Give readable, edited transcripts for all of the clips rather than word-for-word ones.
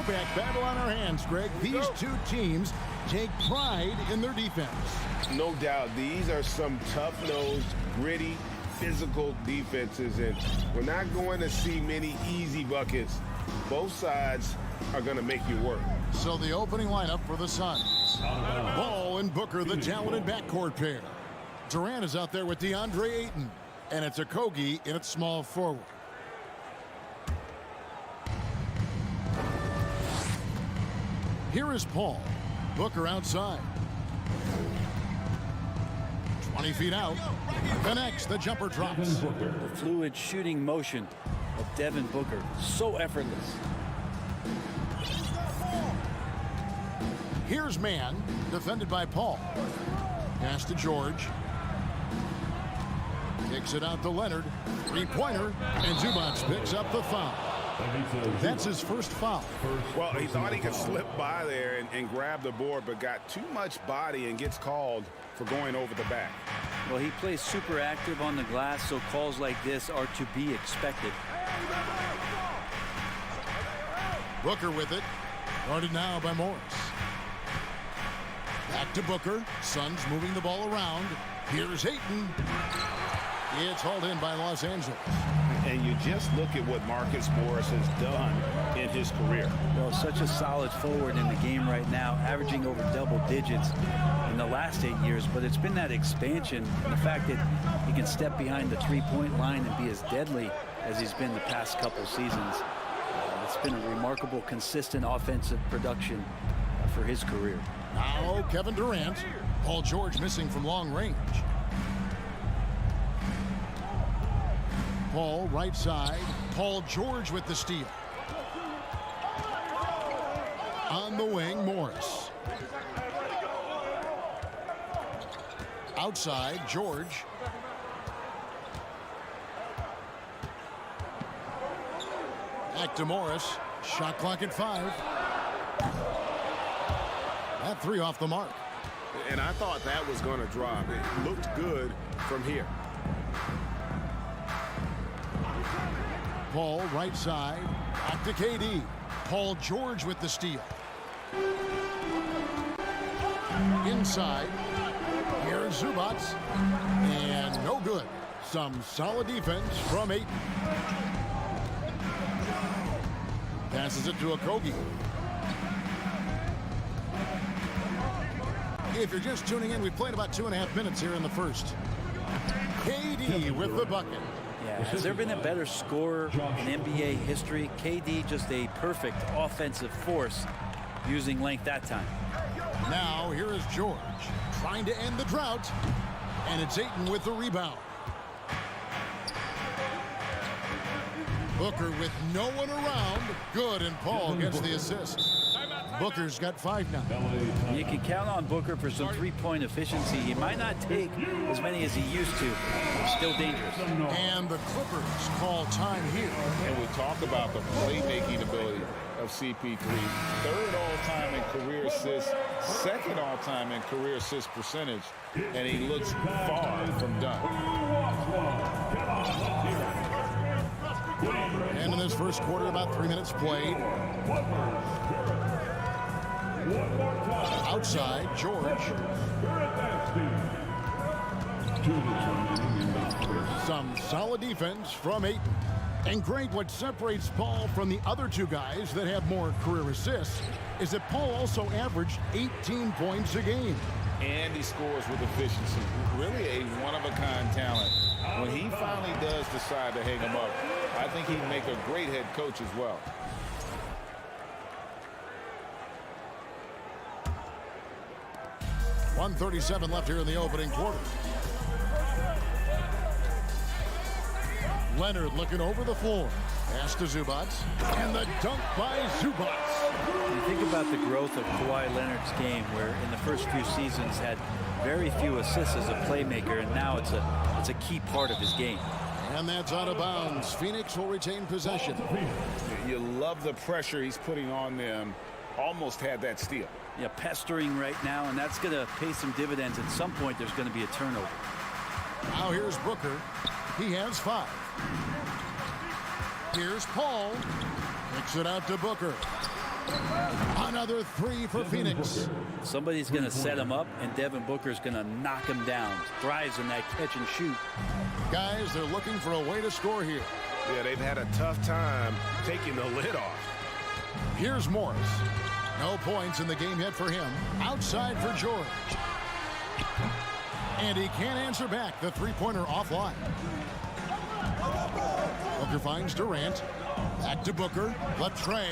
throwback battle on our hands, Greg. These two teams take pride in their defense. No doubt, these are some tough-nosed, gritty, physical defenses, and we're not going to see many easy buckets. Both sides are going to make you work. So the opening lineup for the Suns. Ball and Booker, the talented backcourt pair. Durant is out there with DeAndre Ayton, and it's Okogie in its small forward. Here is Paul. Booker outside. 20 feet out. Connects. The jumper drops. The fluid shooting motion of Devin Booker. So effortless. Here's man. Defended by Paul. Pass to George. Kicks it out to Leonard. Three-pointer. And Zubac picks up the foul. That's his first foul. Well, he thought he could slip by there and grab the board, but got too much body and gets called for going over the back. Well, he plays super active on the glass, so calls like this are to be expected. Booker with it. Guarded now by Morris. Back to Booker. Suns moving the ball around. Here's Ayton. It's hauled in by Los Angeles. And you just look at what Marcus Morris has done in his career. Well, such a solid forward in the game right now, averaging over double digits in the last 8 years. But it's been that expansion and the fact that he can step behind the three-point line and be as deadly as he's been the past couple seasons. It's been a remarkable, consistent offensive production for his career. Now Kevin Durant. Paul George missing from long range. Paul right side. Paul George with the steal. On the wing, Morris. Outside, George. Back to Morris. Shot clock at 5. That three off the mark. And I thought that was going to drop. It looked good from here. Paul right side. Back to KD. Paul George with the steal. Inside. Here's Zubac. And no good. Some solid defense from Ayton. Passes it to Okogie. If you're just tuning in, we've played about 2.5 minutes here in the first. KD with the bucket. Yeah, has there been a better scorer in NBA history? KD just a perfect offensive force using length that time. Now here is George trying to end the drought. And it's Ayton with the rebound. Booker with no one around. Good, and Paul gets the assist. Booker's got 5 now. You can count on Booker for some three-point efficiency. He might not take as many as he used to, but he's still dangerous. And the Clippers call time here. And we talk about the playmaking ability of CP3. 3rd all-time in career assists, 2nd all-time in career assist percentage, and he looks far from done. And in this first quarter, about 3 minutes played. Outside, George. Some solid defense from Ayton. And Greg, what separates Paul from the other two guys that have more career assists is that Paul also averaged 18 points a game. And he scores with efficiency. Really a one-of-a-kind talent. When he finally does decide to hang him up, I think he'd make a great head coach as well. .137 left here in the opening quarter. Leonard looking over the floor. Pass to Zubac. And the dunk by Zubac. You think about the growth of Kawhi Leonard's game, where in the first few seasons had very few assists as a playmaker, and now it's a key part of his game. And that's out of bounds. Phoenix will retain possession. You love the pressure he's putting on them. Almost had that steal. Yeah, pestering right now, and that's going to pay some dividends. At some point, there's going to be a turnover. Now here's Booker. He has 5. Here's Paul. Kicks it out to Booker. Another three for Phoenix. Somebody's going to set him up, and Devin Booker's going to knock him down. Thrives in that catch and shoot. Guys, they're looking for a way to score here. Yeah, they've had a tough time taking the lid off. Here's Morris. No points in the game yet for him. Outside for George. And he can't answer back. The three-pointer offline. Booker finds Durant. Back to Booker. Latre.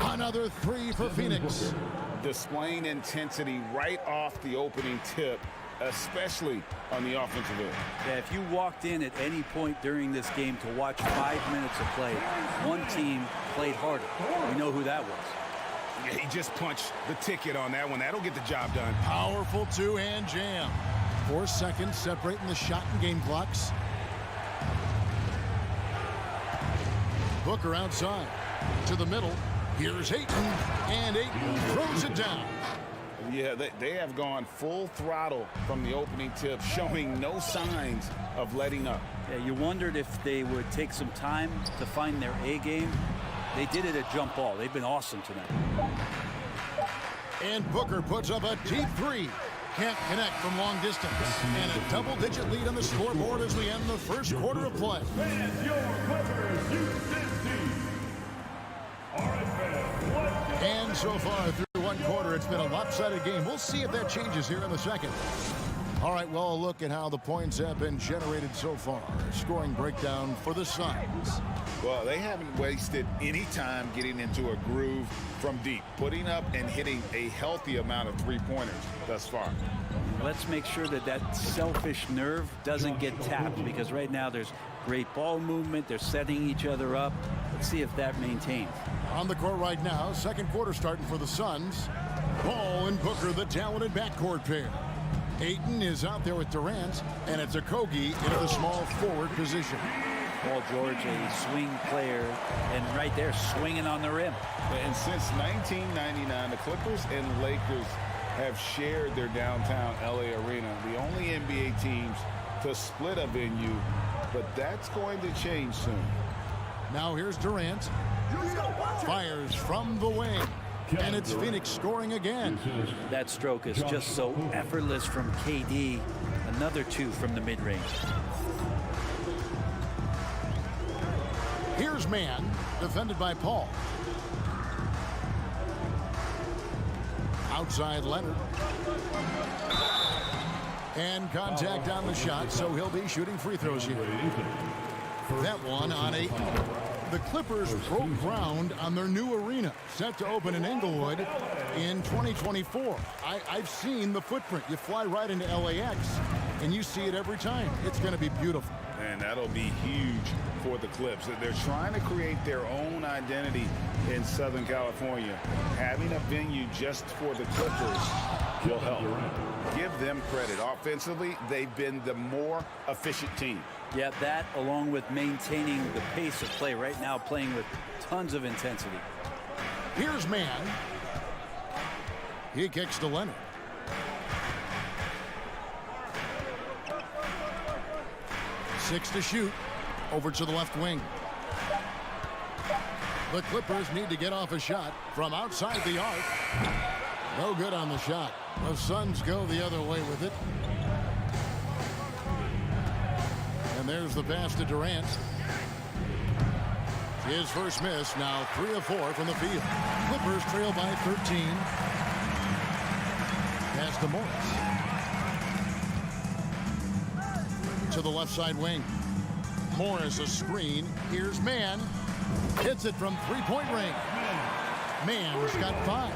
Another three for Phoenix. Displaying intensity right off the opening tip, especially on the offensive end. Yeah, if you walked in at any point during this game to watch 5 minutes of play, one team played harder. We know who that was. Yeah, he just punched the ticket on that one. That'll get the job done. Powerful two-hand jam. 4 seconds separating the shot and game clocks. Booker outside to the middle. Here's Ayton, and Ayton throws it down. Yeah, they have gone full throttle from the opening tip, showing no signs of letting up. Yeah, you wondered if they would take some time to find their A game. They did it at jump ball. They've been awesome tonight. And Booker puts up a deep three. Can't connect from long distance. And a double-digit lead on the scoreboard as we end the first quarter of play. And so far through one quarter, it's been a lopsided game. We'll see if that changes here in the second. All right, well, a look at how the points have been generated so far. Scoring breakdown for the Suns. Well, they haven't wasted any time getting into a groove from deep, putting up and hitting a healthy amount of three-pointers thus far. Let's make sure that that selfish nerve doesn't get tapped, because right now there's great ball movement. They're setting each other up. Let's see if that maintains. On the court right now, second quarter starting for the Suns. Ball and Booker, the talented backcourt pair. Ayton is out there with Durant, and it's Okogie into the small forward position. Paul George, a swing player, and right there swinging on the rim. And since 1999, the Clippers and Lakers have shared their downtown LA arena, the only NBA teams to split a venue, but that's going to change soon. Now here's Durant. Fires from the wing. And it's Phoenix scoring again. That stroke is just so effortless from KD. Another two from the mid-range. Here's Mann, defended by Paul. Outside Leonard. And contact on the shot, so he'll be shooting free throws here. That one on Ayton. The Clippers broke ground on their new arena, set to open in Inglewood in 2024. I've seen the footprint. You fly right into LAX, and you see it every time. It's going to be beautiful. And that'll be huge for the Clips. They're trying to create their own identity in Southern California. Having a venue just for the Clippers will help. Give them credit. Offensively, they've been the more efficient team. Yeah, that along with maintaining the pace of play right now, playing with tons of intensity. Here's Mann. He kicks to Leonard. Six to shoot. Over to the left wing. The Clippers need to get off a shot from outside the arc. No good on the shot. The Suns go the other way with it. And there's the pass to Durant. His first miss, now 3 of 4 from the field. Clippers trail by 13. Pass to Morris. To the left side wing. Morris a screen. Here's Mann. Hits it from three-point range. Mann's got 5.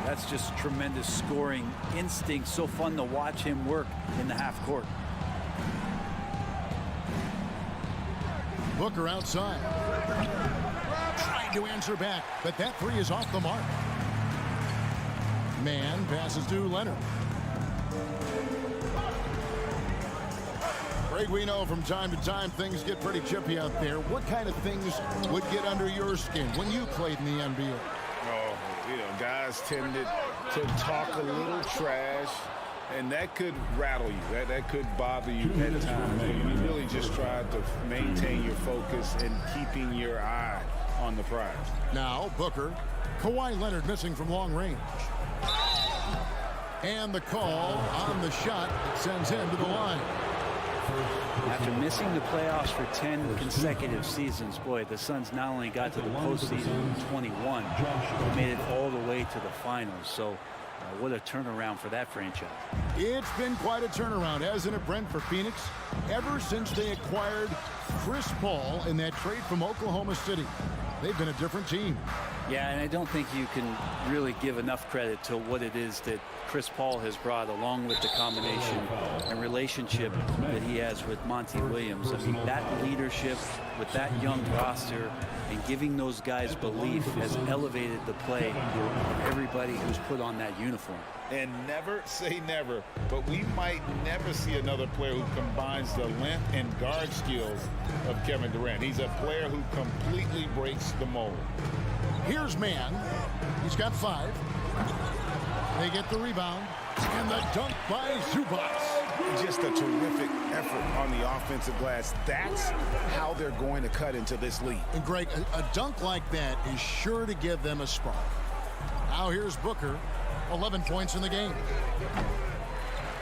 That's just tremendous scoring instinct. So fun to watch him work in the half court. Booker outside. Trying to answer back, but that three is off the mark. Mann passes to Leonard. Greg, we know from time to time things get pretty chippy out there. What kind of things would get under your skin when you played in the NBA? Oh, you know, guys tended to talk a little trash, and that could rattle you. That could bother you at times. You really just try to maintain your focus and keeping your eye on the prize. Now Booker. Kawhi Leonard missing from long range. And the call on the shot that sends him to the line. After missing the playoffs for 10 consecutive seasons, boy, the Suns not only got to the postseason in 21, but made it all the way to the finals. So what a turnaround for that franchise. It's been quite a turnaround, hasn't it, Brent, for Phoenix? Ever since they acquired Chris Paul in that trade from Oklahoma City, they've been a different team. Yeah, and I don't think you can really give enough credit to what it is that Chris Paul has brought, along with the combination and relationship that he has with Monty Williams. I mean, that leadership with that young roster and giving those guys belief has elevated the play of everybody who's put on that uniform. And never say never, but we might never see another player who combines the length and guard skills of Kevin Durant. He's a player who completely breaks the mold. Here's Mann. He's got 5. They get the rebound. And the dunk by Zubac. Just a terrific effort on the offensive glass. That's how they're going to cut into this lead. And Greg, a dunk like that is sure to give them a spark. Now here's Booker. 11 points in the game.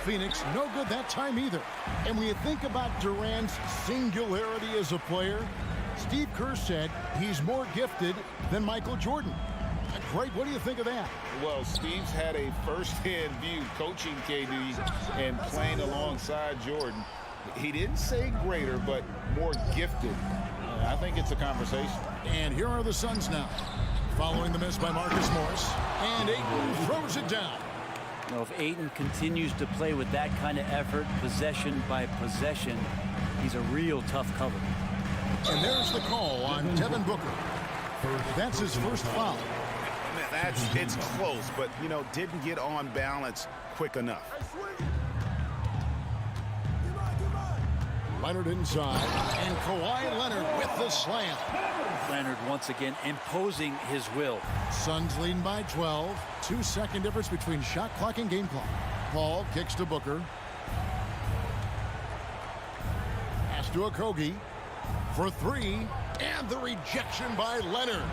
Phoenix, no good that time either. And when you think about Durant's singularity as a player, Steve Kerr said he's more gifted than Michael Jordan. Greg, what do you think of that? Well, Steve's had a first-hand view coaching KD and playing alongside Jordan. He didn't say greater, but more gifted. I think it's a conversation. And here are the Suns now. Following the miss by Marcus Morris. And Ayton throws it down. You know, if Ayton continues to play with that kind of effort, possession by possession, he's a real tough cover. And there's the call on Devin Booker. That's his first foul. It's close, but, you know, didn't get on balance quick enough. Leonard inside, and Kawhi Leonard with the slam. Leonard once again imposing his will. Suns leading by 12. 2-second difference between shot clock and game clock. Paul kicks to Booker. Pass to Okogie for 3, and the rejection by Leonard.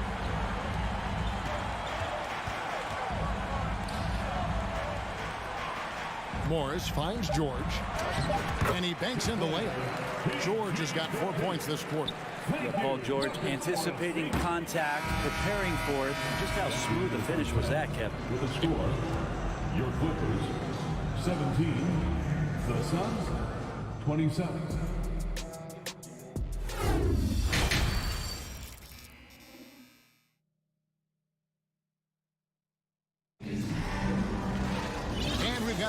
Morris finds George, and he banks in the layup. George has got 4 points this quarter. Yeah, Paul George anticipating contact, preparing for it. Just how smooth the finish was that, Kevin. With a score, your Clippers 17, the Suns 27.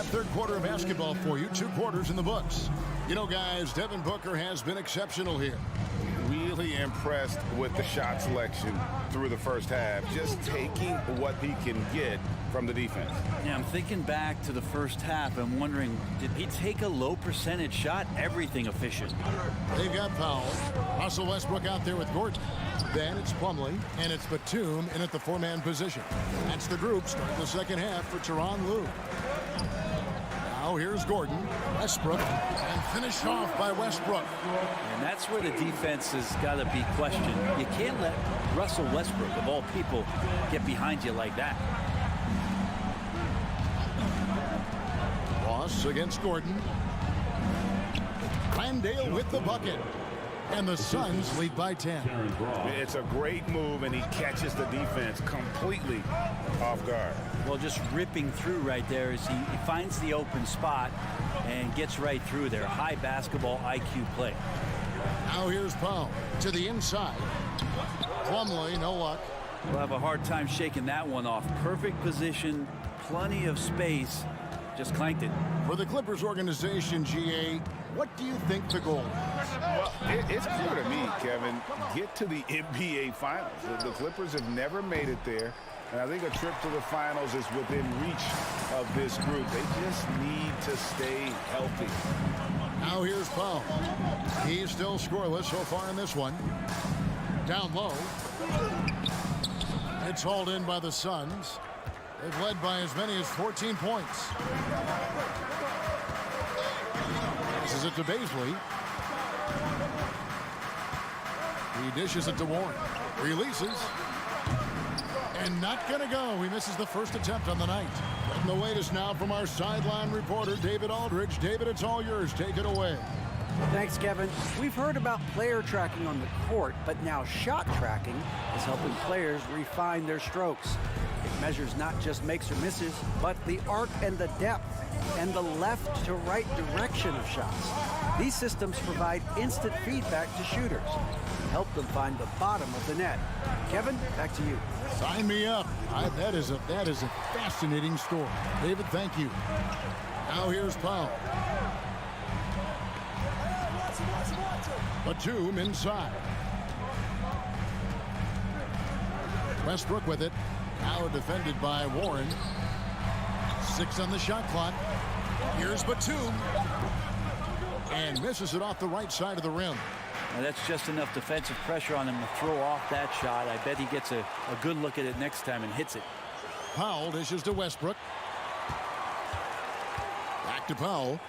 Third quarter of basketball for you. 2 quarters in the books. You know, guys, Devin Booker has been exceptional here. Really impressed with the shot selection through the first half. Just taking what he can get from the defense. Yeah, I'm thinking back to the first half. I'm wondering, did he take a low percentage shot? Everything efficient. They've got Powell. Russell Westbrook out there with Gordon. Then it's Plumlee, and it's Batum in at the 4-man position. That's the group starting the second half for Tyronn Lue. Now here's Gordon, Westbrook, and finished off by Westbrook. And that's where the defense has got to be questioned. You can't let Russell Westbrook, of all people, get behind you like that. Ross against Gordon. Landale with the bucket. And the Suns lead by 10. It's a great move, and he catches the defense completely off guard. Well, just ripping through right there as he finds the open spot and gets right through there. High basketball IQ play. Now here's Powell to the inside. Plumlee, no luck. We'll have a hard time shaking that one off. Perfect position, plenty of space. Just clanked it. For the Clippers organization, GA, what do you think the goal is? Well, it's clear to me, Kevin, get to the NBA Finals. The Clippers have never made it there, and I think a trip to the Finals is within reach of this group. They just need to stay healthy. Now here's Powell. He's still scoreless so far in this one. Down low. It's hauled in by the Suns. They've led by as many as 14 points. Passes it to Baisley. He dishes it to Warren. Releases. And not going to go. He misses the first attempt on the night. Getting the latest now from our sideline reporter, David Aldridge. David, it's all yours. Take it away. Thanks, Kevin. We've heard about player tracking on the court, but now shot tracking is helping players refine their strokes. It measures not just makes or misses, but the arc and the depth and the left to right direction of shots. These systems provide instant feedback to shooters and help them find the bottom of the net. Kevin, back to you. Sign me up. That is a fascinating story. David, thank you. Now here's Powell. Batum inside. Westbrook with it. Now defended by Warren. 6 on the shot clock. Here's Batum. And misses it off the right side of the rim. Now that's just enough defensive pressure on him to throw off that shot. I bet he gets a good look at it next time and hits it. Powell dishes to Westbrook. Back to Powell.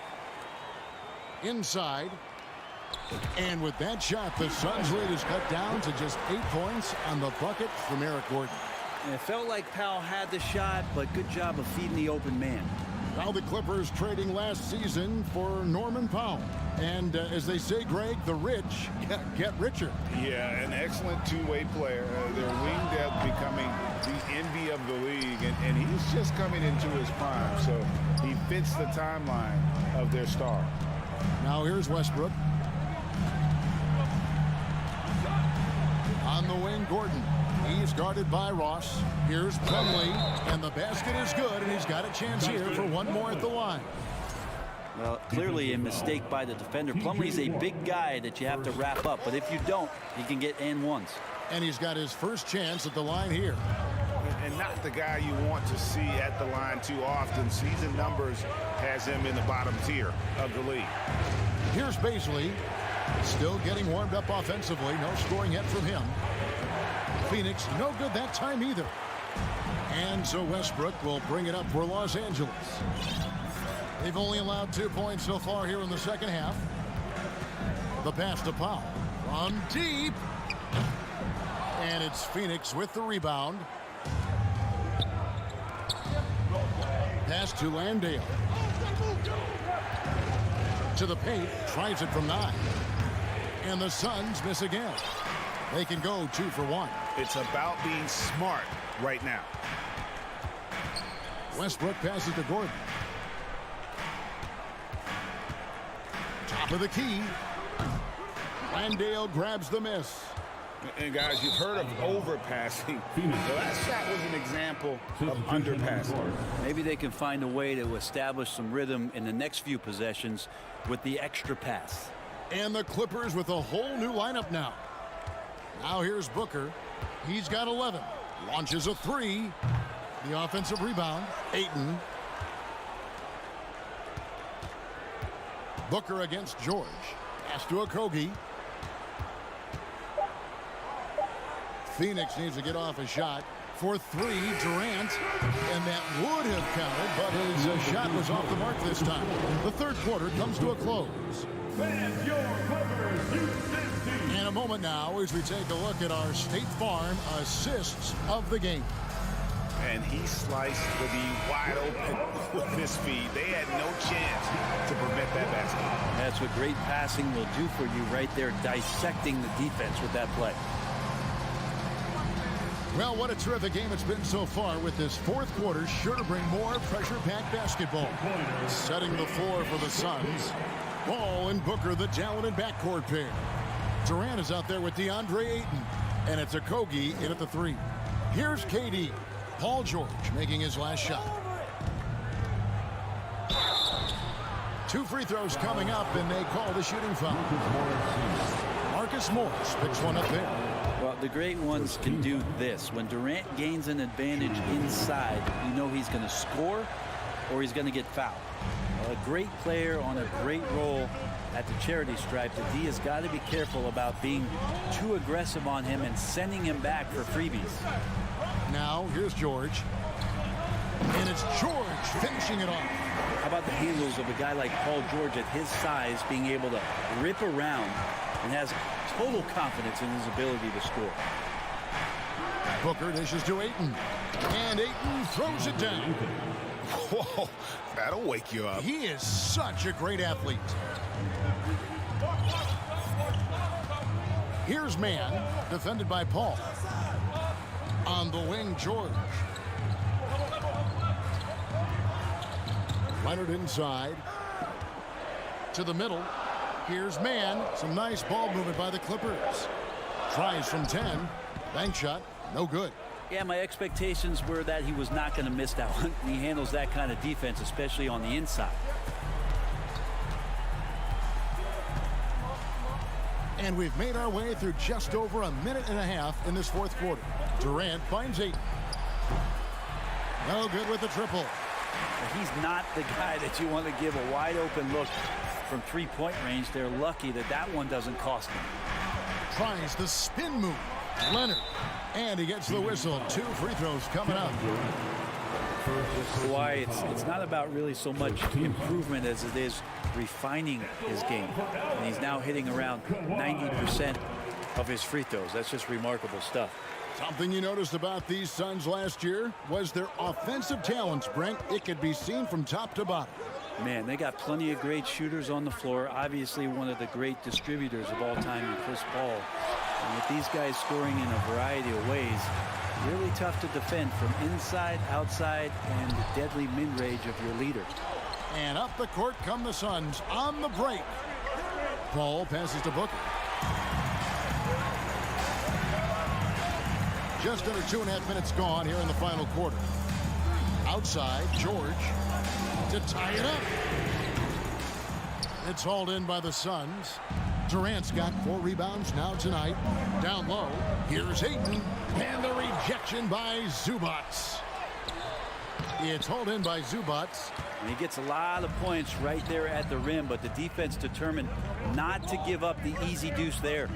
Inside. And with that shot, the Suns' lead is cut down to just 8 points on the bucket from Eric Gordon. And it felt like Powell had the shot, but good job of feeding the open man. Now the Clippers trading last season for Norman Powell. And as they say, Greg, the rich get richer. Yeah, an excellent two-way player. Their wing depth becoming the envy of the league, and he's just coming into his prime, so he fits the timeline of their star. Now here's Westbrook. On the wing, Gordon. He's guarded by Ross. Here's Plumlee, and the basket is good, and he's got a chance here for one more at the line. Well, clearly a mistake by the defender. Plumlee's a big guy that you have to wrap up, but if you don't, he can get and ones. And he's got his first chance at the line here. And not the guy you want to see at the line too often. Season numbers has him in the bottom tier of the league. Here's Baisley. Still getting warmed up offensively. No scoring yet from him. Phoenix, no good that time either. And so Westbrook will bring it up for Los Angeles. They've only allowed 2 points so far here in the second half. The pass to Powell. From deep. And it's Phoenix with the rebound. Pass to Landale. To the paint. Tries it from 9. And the Suns miss again. They can go 2 for 1. It's about being smart right now. Westbrook passes to Gordon. Top of the key. Landale grabs the miss. And guys, you've heard of overpassing. Well, that shot was an example of underpassing. Maybe they can find a way to establish some rhythm in the next few possessions with the extra pass. And the Clippers with a whole new lineup now. Now here's Booker. He's got 11. Launches a 3. The offensive rebound. Ayton. Booker against George. Pass to Okogie. Phoenix needs to get off a shot. For 3, Durant. And that would have counted, but his shot was off the mark this time. The third quarter comes to a close. In a moment now as we take a look at our State Farm assists of the game. And he sliced the D wide open with his feet. They had no chance to prevent that basket. That's what great passing will do for you right there, dissecting the defense with that play. Well, what a terrific game it's been so far, with this fourth quarter sure to bring more pressure-packed basketball. Setting the floor for the Suns. Ball and Booker, the talented backcourt pair. Durant is out there with DeAndre Ayton. And it's Okogie in at the 3. Here's KD. Paul George making his last shot. 2 free throws coming up, and they call the shooting foul. Marcus Morris picks one up there. Well, the great ones can do this. When Durant gains an advantage inside, you know he's going to score or he's going to get fouled. A great player on a great role at the charity stripe. The D has got to be careful about being too aggressive on him and sending him back for freebies. Now, here's George. And it's George finishing it off. How about the handles of a guy like Paul George at his size being able to rip around and has total confidence in his ability to score. Booker dishes to Ayton. And Ayton throws it down. Whoa, that'll wake you up. He is such a great athlete. Here's man, defended by Paul. On the wing, George. Leonard inside. To the middle. Here's man. Some nice ball movement by the Clippers. Tries from 10. Bank shot. No good. Yeah, my expectations were that he was not going to miss that one. He handles that kind of defense, especially on the inside. And we've made our way through just over a minute and a half in this fourth quarter. Durant finds Ayton. No good with the triple. He's not the guy that you want to give a wide open look from three-point range. They're lucky that that one doesn't cost him. Tries the spin move. Leonard. And he gets the whistle. 2 free throws coming up. Why it's not about really so much improvement as it is refining his game. And he's now hitting around 90% of his free throws. That's just remarkable stuff. Something you noticed about these Suns last year was their offensive talents, Brent. It could be seen from top to bottom. Man, they got plenty of great shooters on the floor. Obviously, one of the great distributors of all time in Chris Paul. And with these guys scoring in a variety of ways, really tough to defend from inside, outside, and the deadly mid-range of your leader. And up the court come the Suns on the break. Paul passes to Booker. Just under 2.5 minutes gone here in the final quarter. Outside, George to tie it up. It's hauled in by the Suns. Durant's got 4 rebounds now tonight. Down low, here's Ayton. And the rejection by Zubats. It's hauled in by Zubats. And he gets a lot of points right there at the rim, but the defense determined not to give up the easy deuce there.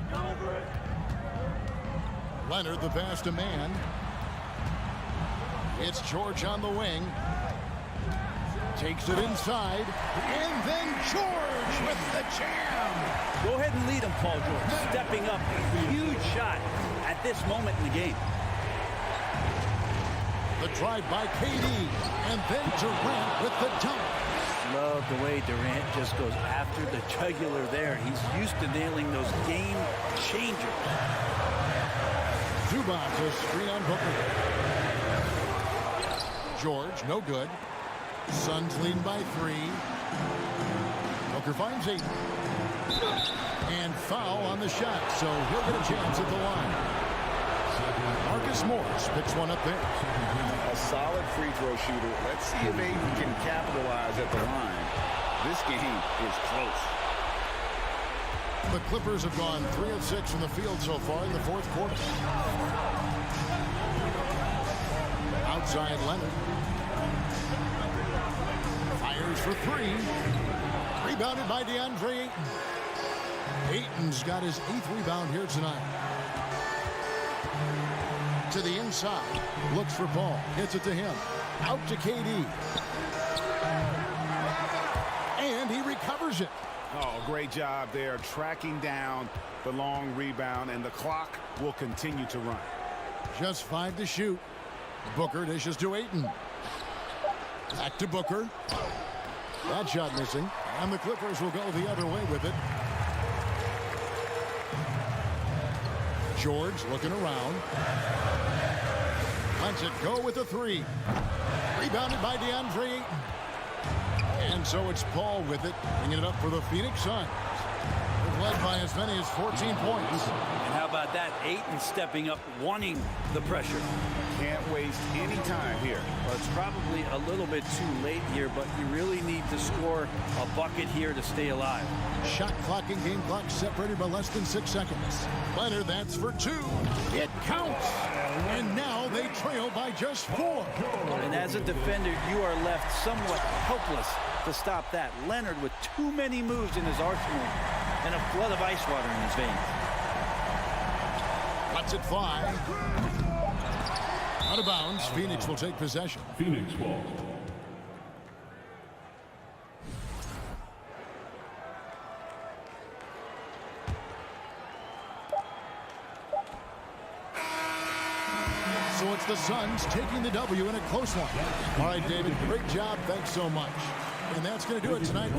Leonard, the pass to man. It's George on the wing. Takes it inside. And then George with the jam. Go ahead and lead him, Paul George. Stepping up. Huge shot at this moment in the game. The drive by KD. And then Durant with the dunk. Love the way Durant just goes after the jugular there. He's used to nailing those game changers. Zubats a screen on Booker. George, no good. Suns leading by 3. Booker finds 8. And foul on the shot, so he'll get a chance at the line. Marcus Morris picks one up there. A solid free throw shooter. Let's see if Ayton can capitalize at the line. This game is close. The Clippers have gone 3 of 6 from the field so far in the fourth quarter. Outside Leonard. Fires for 3. Rebounded by DeAndre Ayton. Ayton's got his 8th rebound here tonight. To the inside. Looks for Paul. Hits it to him. Out to KD. And he recovers it. Oh, great job there, tracking down the long rebound, and the clock will continue to run. Just 5 to shoot. Booker dishes to Ayton. Back to Booker. That shot missing. And the Clippers will go the other way with it. George looking around. Lets it go with a 3. Rebounded by DeAndre Ayton. And so it's Paul with it, bringing it up for the Phoenix Suns. They've led by as many as 14 points. And how about that? Ayton stepping up, wanting the pressure. Can't waste any time here. Well, it's probably a little bit too late here, but you really need to score a bucket here to stay alive. Shot clock and game clock separated by less than 6 seconds. Leonard, that's for 2. It counts. And now they trail by just 4. And as a defender, you are left somewhat helpless to stop that. Leonard with too many moves in his arsenal and a flood of ice water in his veins. Lets it fly. Out of bounds. Phoenix will take possession. Phoenix ball. So it's the Suns taking the W in a close one. All right, David, great job. Thanks so much. And that's going to do it tonight.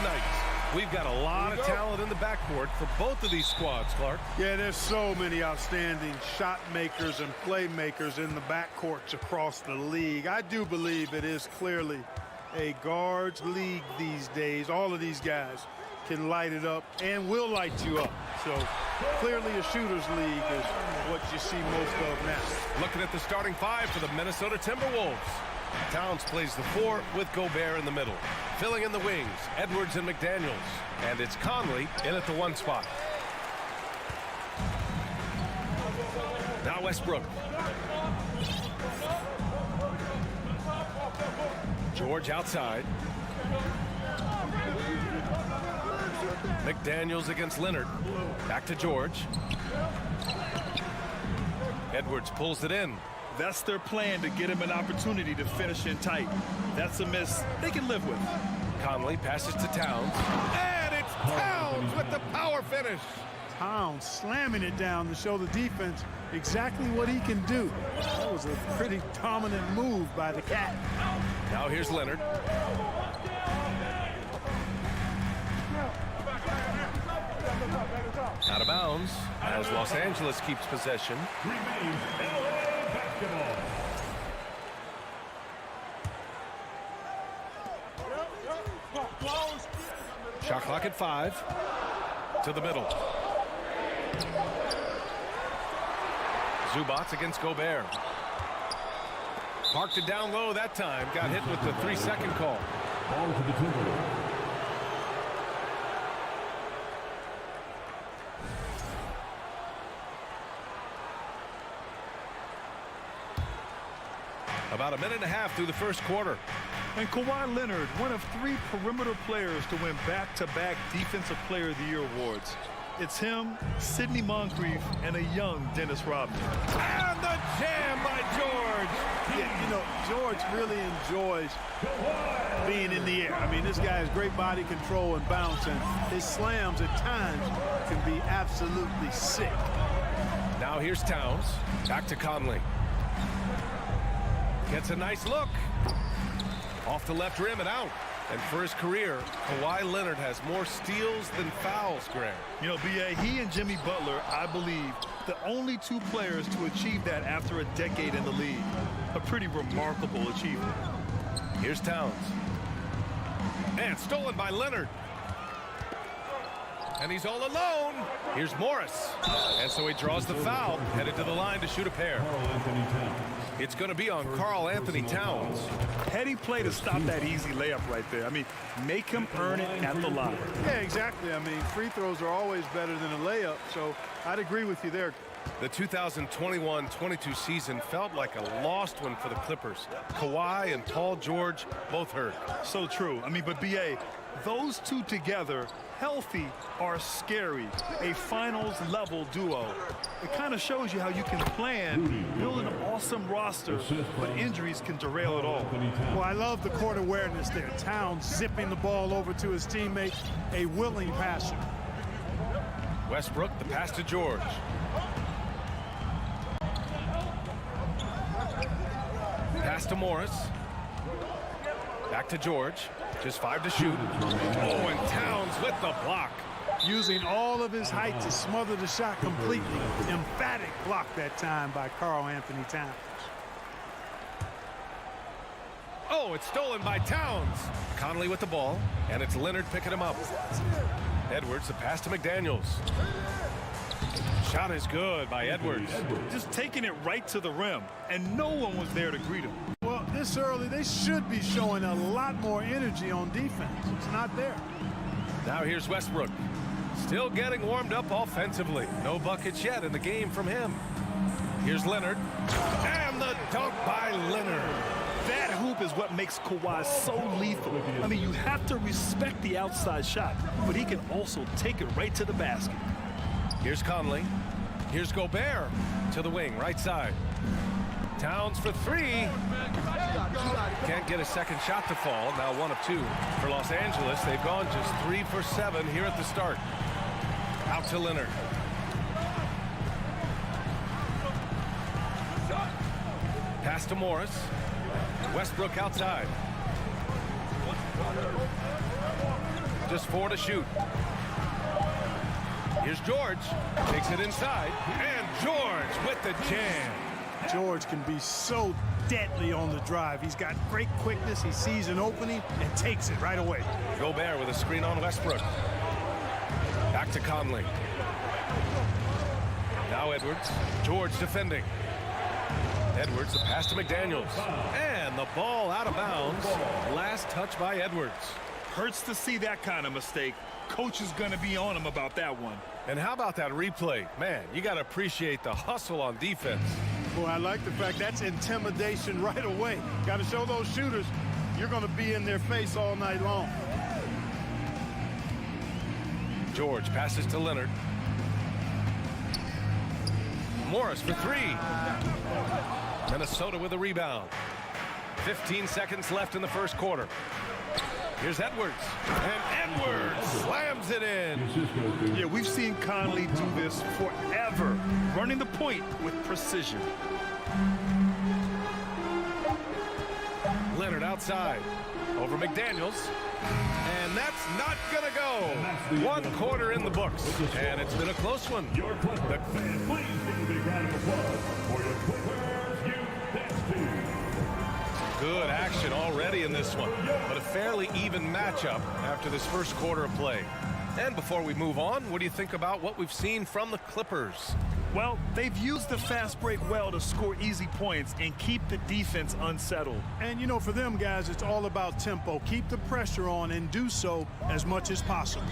night. We've got a lot of talent in the backcourt for both of these squads, Clark. Yeah, there's so many outstanding shot makers and playmakers in the backcourts across the league. I do believe it is clearly a guards league these days. All of these guys can light it up and will light you up. So clearly a shooter's league is what you see most of now. Looking at the starting five for the Minnesota Timberwolves. Towns plays the 4 with Gobert in the middle. Filling in the wings, Edwards and McDaniels. And it's Conley in at the 1 spot. Now Westbrook. George outside. McDaniels against Leonard. Back to George. Edwards pulls it in. That's their plan, to get him an opportunity to finish in tight. That's a miss they can live with. Conley passes to Towns. And it's Towns with the power finish. Towns slamming it down to show the defense exactly what he can do. That was a pretty dominant move by the Cat. Now here's Leonard. Out of bounds as Los Angeles keeps possession. Shot clock at 5. To the middle. Zubats against Gobert. Parked it down low that time. Got hit with the 3-second call. Ball to the Timberwolves. About a minute and a half through the first quarter. And Kawhi Leonard, one of 3 perimeter players to win back-to-back Defensive Player of the Year awards. It's him, Sidney Moncrief, and a young Dennis Rodman. And the jam by George. Yeah, you know, George really enjoys being in the air. I mean, this guy has great body control and bounce, and his slams at times can be absolutely sick. Now here's Towns. Back to Conley. Gets a nice look. Off the left rim and out. And for his career, Kawhi Leonard has more steals than fouls, Graham. You know, B.A., he and Jimmy Butler, I believe, the only 2 players to achieve that after a decade in the league. A pretty remarkable achievement. Here's Towns. And stolen by Leonard. And he's all alone. Here's Morris. And so he draws the foul, headed to the line to shoot a pair. It's going to be on Karl Anthony Towns. Heady play to stop that easy layup right there. I mean, make him earn it at the line. Yeah, exactly. I mean, free throws are always better than a layup, so I'd agree with you there. The 2021-22 season felt like a lost one for the Clippers. Kawhi and Paul George both hurt. So true. I mean, but B.A., those 2 together, healthy, are scary. A finals-level duo. It kind of shows you how you can plan, build an awesome roster, but injuries can derail it all. Well, I love the court awareness there. Towns zipping the ball over to his teammate, a willing passer. Westbrook, the pass to George. Pass to Morris. Back to George. Just 5 to shoot. Oh, and Towns with the block. Using all of his height to smother the shot completely. Emphatic block that time by Karl Anthony Towns. Oh, it's stolen by Towns. Conley with the ball, and it's Leonard picking him up. Edwards, the pass to McDaniels. Shot is good by Edwards. Just taking it right to the rim, and no one was there to greet him. Well, this early, they should be showing a lot more energy on defense. It's not there. Now here's Westbrook. Still getting warmed up offensively. No buckets yet in the game from him. Here's Leonard. And the dunk by Leonard. That hoop is what makes Kawhi so lethal. I mean, you have to respect the outside shot, but he can also take it right to the basket. Here's Conley. Here's Gobert to the wing, right side. Towns for 3. Can't get a second shot to fall. Now 1 of 2 for Los Angeles. They've gone just 3 for 7 here at the start. Out to Leonard. Pass to Morris. Westbrook outside. Just 4 to shoot. Here's George. Takes it inside. And George with the jam. George can be so deadly on the drive. He's got great quickness. He sees an opening and takes it right away. Gobert with a screen on Westbrook. Back to Conley. Now Edwards. George defending. Edwards, the pass to McDaniels. And the ball out of bounds. Last touch by Edwards. Hurts to see that kind of mistake. Coach is going to be on him about that one. And how about that replay? Man, you got to appreciate the hustle on defense. Boy, I like the fact that's intimidation right away. Got to show those shooters you're going to be in their face all night long. George passes to Leonard. Morris for 3. Minnesota with a rebound. 15 seconds left in the first quarter. Here's Edwards. And Edwards slams it in. Yeah, we've seen Conley do this forever, running the point with precision. Leonard outside. Over McDaniels. And that's not going to go. 1 quarter in the books. And it's been a close one. Your Clippers fans, please give a big round of applause for your Clippers youth team. Good action already in this one, but a fairly even matchup after this first quarter of play. And before we move on, what do you think about what we've seen from the Clippers? Well, they've used the fast break well to score easy points and keep the defense unsettled. And, you know, for them guys, it's all about tempo. Keep the pressure on and do so as much as possible.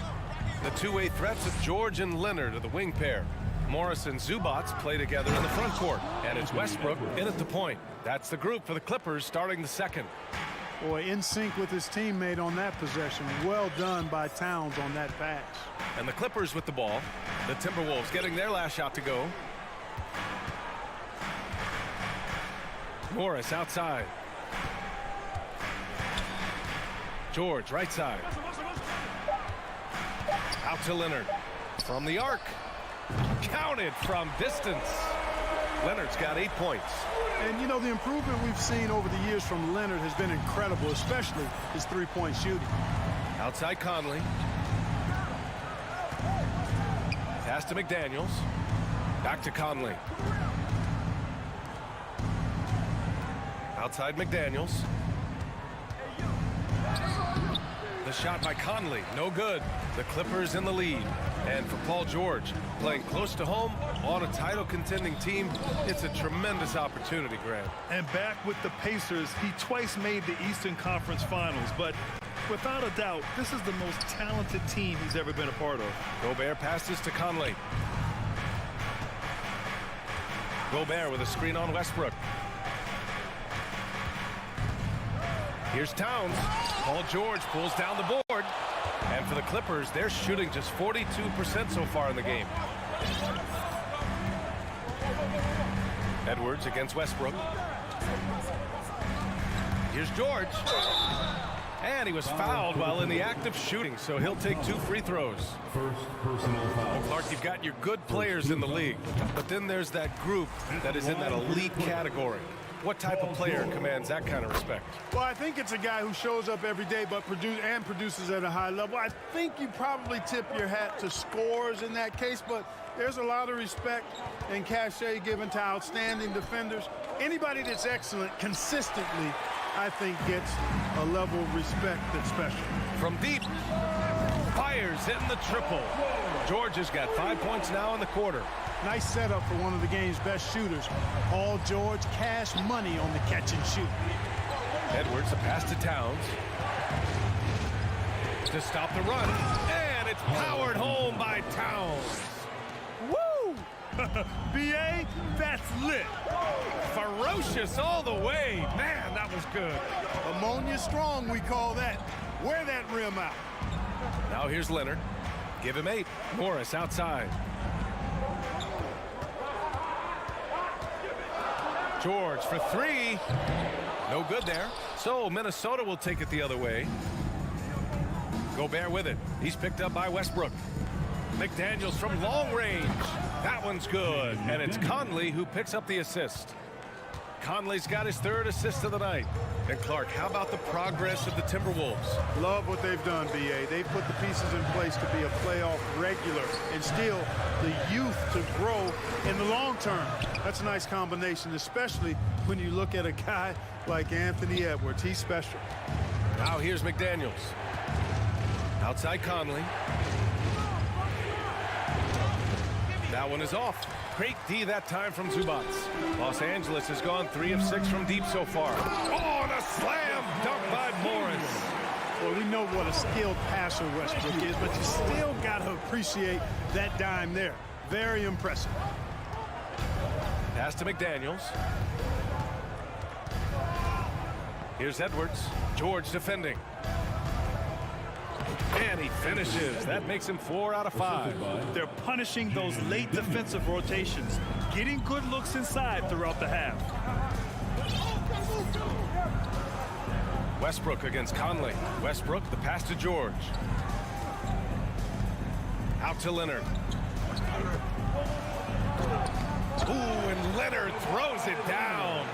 The two-way threats of George and Leonard are the wing pair. Morris and Zubats play together in the front court, and it's Westbrook in at the point. That's the group for the Clippers starting the second. Boy, in sync with his teammate on that possession. Well done by Towns on that pass. And the Clippers with the ball. The Timberwolves getting their last shot to go. Morris outside. George right side. Out to Leonard. From the arc. Counted from distance. Leonard's got 8 points. And, you know, the improvement we've seen over the years from Leonard has been incredible, especially his three-point shooting. Outside Conley. Pass to McDaniels. Back to Conley. Outside McDaniels. The shot by Conley, no good. The Clippers in the lead. And for Paul George, playing close to home on a title contending team, it's a tremendous opportunity, Grant. And back with the Pacers, he twice made the Eastern Conference Finals, but without a doubt, this is the most talented team he's ever been a part of. Gobert passes to Conley. Gobert with a screen on Westbrook. Here's Towns. Paul George pulls down the board. And for the Clippers, they're shooting just 42% so far in the game. Edwards against Westbrook. Here's George. And he was fouled while in the act of shooting, so he'll take 2 free throws. First personal foul. Clark, you've got your good players in the league, but then there's that group that is in that elite category. What type of player commands that kind of respect? Well, I think it's a guy who shows up every day but produces at a high level. I think you probably tip your hat to scores in that case, but there's a lot of respect and cachet given to outstanding defenders. Anybody that's excellent consistently, I think, gets a level of respect that's special. From deep, fires hitting the triple. George has got 5 points now in the quarter. Nice setup for one of the game's best shooters. Paul George, cash money on the catch and shoot. Edwards, a pass to Towns. To stop the run. And it's powered home by Towns. Woo! B.A., that's lit. Ferocious all the way. Man, that was good. Ammonia strong, we call that. Wear that rim out. Now here's Leonard. Give him 8. Morris outside. George for 3. No good there. So Minnesota will take it the other way. Gobert with it. He's picked up by Westbrook. McDaniels from long range. That one's good. And it's Conley who picks up the assist. Conley's got his 3rd assist of the night. And Clark, how about the progress of the Timberwolves? Love what they've done, B.A. They've put the pieces in place to be a playoff regular and still the youth to grow in the long term. That's a nice combination, especially when you look at a guy like Anthony Edwards. He's special. Now here's McDaniels. Outside Conley. That one is off. Great D that time from Zubac. Los Angeles has gone 3 of 6 from deep so far. Oh, and a slam dunk by Morris. Well, we know what a skilled passer Westbrook is, but you still got to appreciate that dime there. Very impressive. Pass to McDaniels. Here's Edwards. George defending. And he finishes. That makes him 4 out of 5. They're punishing those late defensive rotations, getting good looks inside throughout the half. Westbrook against Conley. Westbrook, the pass to George. Out to Leonard. Ooh, and Leonard throws it down.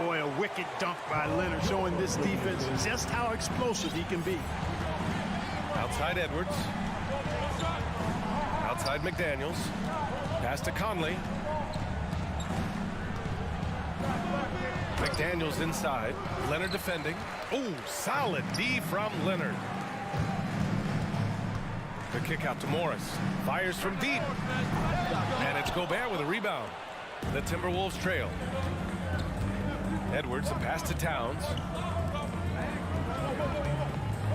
Boy, a wicked dunk by Leonard, showing this defense just how explosive he can be. Outside Edwards. Outside McDaniels. Pass to Conley. McDaniels inside. Leonard defending. Ooh, solid D from Leonard. The kick out to Morris. Fires from deep. And it's Gobert with a rebound. The Timberwolves trail. Edwards, a pass to Towns.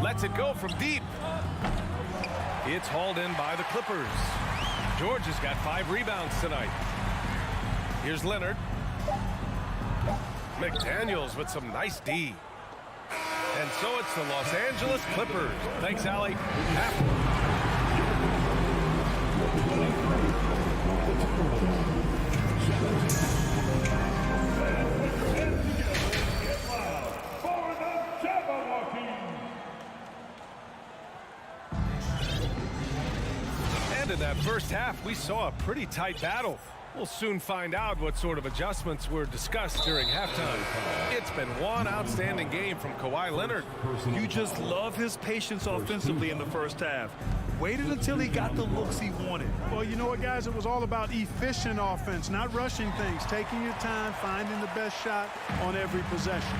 Lets it go from deep. It's hauled in by the Clippers. George has got 5 rebounds tonight. Here's Leonard. McDaniels with some nice D. And so it's the Los Angeles Clippers. Thanks, Allie. And in that first half, we saw a pretty tight battle. We'll soon find out what sort of adjustments were discussed during halftime. It's been one outstanding game from Kawhi Leonard. You just love his patience offensively in the first half. Waited until he got the looks he wanted. Well, you know what, guys? It was all about efficient offense, not rushing things, taking your time, finding the best shot on every possession.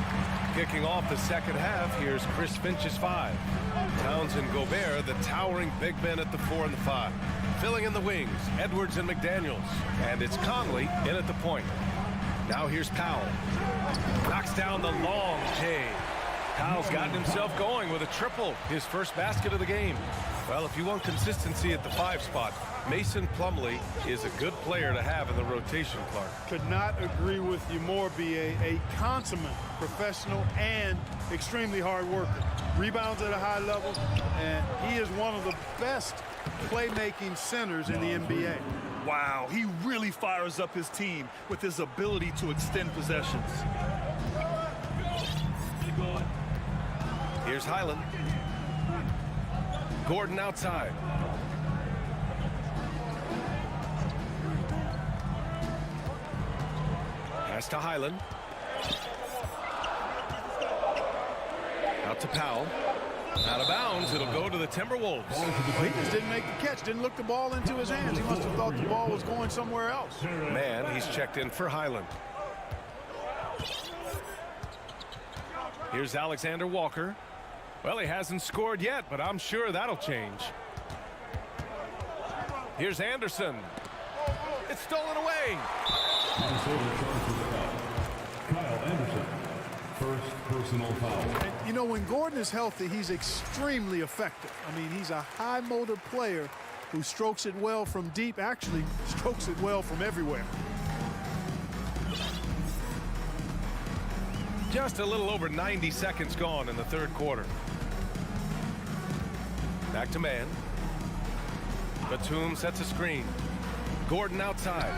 Kicking off the second half, here's Chris Finch's 5. Towns and Gobert, the towering big men at the 4 and the 5. Filling in the wings, Edwards and McDaniels. And it's Conley in at the point. Now here's Powell. Knocks down the long J. Powell's gotten himself going with a triple, his first basket of the game. Well, if you want consistency at the 5 spot, Mason Plumlee is a good player to have in the rotation, Clark. Could not agree with you more, B.A. A consummate professional and extremely hard worker. Rebounds at a high level, and he is one of the best playmaking centers in the NBA. Wow, he really fires up his team with his ability to extend possessions. Here's Highland. Gordon outside. Pass to Highland. Out to Powell. Out of bounds. It'll go to the Timberwolves. Well, he just didn't make the catch, didn't look the ball into his hands. He must have thought the ball was going somewhere else. Man, he's checked in for Highland. Here's Alexander Walker. Well, he hasn't scored yet, but I'm sure that'll change. Here's Anderson. It's stolen away. Kyle Anderson, first personal foul. And, you know, when Gordon is healthy, he's extremely effective. I mean, he's a high-motor player who strokes it well from deep, actually strokes it well from everywhere. Just a little over 90 seconds gone in the third quarter. Back to man. Batum sets a screen. Gordon outside.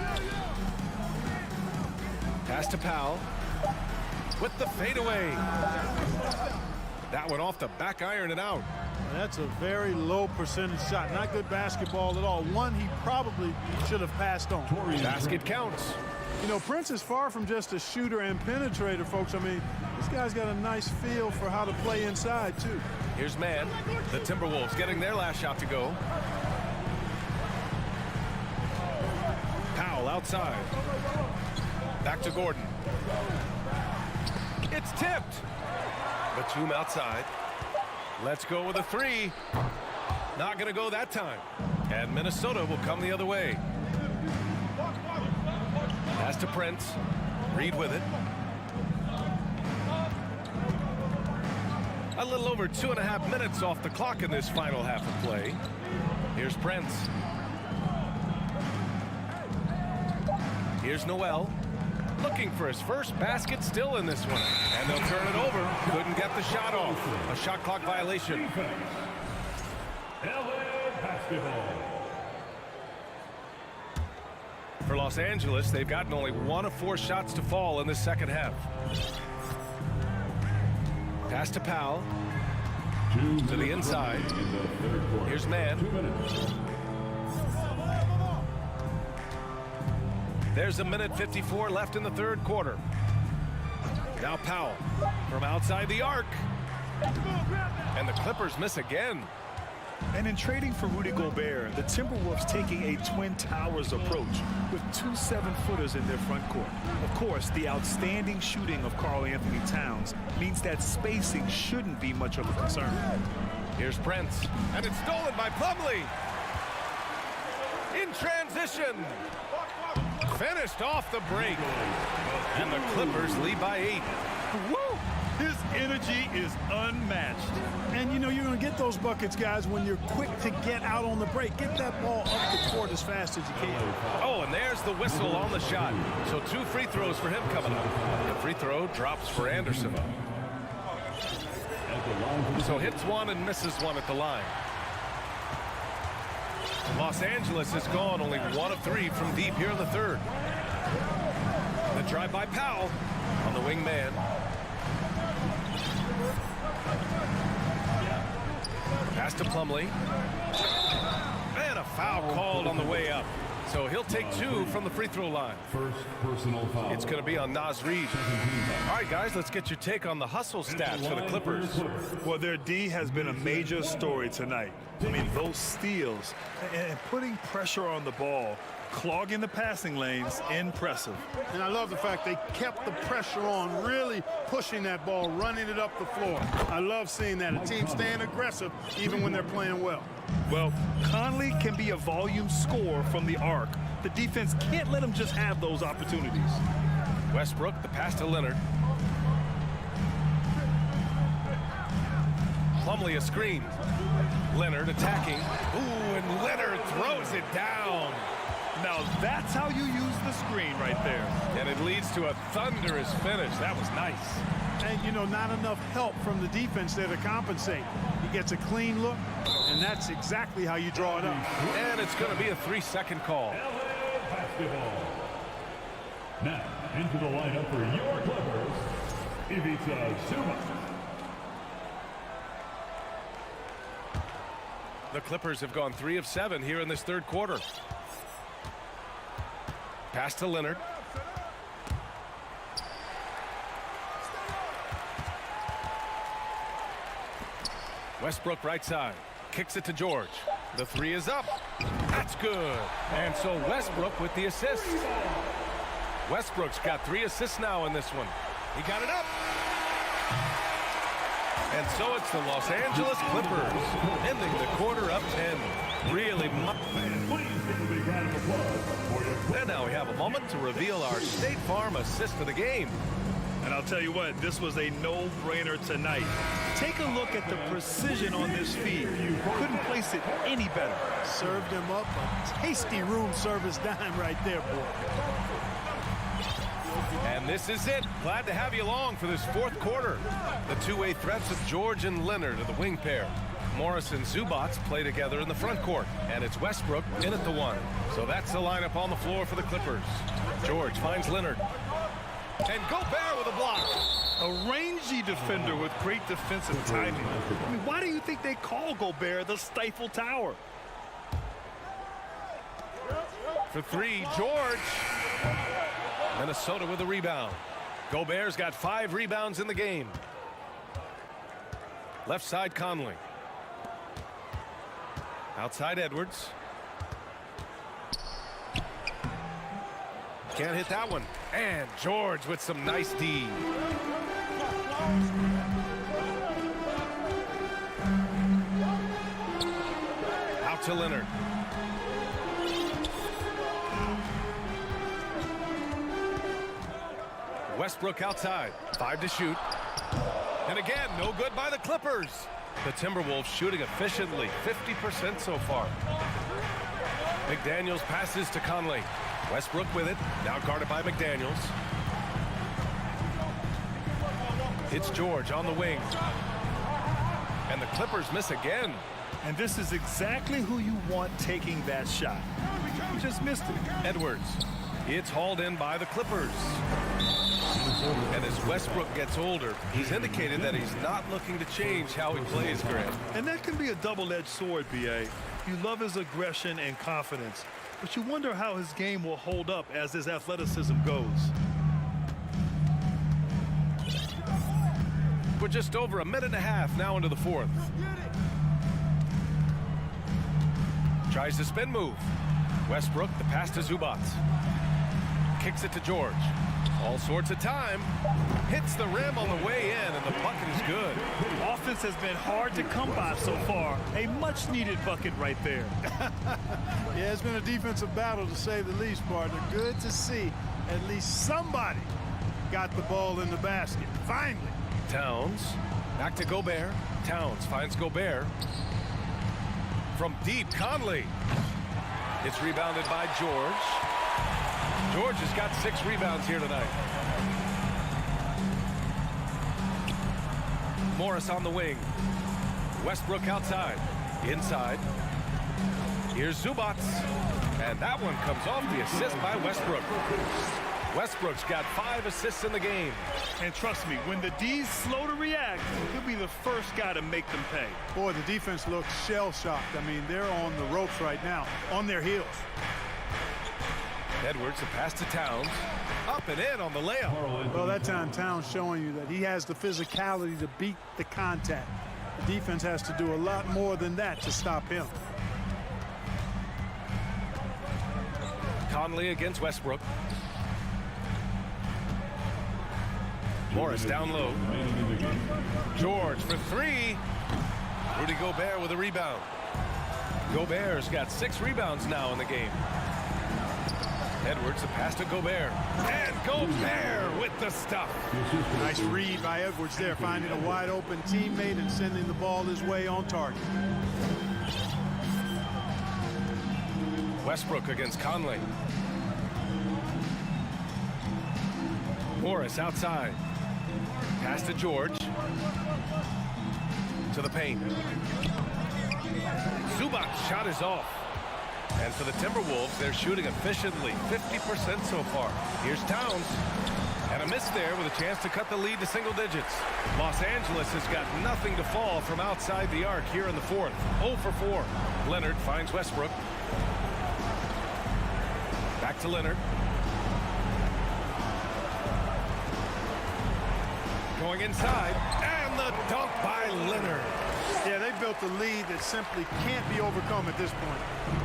Pass to Powell. With the fadeaway. That one off the back iron and out. That's a very low percentage shot. Not good basketball at all. One he probably should have passed on. Basket counts. You know, Prince is far from just a shooter and penetrator, folks. I mean, this guy's got a nice feel for how to play inside, too. Here's man. The Timberwolves getting their last shot to go. Powell outside. Back to Gordon. It's tipped. Batum outside. Let's go with a three. Not going to go that time. And Minnesota will come the other way. Pass to Prince. Reed with it. A little over 2.5 minutes off the clock in this final half of play. Here's Prince. Here's Noel. Looking for his first basket still in this one. And they'll turn it over. Couldn't get the shot off. A shot clock violation. LA basketball. For Los Angeles, they've gotten only 1 of 4 shots to fall in this second half. Pass to Powell. To the inside. Here's man. There's 1:54 left in the third quarter. Now Powell from outside the arc. And the Clippers miss again. And in trading for Rudy Gobert, the Timberwolves taking a Twin Towers approach with 2 7-footers in their front court. Of course, the outstanding shooting of Karl-Anthony Towns means that spacing shouldn't be much of a concern. Here's Prince. And it's stolen by Plumlee. In transition. Finished off the break. And the Clippers lead by 8. Woo! His energy is unmatched. And, you know, you're going to get those buckets, guys, when you're quick to get out on the break. Get that ball up the court as fast as you can. Oh, and there's the whistle on the shot. So 2 free throws for him coming up. The free throw drops for Anderson. So hits 1 and misses 1 at the line. Los Angeles has gone only 1 of 3 from deep here in the third. The drive by Powell on the wing man. Pass to Plumlee. And a foul called on the way up. So he'll take 2 from the free throw line. First personal foul. It's going to be on Naz Reid. All right, guys, let's get your take on the hustle stats for the Clippers. Well, their D has been a major story tonight. I mean, those steals and putting pressure on the ball, clogging the passing lanes, impressive. And I love the fact they kept the pressure on, really pushing that ball, running it up the floor. I love seeing that. A team staying aggressive even when they're playing well. Well, Conley can be a volume scorer from the arc. The defense can't let him just have those opportunities. Westbrook, the pass to Leonard. Plumlee a screen. Leonard attacking. Ooh, and Leonard throws it down. Now that's how you use the screen right there. And it leads to a thunderous finish. That was nice. And, you know, not enough help from the defense there to compensate. He gets a clean look, and that's exactly how you draw it up. And it's going to be a 3-second call. LA basketball. Now, into the lineup for your Clippers, Ivica Zubac. The Clippers have gone 3 of 7 here in this third quarter. Pass to Leonard. Westbrook right side. Kicks it to George. The 3 is up. That's good. And so Westbrook with the assist. Westbrook's got 3 assists now in this one. He got it up. And so it's the Los Angeles Clippers ending the quarter up 10. Really. And now we have a moment to reveal our State Farm assist of the game. And I'll tell you what, this was a no-brainer tonight. Take a look at the precision on this feed. Couldn't place it any better. Served him up a tasty room service dime right there, boy. And this is it. Glad to have you along for this fourth quarter. The two-way threats of George and Leonard are the wing pair. Morris and Zubac play together in the front court, and it's Westbrook in at the 1. So that's the lineup on the floor for the Clippers. George finds Leonard. And Gobert with a block. A rangy defender with great defensive timing. I mean, why do you think they call Gobert the Stifle Tower? For 3, George. Minnesota with a rebound. Gobert's got 5 rebounds in the game. Left side, Conley. Outside, Edwards. Can't hit that one. And George with some nice D. Out to Leonard. Westbrook outside. 5 to shoot. And again, no good by the Clippers. The Timberwolves shooting efficiently, 50% so far. McDaniels passes to Conley. Westbrook with it, now guarded by McDaniels. It's George on the wing. And the Clippers miss again. And this is exactly who you want taking that shot. He just missed it. Edwards. It's hauled in by the Clippers. And as Westbrook gets older, he's indicated that he's not looking to change how he plays, Grant. And that can be a double-edged sword, B.A. You love his aggression and confidence, but you wonder how his game will hold up as his athleticism goes. We're just over a minute and a half now into the fourth. Tries the spin move. Westbrook, the pass to Zubac. Kicks it to George. All sorts of time. Hits the rim on the way in, and the bucket is good. Offense has been hard to come by so far. A much-needed bucket right there. Yeah, it's been a defensive battle, to say the least, partner. Good to see at least somebody got the ball in the basket. Finally. Towns. Back to Gobert. Towns finds Gobert. From deep, Conley. It's rebounded by George. George has got 6 rebounds here tonight. Morris on the wing. Westbrook outside. Inside. Here's Zubac. And that one comes off the assist by Westbrook. Westbrook's got 5 assists in the game. And trust me, when the D's slow to react, he'll be the first guy to make them pay. Boy, the defense looks shell-shocked. I mean, they're on the ropes right now, on their heels. Edwards, the pass to Towns. Up and in on the layup. Well, that time Towns showing you that he has the physicality to beat the contact. The defense has to do a lot more than that to stop him. Conley against Westbrook. Morris down low. George for 3. Rudy Gobert with a rebound. Gobert's got 6 rebounds now in the game. Edwards, the pass to Gobert. And Gobert with the stuff. Nice read by Edwards there, finding a wide open teammate and sending the ball his way on target. Westbrook against Conley. Morris outside. Pass to George. To the paint. Zubac's shot is off. And for the Timberwolves, they're shooting efficiently, 50% so far. Here's Towns. And a miss there with a chance to cut the lead to single digits. Los Angeles has got nothing to fall from outside the arc here in the fourth. 0 for 4. Leonard finds Westbrook. Back to Leonard. Going inside, and the dunk by Leonard. Yeah, they built a lead that simply can't be overcome at this point.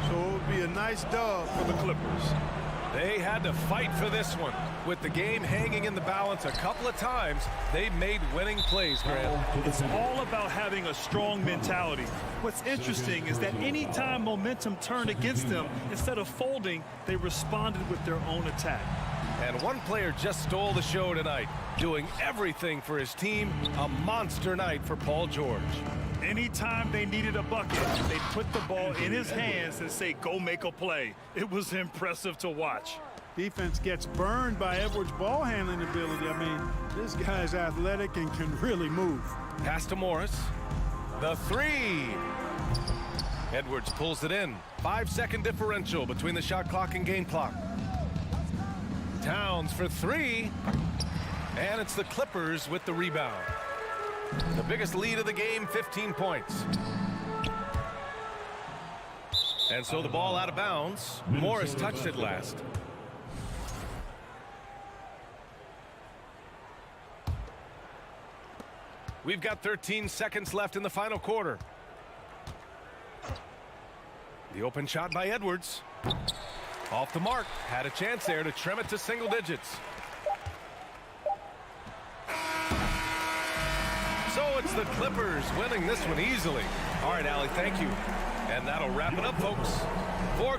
So it would be a nice dub for the Clippers. They had to fight for this one. With the game hanging in the balance a couple of times, they made winning plays, Grant. It's all about having a strong mentality. What's interesting is that anytime momentum turned against them, instead of folding, they responded with their own attack. And one player just stole the show tonight, doing everything for his team. A monster night for Paul George. Anytime they needed a bucket, they put the ball in his hands and say, go make a play. It was impressive to watch. Defense gets burned by Edwards' ball handling ability. I mean, this guy's athletic and can really move. Pass to Morris. The 3. Edwards pulls it in. 5-second differential between the shot clock and game clock. Towns for 3. And it's the Clippers with the rebound. The biggest lead of the game, 15 points. And so the ball out of bounds. Morris touched it last. We've got 13 seconds left in the final quarter. The open shot by Edwards. Off the mark. Had a chance there to trim it to single digits. So it's the Clippers winning this one easily. All right, Allie, thank you. And that'll wrap it up, folks. For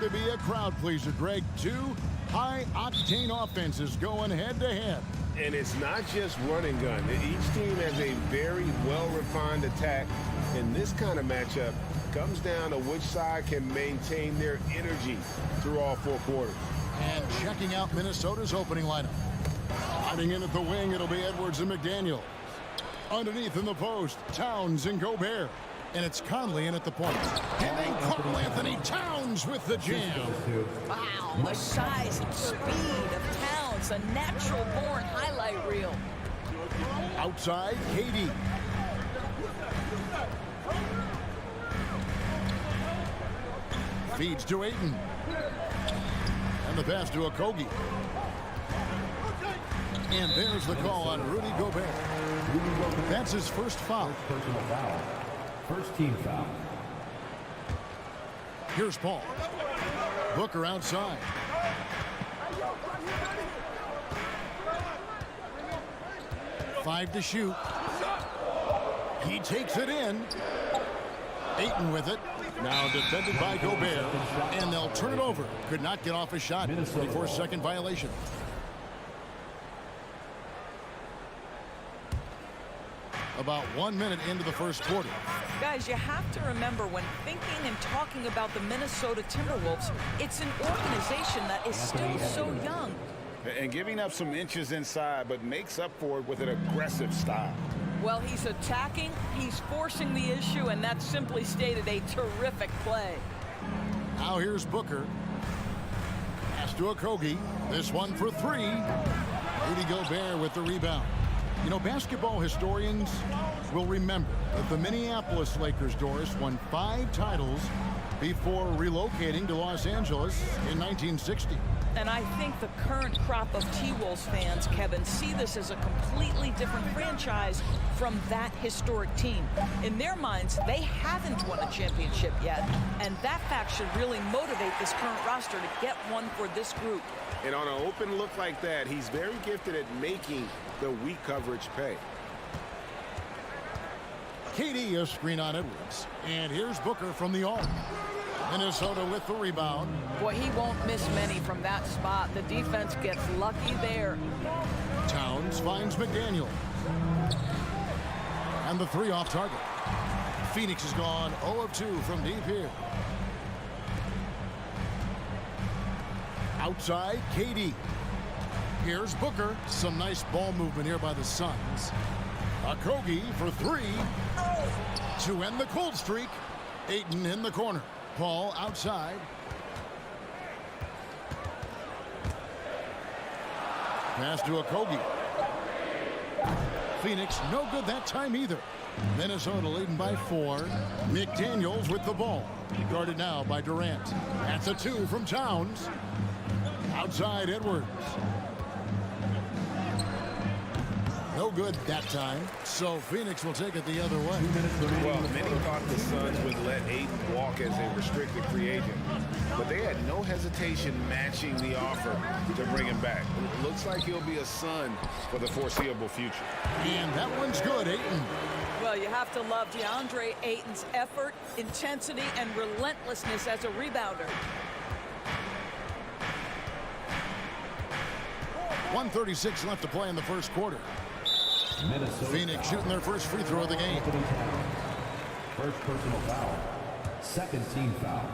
to be a crowd pleaser, Greg. Two high-octane offenses going head-to-head. And it's not just run and gun. Each team has a very well-refined attack. And this kind of matchup comes down to which side can maintain their energy through all four quarters. And checking out Minnesota's opening lineup. Lining in at the wing, it'll be Edwards and McDaniel. Underneath in the post, Towns and Gobert. And it's Conley in at the point. And then Karl-Anthony Towns with the jam. Wow, the size and speed of Towns, a natural-born highlight reel. Outside, KD. Feeds to Ayton. And the pass to Okogie. And there's the call on Rudy Gobert. That's his first foul. Personal foul. First team foul. Here's Paul. Booker outside. Five to shoot. He takes it in. Ayton with it. Now defended by Gobert. And they'll turn it over. Could not get off a shot. 24-second violation. About 1 minute into the first quarter. Guys, you have to remember when thinking and talking about the Minnesota Timberwolves, it's an organization that is still so young. And giving up some inches inside, but makes up for it with an aggressive style. Well, he's attacking, he's forcing the issue, and that's simply stated a terrific play. Now here's Booker. Pass to Okogie. This one for three. Rudy Gobert with the rebound. You know, basketball historians will remember that the Minneapolis Lakers, Doris, won 5 titles before relocating to Los Angeles in 1960. And I think the current crop of T-Wolves fans, Kevin, see this as a completely different franchise from that historic team. In their minds, they haven't won a championship yet, and that fact should really motivate this current roster to get one for this group. And on an open look like that, he's very gifted at making the weak coverage pay. KD a screen on Edwards. And here's Booker from the arc. Minnesota with the rebound. Boy, he won't miss many from that spot. The defense gets lucky there. Towns finds McDaniel. And the three off target. Phoenix has gone 0 of 2 from deep here. Outside, KD. Here's Booker. Some nice ball movement here by the Suns. Okogie for three. To end the cold streak. Ayton in the corner. Paul outside. Pass to Okogie. Phoenix no good that time either. Minnesota leading by 4. McDaniels with the ball. Guarded now by Durant. That's a 2 from Towns. Outside Edwards. No good that time. So Phoenix will take it the other way. Well, many thought the Suns would let Ayton walk as a restricted free agent, but they had no hesitation matching the offer to bring him back. It looks like he'll be a Sun for the foreseeable future. And that one's good, Ayton. Well, you have to love DeAndre Ayton's effort, intensity, and relentlessness as a rebounder. 1:36 left to play in the first quarter. Minnesota Phoenix shooting their first free throw of the game. First personal foul. Second team foul.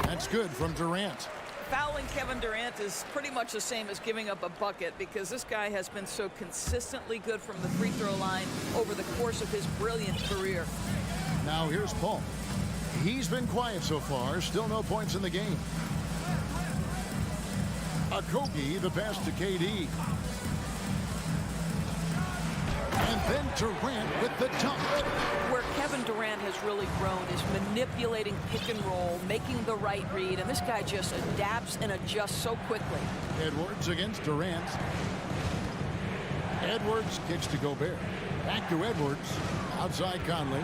That's good from Durant. Fouling Kevin Durant is pretty much the same as giving up a bucket because this guy has been so consistently good from the free throw line over the course of his brilliant career. Now here's Paul. He's been quiet so far. Still no points in the game. Okogie, the pass to KD. And then Durant with the dunk. Where Kevin Durant has really grown is manipulating pick and roll, making the right read, and this guy just adapts and adjusts so quickly. Edwards against Durant. Edwards kicks to Gobert. Back to Edwards. Outside Conley.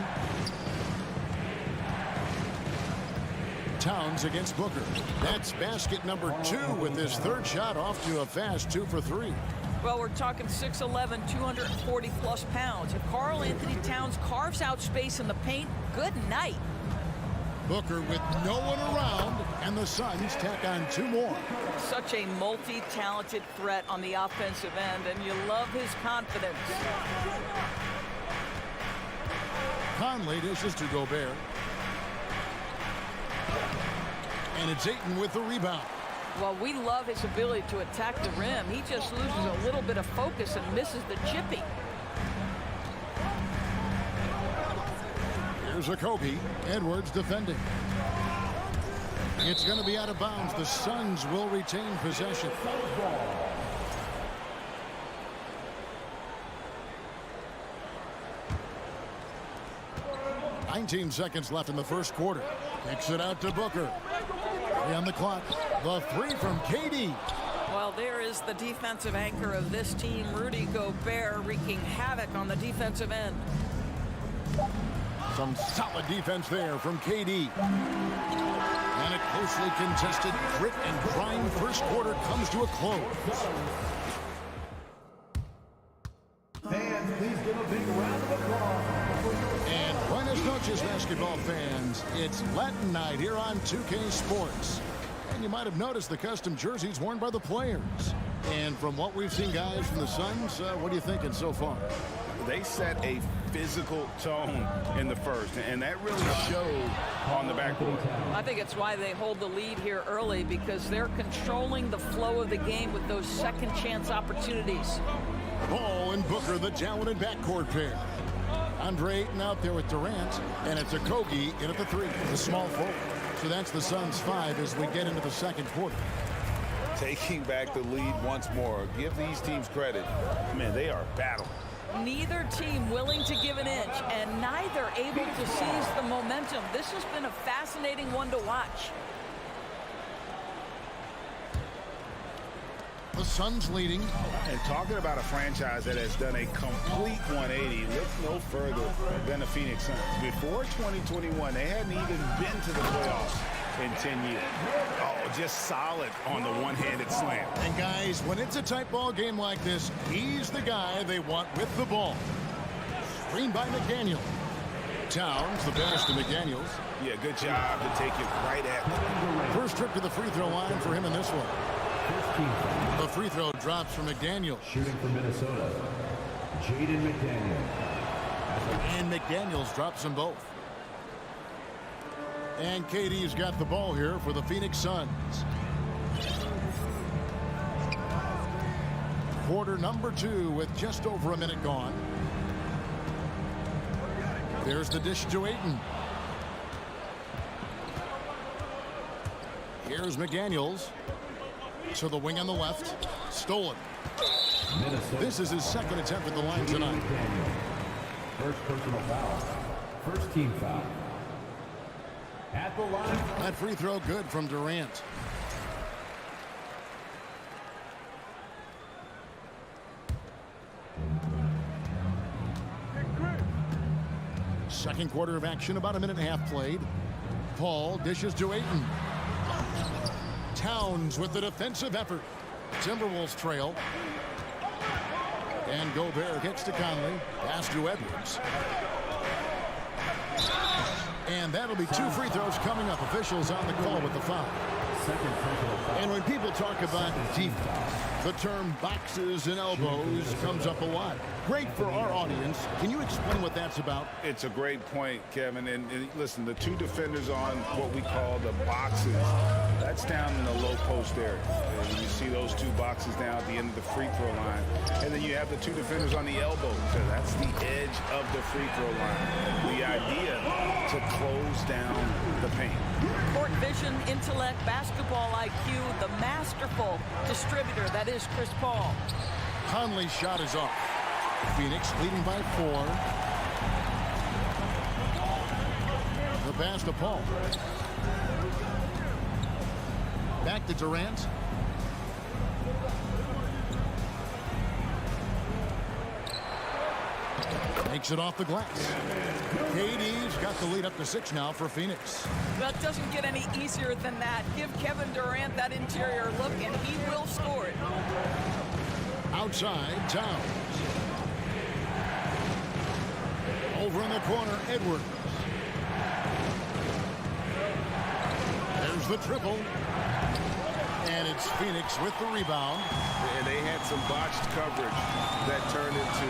Towns against Booker. That's basket number 2 with his third shot off to a fast 2 for 3. Well, we're talking 6'11", 240-plus pounds. If Karl-Anthony Towns carves out space in the paint, good night. Booker with no one around, and the Suns tack on 2 more. Such a multi-talented threat on the offensive end, and you love his confidence. Conley dishes to Gobert. And it's Ayton with the rebound. Well, we love his ability to attack the rim. He just loses a little bit of focus and misses the chippy. Here's a Kobe. Edwards defending. It's going to be out of bounds. The Suns will retain possession. 19 seconds left in the first quarter. Kicks it out to Booker. 3 on the clock. The three from KD. Well, there is the defensive anchor of this team, Rudy Gobert, wreaking havoc on the defensive end. Some solid defense there from KD. And a closely contested grit and grind first quarter comes to a close. Fans, please give a big round of applause. And buenas noches, basketball fans. It's Latin night here on 2K Sports. And you might have noticed the custom jerseys worn by the players. And from what we've seen, guys, from the Suns, what are you thinking so far? They set a physical tone in the first, and that really showed on the backcourt. I think it's why they hold the lead here early, because they're controlling the flow of the game with those second chance opportunities. Ball and Booker, the talented backcourt pair. Andre Ayton out there with Durant, and it's a Kogi in at the three, the small forward. So that's the Suns' 5 as we get into the second quarter. Taking back the lead once more. Give these teams credit. Man, they are battling. Neither team willing to give an inch, and neither able to seize the momentum. This has been a fascinating one to watch. The Suns leading. And talking about a franchise that has done a complete 180, look no further than the Phoenix Suns. Before 2021, they hadn't even been to the playoffs in 10 years. Oh, just solid on the one-handed slam. And guys, when it's a tight ball game like this, he's the guy they want with the ball. Screen by McDaniel. Towns, the pass to McDaniels. Yeah, good job to take it right at them. First trip to the free throw line for him in this one. The free throw drops from McDaniel. Shooting for Minnesota, Jaden McDaniel. And McDaniels drops them both. And KD's got the ball here for the Phoenix Suns. Quarter number 2 with just over a minute gone. There's the dish to Ayton. Here's McDaniels. To the wing on the left. Stolen. This is his second attempt at the line tonight. First personal foul. First team foul. At the line. That free throw good from Durant. Second quarter of action, about a minute and a half played. Paul dishes to Ayton. Towns with the defensive effort. Timberwolves trail. And Gobert gets to Conley. Pass to Edwards. And that'll be 2 free throws coming up. Officials on the call with the foul. And when people talk about defense, the term boxes and elbows comes up a lot. Great for our audience. Can you explain what that's about? It's a great point, Kevin. And listen, the 2 defenders on what we call the boxes, that's down in the low post area. And you see those 2 boxes down at the end of the free throw line. And then you have the 2 defenders on the elbows. So that's the edge of the free throw line. The idea to close down the paint. Court vision, intellect, basketball IQ, the masterful distributor that is Chris Paul. Conley's shot is off. Phoenix leading by 4. The pass to Paul. Back to Durant. Makes it off the glass. KD's got the lead up to 6 now for Phoenix. Well, it doesn't get any easier than that. Give Kevin Durant that interior look, and he will score it. Outside, Towns. Over in the corner, Edwards. There's the triple. And it's Phoenix with the rebound. And they had some botched coverage that turned into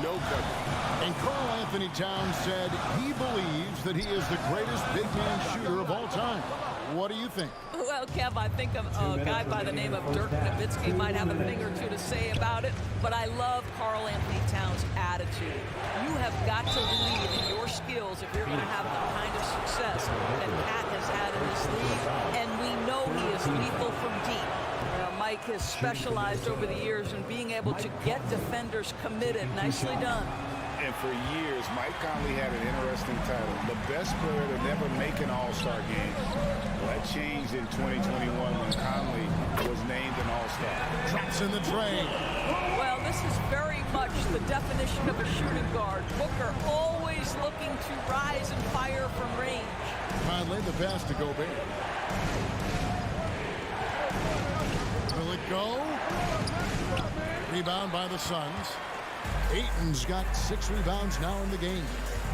no coverage. And Karl Anthony Towns said he believes that he is the greatest big man shooter of all time. What do you think? Well, Kev, I think a guy by the name of Dirk Nowitzki might have a thing or two to say about it. but I love Karl Anthony Towns' attitude. You have got to believe in your skills if you're going to have the kind of success that Cat has had in this league, and we know he is lethal from deep. Mike has specialized over the years in being able to get defenders committed. Nicely done. And for years, Mike Conley had an interesting title, the best player to never make an All-Star game. Well, that changed in 2021 when Conley was named an All-Star. Drops in the drain. Well, this is very much the definition of a shooting guard. Booker always looking to rise and fire from range. Conley, the pass to Gobert. Will it go? Rebound by the Suns. Ayton's got 6 rebounds now in the game.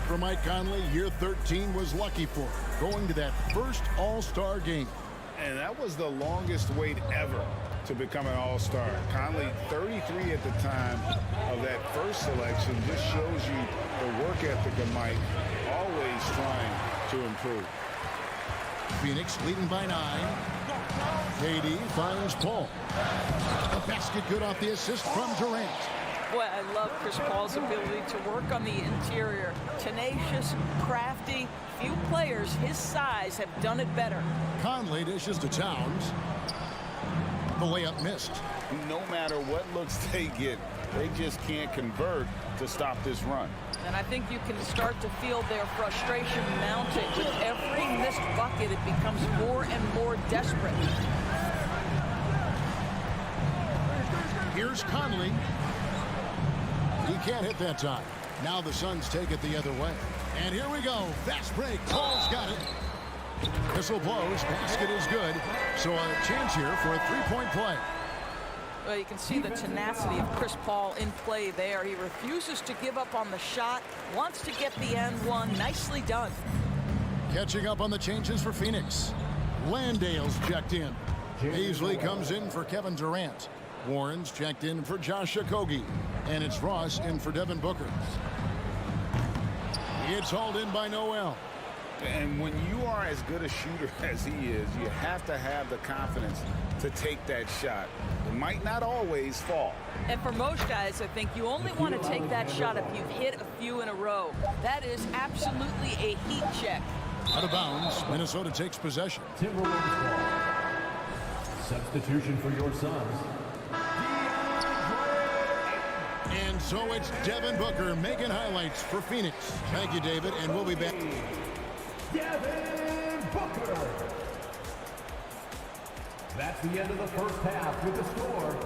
For Mike Conley, year 13 was lucky for him, going to that first All-Star game. And that was the longest wait ever to become an All-Star. Conley, 33 at the time of that first selection, just shows you the work ethic of Mike, always trying to improve. Phoenix leading by 9. KD finds Paul. A basket good off the assist from Durant. Boy, I love Chris Paul's ability to work on the interior. Tenacious, crafty. Few players his size have done it better. Conley dishes to Towns. The layup missed. No matter what looks they get, they just can't convert to stop this run. And I think you can start to feel their frustration mounting. With every missed bucket, it becomes more and more desperate. Here's Conley. He can't hit that time. Now the Suns take it the other way. And here we go. Fast break. Paul's got it. Whistle blows. Basket is good. So a chance here for a three-point play. Well, you can see the tenacity of Chris Paul in play there. He refuses to give up on the shot. Wants to get the and one. Nicely done. Catching up on the changes for Phoenix. Landale's checked in. Beasley comes in for Kevin Durant. Horens checked in for Josh Okogie. And it's Ross in for Devin Booker. It's hauled in by Noel. And when you are as good a shooter as he is, you have to have the confidence to take that shot. It might not always fall. And for most guys, I think you only want to take that shot if you've hit a few in a row. That is absolutely a heat check. Out of bounds, Minnesota takes possession. Timberwolves ball. Substitution for your Suns. And so it's Devin Booker making highlights for Phoenix. Thank you, David, and we'll be back. Devin Booker. That's the end of the first half with the score.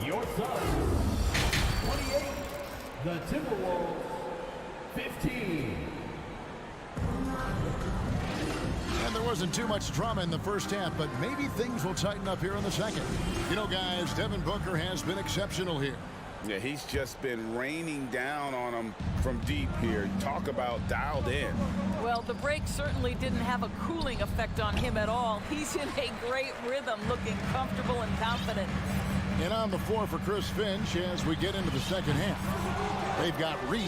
Your Suns 28, the Timberwolves 15. And there wasn't too much drama in the first half, but maybe things will tighten up here in the second. You know, guys, Devin Booker has been exceptional here. Yeah, he's just been raining down on them from deep here. Talk about dialed in. Well, the break certainly didn't have a cooling effect on him at all. He's in a great rhythm, looking comfortable and confident. And on the floor for Chris Finch as we get into the second half. They've got Reed.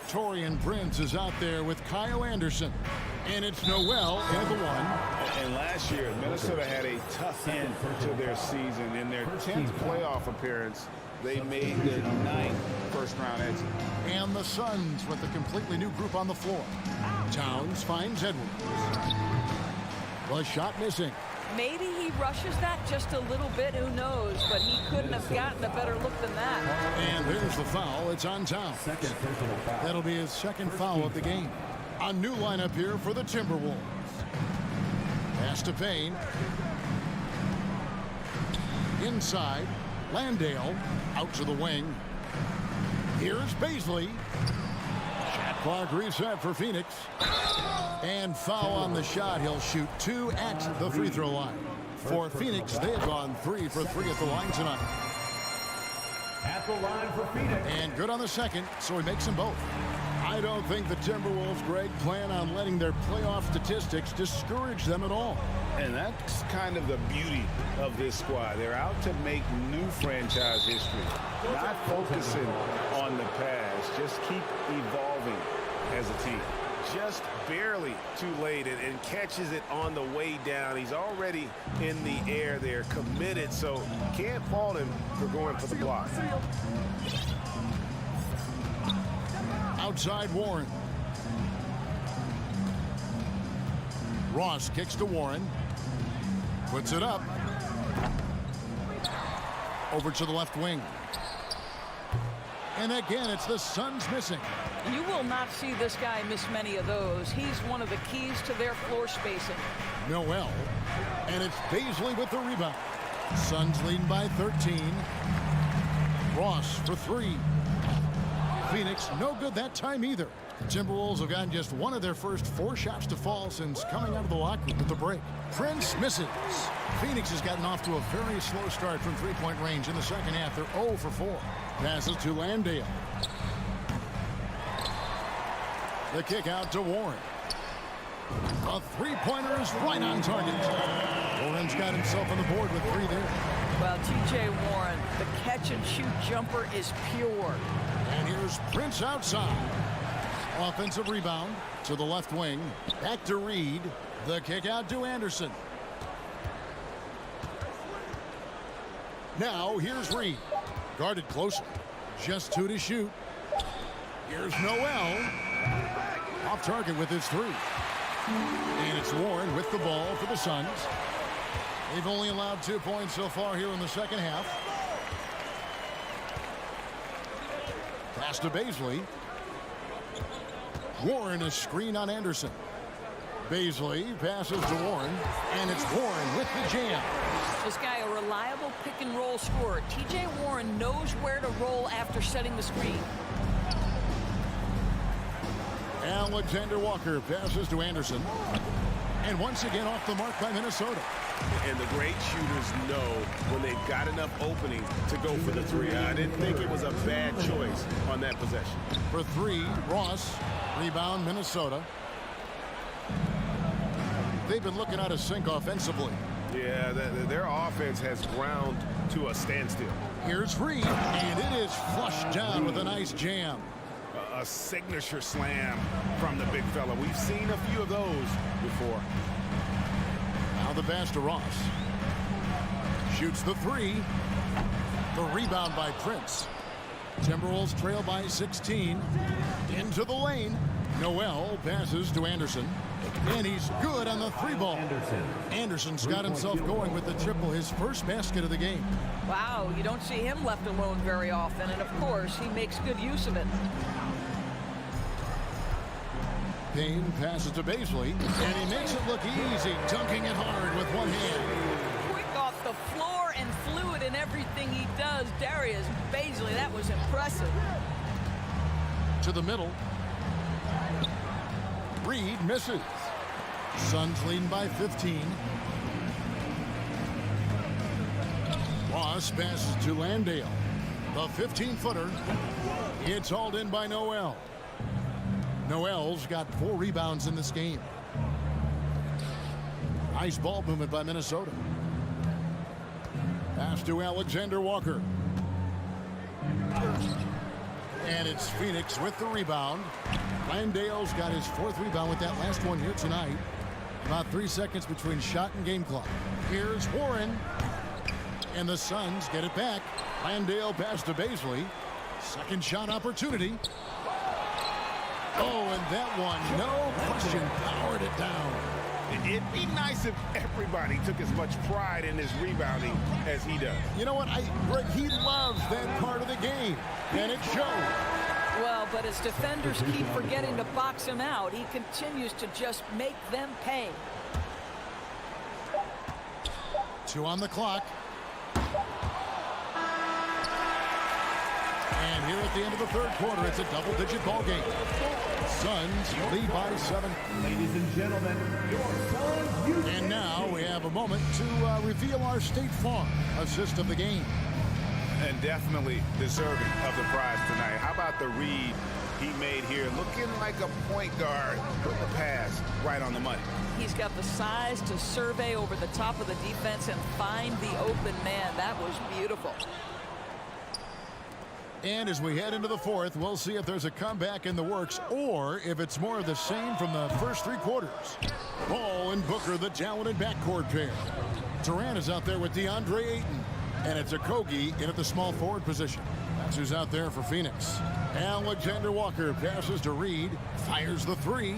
Torian Prince is out there with Kyle Anderson. And it's Noel in the one. And last year, Minnesota had a tough end to their season. In their 10th playoff appearance, they made their 9th first-round exit. And the Suns with a completely new group on the floor. Towns finds Edwards. The shot missing. Maybe he rushes that just a little bit, who knows, but he couldn't have gotten a better look than that. And there's the foul. It's on Towns. That'll be his second foul of the game. A new lineup here for the Timberwolves. Pass to Payne. Inside. Landale out to the wing. Here's Beasley. Shot clock reset for Phoenix. And foul on the shot. He'll shoot 2 at the free throw line. For Phoenix, they have gone 3 for 3 at the line tonight. At the line for Phoenix. And good on the second, so he makes them both. I don't think the Timberwolves, Greg, plan on letting their playoff statistics discourage them at all. And that's kind of the beauty of this squad. They're out to make new franchise history. Not focusing on the past. Just keep evolving as a team. just barely too late and catches it on the way down. He's already in the air there, committed, so can't fault him for going for the block. Outside Warren. Ross kicks to Warren. Puts it up. Over to the left wing. And again, it's the Suns missing. You will not see this guy miss many of those. He's one of the keys to their floor spacing. Noel. And it's Baisley with the rebound. Suns leading by 13. Ross for 3. Phoenix, no good that time either. The Timberwolves have gotten just one of their first 4 shots to fall since coming out of the locker room with the break. Prince misses. Phoenix has gotten off to a very slow start from three-point range in the second half. They're 0 for 4. Passes to Landale. The kick out to Warren. A three-pointer is right on target. Horens got himself on the board with 3 there. Well, T.J. Warren, the catch-and-shoot jumper is pure. And here's Prince outside. Offensive rebound to the left wing. Back to Reed. The kick out to Anderson. Now here's Reed. Guarded closely. Just 2 to shoot. Here's Noel. Off target with his 3. And it's Warren with the ball for the Suns. They've only allowed 2 points so far here in the second half. Pass to Baisley. Warren is screen on Anderson. Baisley passes to Warren, and it's Warren with the jam. This guy, a reliable pick-and-roll scorer. T.J. Warren knows where to roll after setting the screen. Alexander Walker passes to Anderson. And once again off the mark by Minnesota. And the great shooters know when they've got enough opening to go for the 3. I didn't think it was a bad choice on that possession. For 3, Ross. Rebound, Minnesota. They've been looking out of sync offensively. Yeah, their offense has ground to a standstill. Here's Reed, and it is flushed down with a nice jam. A signature slam from the big fella. We've seen a few of those before. Now the pass to Ross. Shoots the 3. The rebound by Prince. Timberwolves trail by 16. Into the lane. Noel passes to Anderson. And he's good on the 3-ball. Anderson's got himself going with the triple, his first basket of the game. Wow, you don't see him left alone very often, and of course, he makes good use of it. Payne passes to Baisley, and he makes it look easy, dunking it hard with one hand. Quick off the floor and fluid in everything he does. Darius Baisley, that was impressive. To the middle. Reed misses. Suns leading by 15. Ross passes to Landale. The 15-footer. It's hauled in by Noel. Noel's got 4 rebounds in this game. Nice ball movement by Minnesota. Pass to Alexander Walker. And it's Phoenix with the rebound. Landale's got his 4th rebound with that last one here tonight. About 3 seconds between shot and game clock. Here's Warren. And the Suns get it back. Landale pass to Baisley. Second shot opportunity. Oh, and that one, no question, powered it down. It'd be nice if everybody took as much pride in his rebounding as he does. You know what? Greg, he loves that part of the game, and it shows. Well, but as defenders keep forgetting to box him out, he continues to just make them pay. 2 on the clock. And here at the end of the 3rd quarter, it's a double-digit ball game. Suns lead by 7. Ladies and gentlemen, your Suns. And now we have a moment to reveal our State Farm assist of the game. And definitely deserving of the prize tonight. How about the read he made here? Looking like a point guard with the pass right on the money. He's got the size to survey over the top of the defense and find the open man. That was beautiful. And as we head into the fourth, we'll see if there's a comeback in the works or if it's more of the same from the first three quarters. Paul and Booker, the talented backcourt pair. Durant is out there with DeAndre Ayton. And it's Okogie in at the small forward position. That's who's out there for Phoenix. Alexander Walker passes to Reed. Fires the three.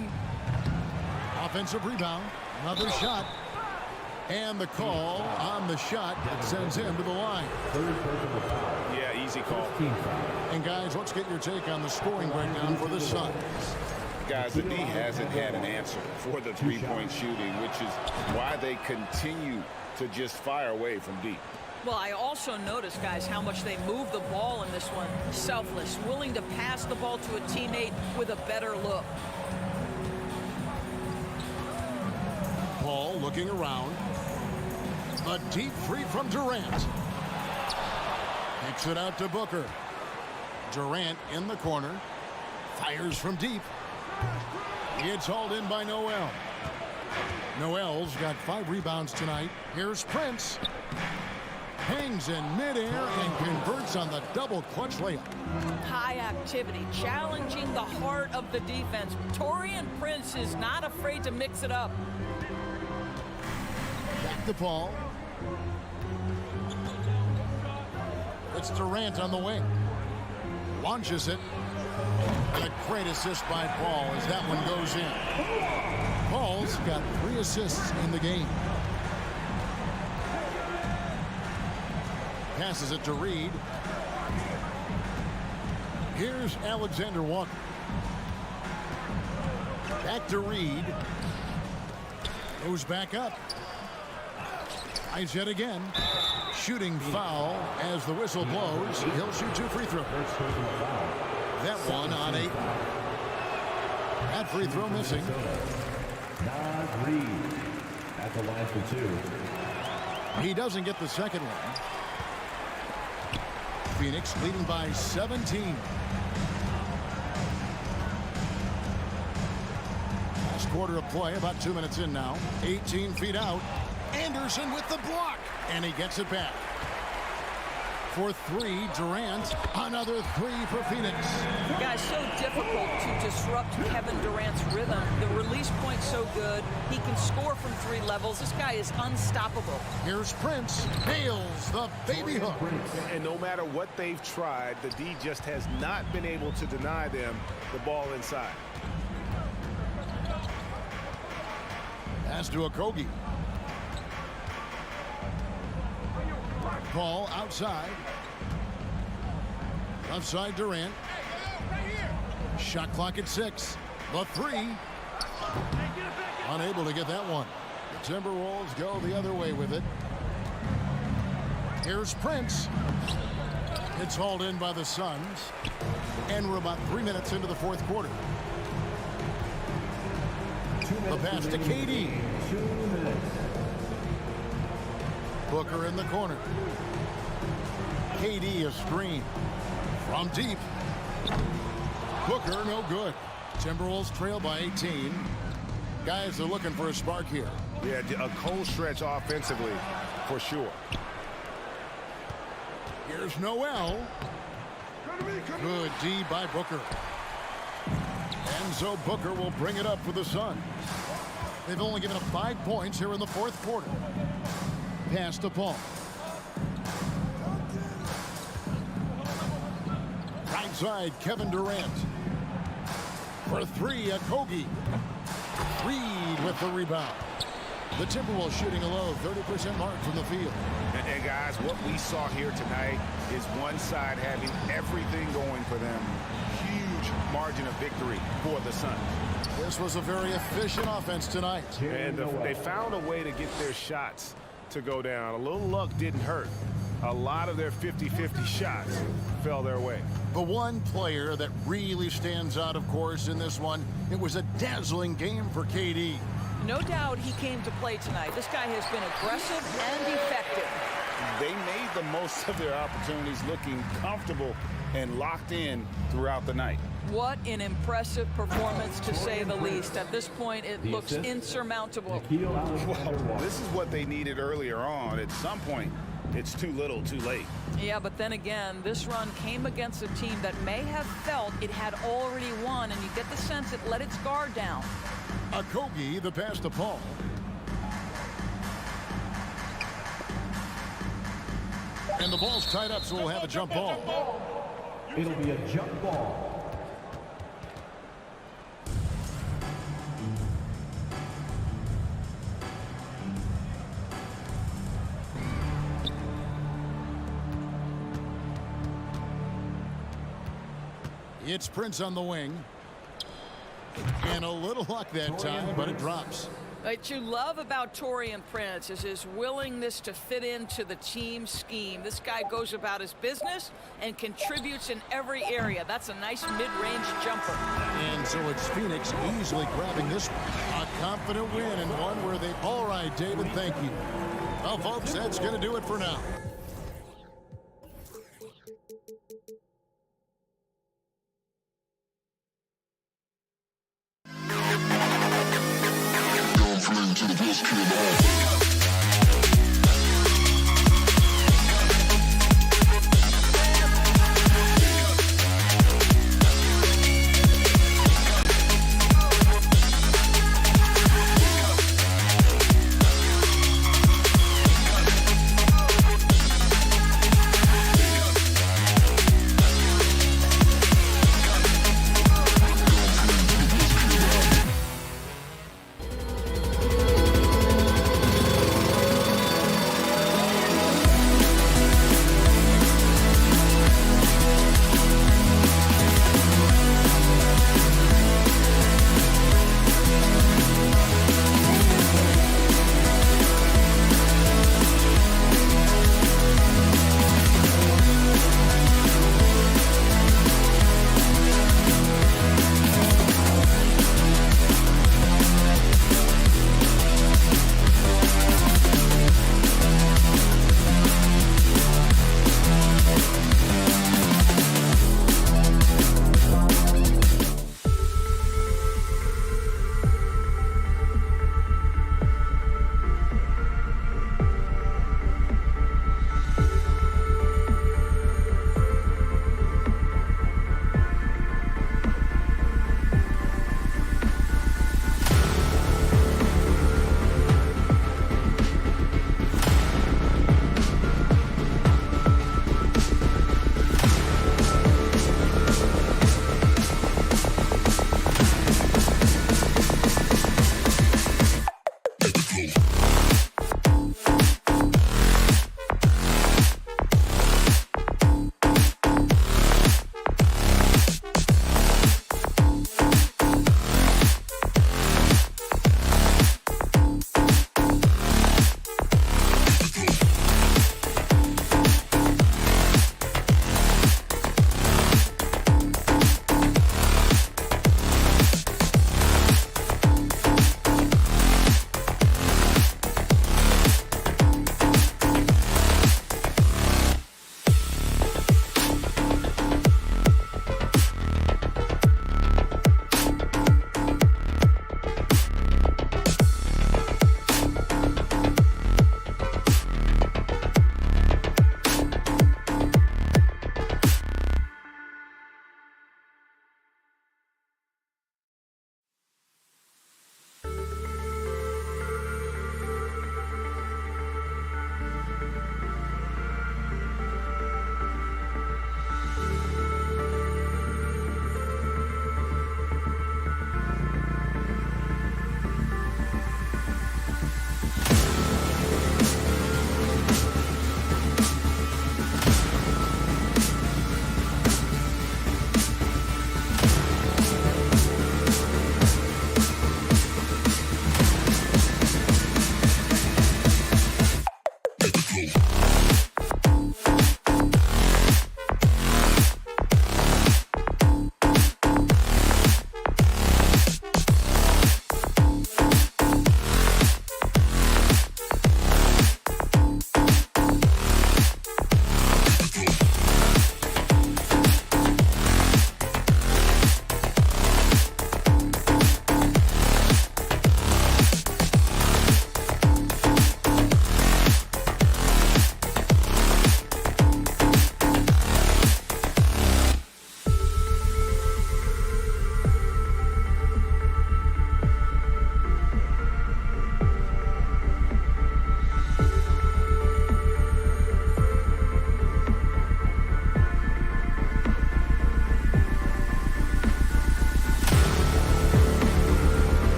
Offensive rebound. Another shot. And the call on the shot that sends him to the line. Yeah, easy call. And guys, let's get your take on the scoring breakdown for the Suns. Guys, the D hasn't had an answer for the three-point shooting, which is why they continue to just fire away from deep. Well, I also noticed, guys, how much they move the ball in this one. Selfless, willing to pass the ball to a teammate with a better look. Paul looking around. A deep three from Durant. Kicks it out to Booker. Durant in the corner. Fires from deep. It's hauled in by Noel. Noel's got 5 rebounds tonight. Here's Prince. Hangs in midair and converts on the double clutch layup. High activity, challenging the heart of the defense. Taurean Prince is not afraid to mix it up. Back to Paul. It's Durant on the wing. Launches it. And a great assist by Paul as that one goes in. Paul's got 3 assists in the game. Passes it to Reed. Here's Alexander Walker. Back to Reed. Goes back up. Tries yet again. Shooting foul as the whistle blows. He'll shoot 2 free throws. That one on 8. That free throw missing. Reed at the line for 2. He doesn't get the second one. Phoenix leading by 17. Last quarter of play, about 2 minutes in now. 18 feet out. Anderson with the block. And he gets it back. For 3, Durant. Another 3 for Phoenix. Guys, so difficult to disrupt Kevin Durant's rhythm. The release point's so good. He can score from 3 levels. This guy is unstoppable. Here's Prince. Nails the baby hook. And no matter what they've tried, the D just has not been able to deny them the ball inside. Pass to Okogie. Paul outside. Left side Durant. Shot clock at 6. The 3. Unable to get that one. The Timberwolves go the other way with it. Here's Prince. It's hauled in by the Suns. And we're about 3 minutes into the fourth quarter. The pass to KD. Booker in the corner. KD a screen. From deep. Booker no good. Timberwolves trail by 18. Guys are looking for a spark here. Yeah, a cold stretch offensively for sure. Here's Noel. Good D by Booker. And so Booker will bring it up for the Suns. They've only given up 5 points here in the fourth quarter. Pass to Paul. Right side, Kevin Durant. For 3, Okogie. Reed with the rebound. The Timberwolves shooting a low 30% mark from the field. And guys, what we saw here tonight is one side having everything going for them. Huge margin of victory for the Suns. This was a very efficient offense tonight. And they found a way to get their shots to go down. A little luck didn't hurt. A lot of their 50-50 shots fell their way. The one player that really stands out, of course, in this one, it was a dazzling game for KD. No doubt he came to play tonight. This guy has been aggressive and effective. They made the most of their opportunities, looking comfortable and locked in throughout the night. What an impressive performance, to say the least. At this point, it looks insurmountable. Well, this is what they needed earlier on. At some point, it's too little, too late. Yeah, but then again, this run came against a team that may have felt it had already won, and you get the sense it let its guard down. Okogie, the pass to Paul. And the ball's tied up, so we'll have a jump ball. It'll be a jump ball. It's Prince on the wing. And a little luck that time, but it drops. What you love about Taurean Prince is his willingness to fit into the team scheme. This guy goes about his business and contributes in every area. That's a nice mid-range jumper. And so it's Phoenix easily grabbing this one. A confident win and one where they... All right, David, thank you. Well, folks, that's going to do it for now. To the best kid.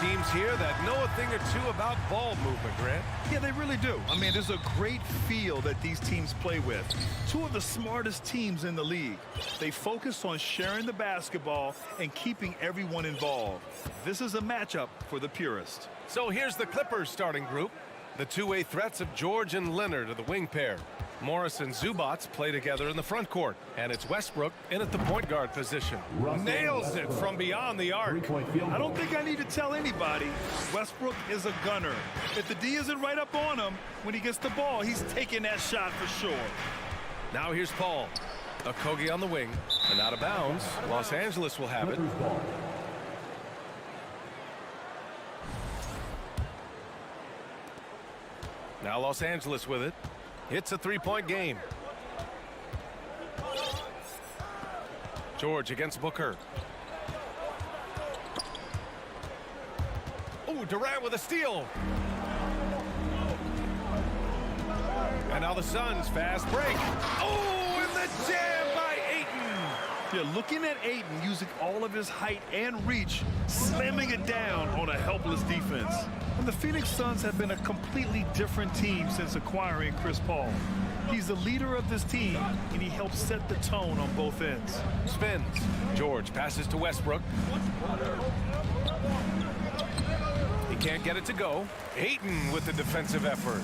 Teams here that know a thing or two about ball movement, Grant. Yeah, they really do. I mean, there's a great feel that these teams play with. Two of the smartest teams in the league. They focus on sharing the basketball and keeping everyone involved. This is a matchup for the purist. So here's the Clippers starting group. The two-way threats of George and Leonard are the wing pair. Morris and Zubats play together in the front court. And it's Westbrook in at the point guard position. Nails it from beyond the arc. I don't think I need to tell anybody. Westbrook is a gunner. If the D isn't right up on him, when he gets the ball, he's taking that shot for sure. Now here's Paul. Okogie on the wing. And out of bounds. Los Angeles will have it. Now Los Angeles with it. It's a three-point game. George against Booker. Oh, Durant with a steal. And now the Suns fast break. Oh, and the jam by Ayton. Yeah, looking at Ayton using all of his height and reach, slamming it down on a helpless defense. And the Phoenix Suns have been a completely different team since acquiring Chris Paul. He's the leader of this team, and he helps set the tone on both ends. Spins. George passes to Westbrook. He can't get it to go. Ayton with the defensive effort.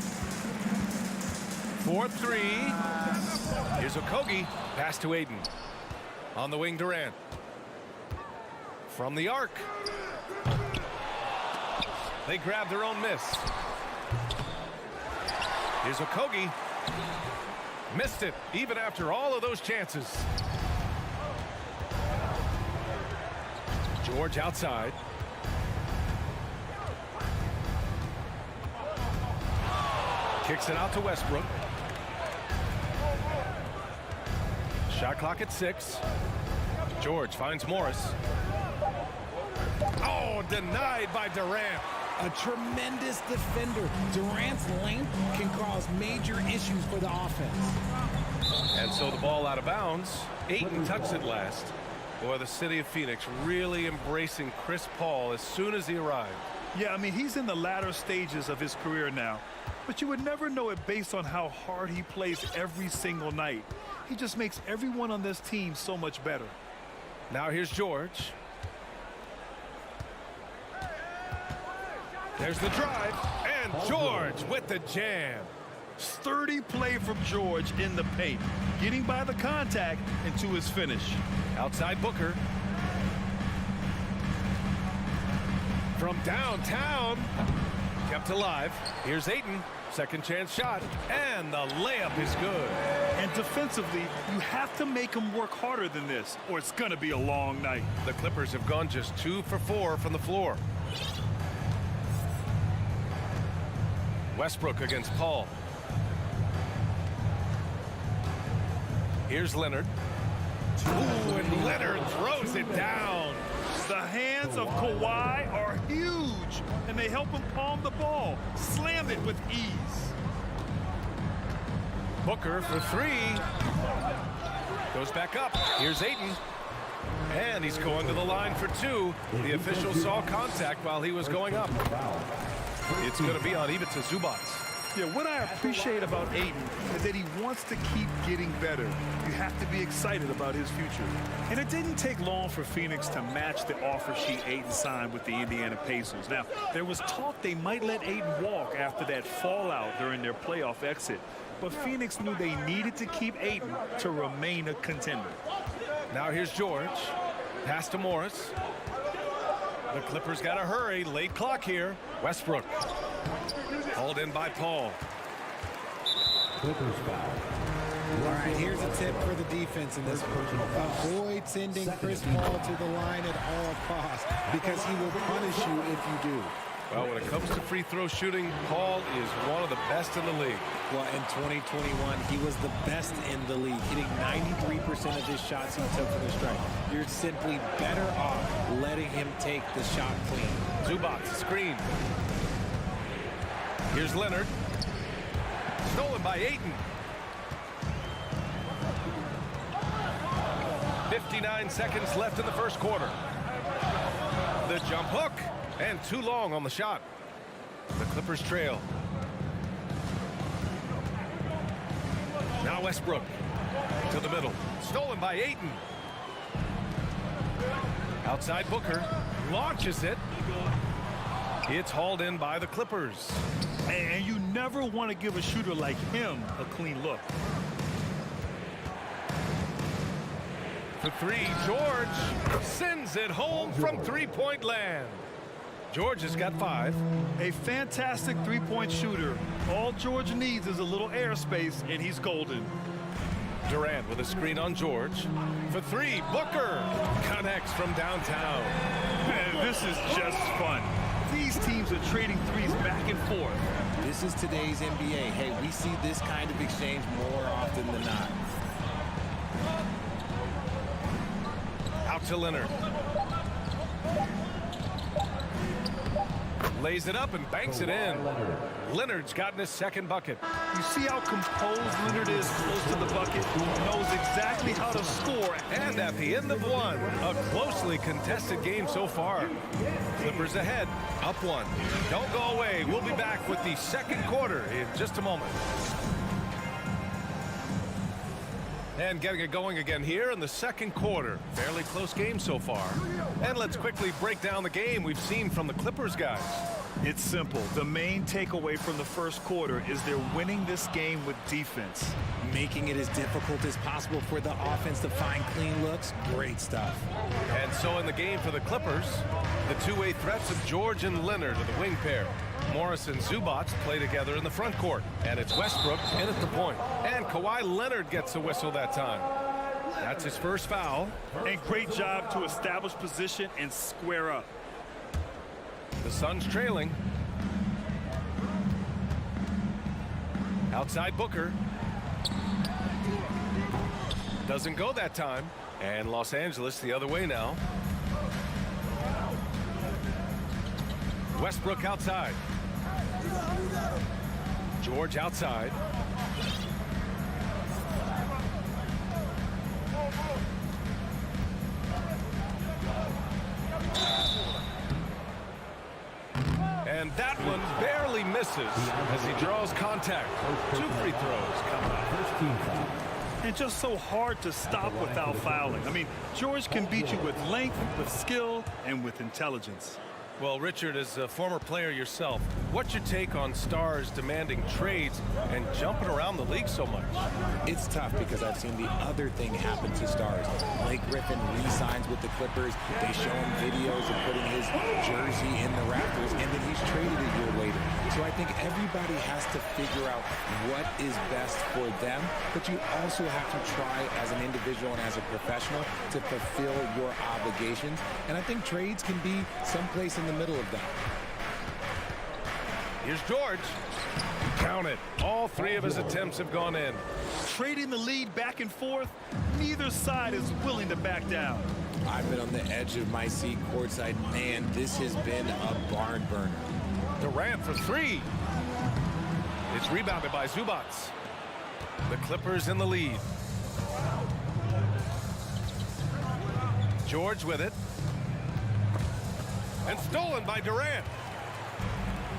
4-3. Here's Okogie. Pass to Ayton. On the wing, Durant. From the arc. They grab their own miss. Here's Okogie. Missed it, even after all of those chances. George outside. Kicks it out to Westbrook. Shot clock at 6. George finds Morris. Oh, denied by Durant. A tremendous defender. Durant's length can cause major issues for the offense. And so the ball out of bounds. Ayton touched it last. Boy, the city of Phoenix really embracing Chris Paul as soon as he arrived. Yeah, I mean, he's in the latter stages of his career now. But you would never know it based on how hard he plays every single night. He just makes everyone on this team so much better. Now here's George. There's the drive, and George with the jam. Sturdy play from George in the paint, getting by the contact and to his finish. Outside Booker. From downtown. Kept alive. Here's Ayton. Second chance shot. And the layup is good. And defensively, you have to make him work harder than this, or it's going to be a long night. The Clippers have gone just 2 for 4 from the floor. Westbrook against Paul. Here's Leonard. Ooh, and Leonard throws it down. The hands of Kawhi are huge, and they help him palm the ball. Slam it with ease. Booker for 3. Goes back up. Here's Ayton. And he's going to the line for 2. The official saw contact while he was going up. It's going to be on Ivica Zubats. Yeah, what I appreciate about Ayton is that he wants to keep getting better. You have to be excited about his future. And it didn't take long for Phoenix to match the offer sheet Ayton signed with the Indiana Pacers. Now, there was talk they might let Ayton walk after that fallout during their playoff exit. But Phoenix knew they needed to keep Ayton to remain a contender. Now here's George. Pass to Morris. The Clippers got to hurry. Late clock here. Westbrook. Hauled in by Paul. Clippers foul. All right, here's a tip for the defense in this one. Avoid sending Chris Paul to the line at all costs because he will punish you if you do. Well, when it comes to free throw shooting, Paul is one of the best in the league. Well, in 2021, he was the best in the league, hitting 93% of his shots he took from the strike. You're simply better off letting him take the shot clean. Zubac, screen. Here's Leonard. Stolen by Ayton. 59 seconds left in the first quarter. The jump hook. And too long on the shot. The Clippers trail. Now Westbrook to the middle. Stolen by Ayton. Outside Booker. Launches it. It's hauled in by the Clippers. And you never want to give a shooter like him a clean look. For three, George sends it home from three-point land. George has got 5. A fantastic three-point shooter. All George needs is a little airspace, and he's golden. Durant with a screen on George. For 3, Booker connects from downtown. Man, this is just fun. These teams are trading threes back and forth. This is today's NBA. Hey, we see this kind of exchange more often than not. Out to Leonard. Lays it up and banks it in. Leonard's gotten his second bucket. You see how composed Leonard is close to the bucket? Knows exactly how to score. And at the end of one, a closely contested game so far. Clippers ahead, up 1. Don't go away. We'll be back with the second quarter in just a moment. And getting it going again here in the second quarter. Fairly close game so far. And let's quickly break down the game we've seen from the Clippers guys. It's simple. The main takeaway from the first quarter is they're winning this game with defense. Making it as difficult as possible for the offense to find clean looks. Great stuff. And so in the game for the Clippers, the two-way threats of George and Leonard are the wing pair. Morris and Zubac play together in the front court. And it's Westbrook in at the point. And Kawhi Leonard gets a whistle that time. That's his first foul. And great job to establish position and square up. The Suns trailing. Outside Booker. Doesn't go that time. And Los Angeles the other way now. Westbrook outside. George outside. And that one barely misses as he draws contact. 2 free throws coming up. And just so hard to stop without fouling. I mean, George can beat you with length, with skill, and with intelligence. Well, Richard, as a former player yourself, what's your take on stars demanding trades and jumping around the league so much? It's tough because I've seen the other thing happen to stars. Blake Griffin re-signs with the Clippers. They show him videos of putting his jersey in the rafters, and then he's traded a year later. So I think everybody has to figure out what is best for them, but you also have to try as an individual and as a professional to fulfill your obligations. And I think trades can be someplace in the middle of that. Here's George. Count it. All 3 of his attempts have gone in. Trading the lead back and forth, neither side is willing to back down. I've been on the edge of my seat courtside. Man, this has been a barn burner. Durant for 3. It's rebounded by Zubac. The Clippers in the lead. George with it. And stolen by Durant.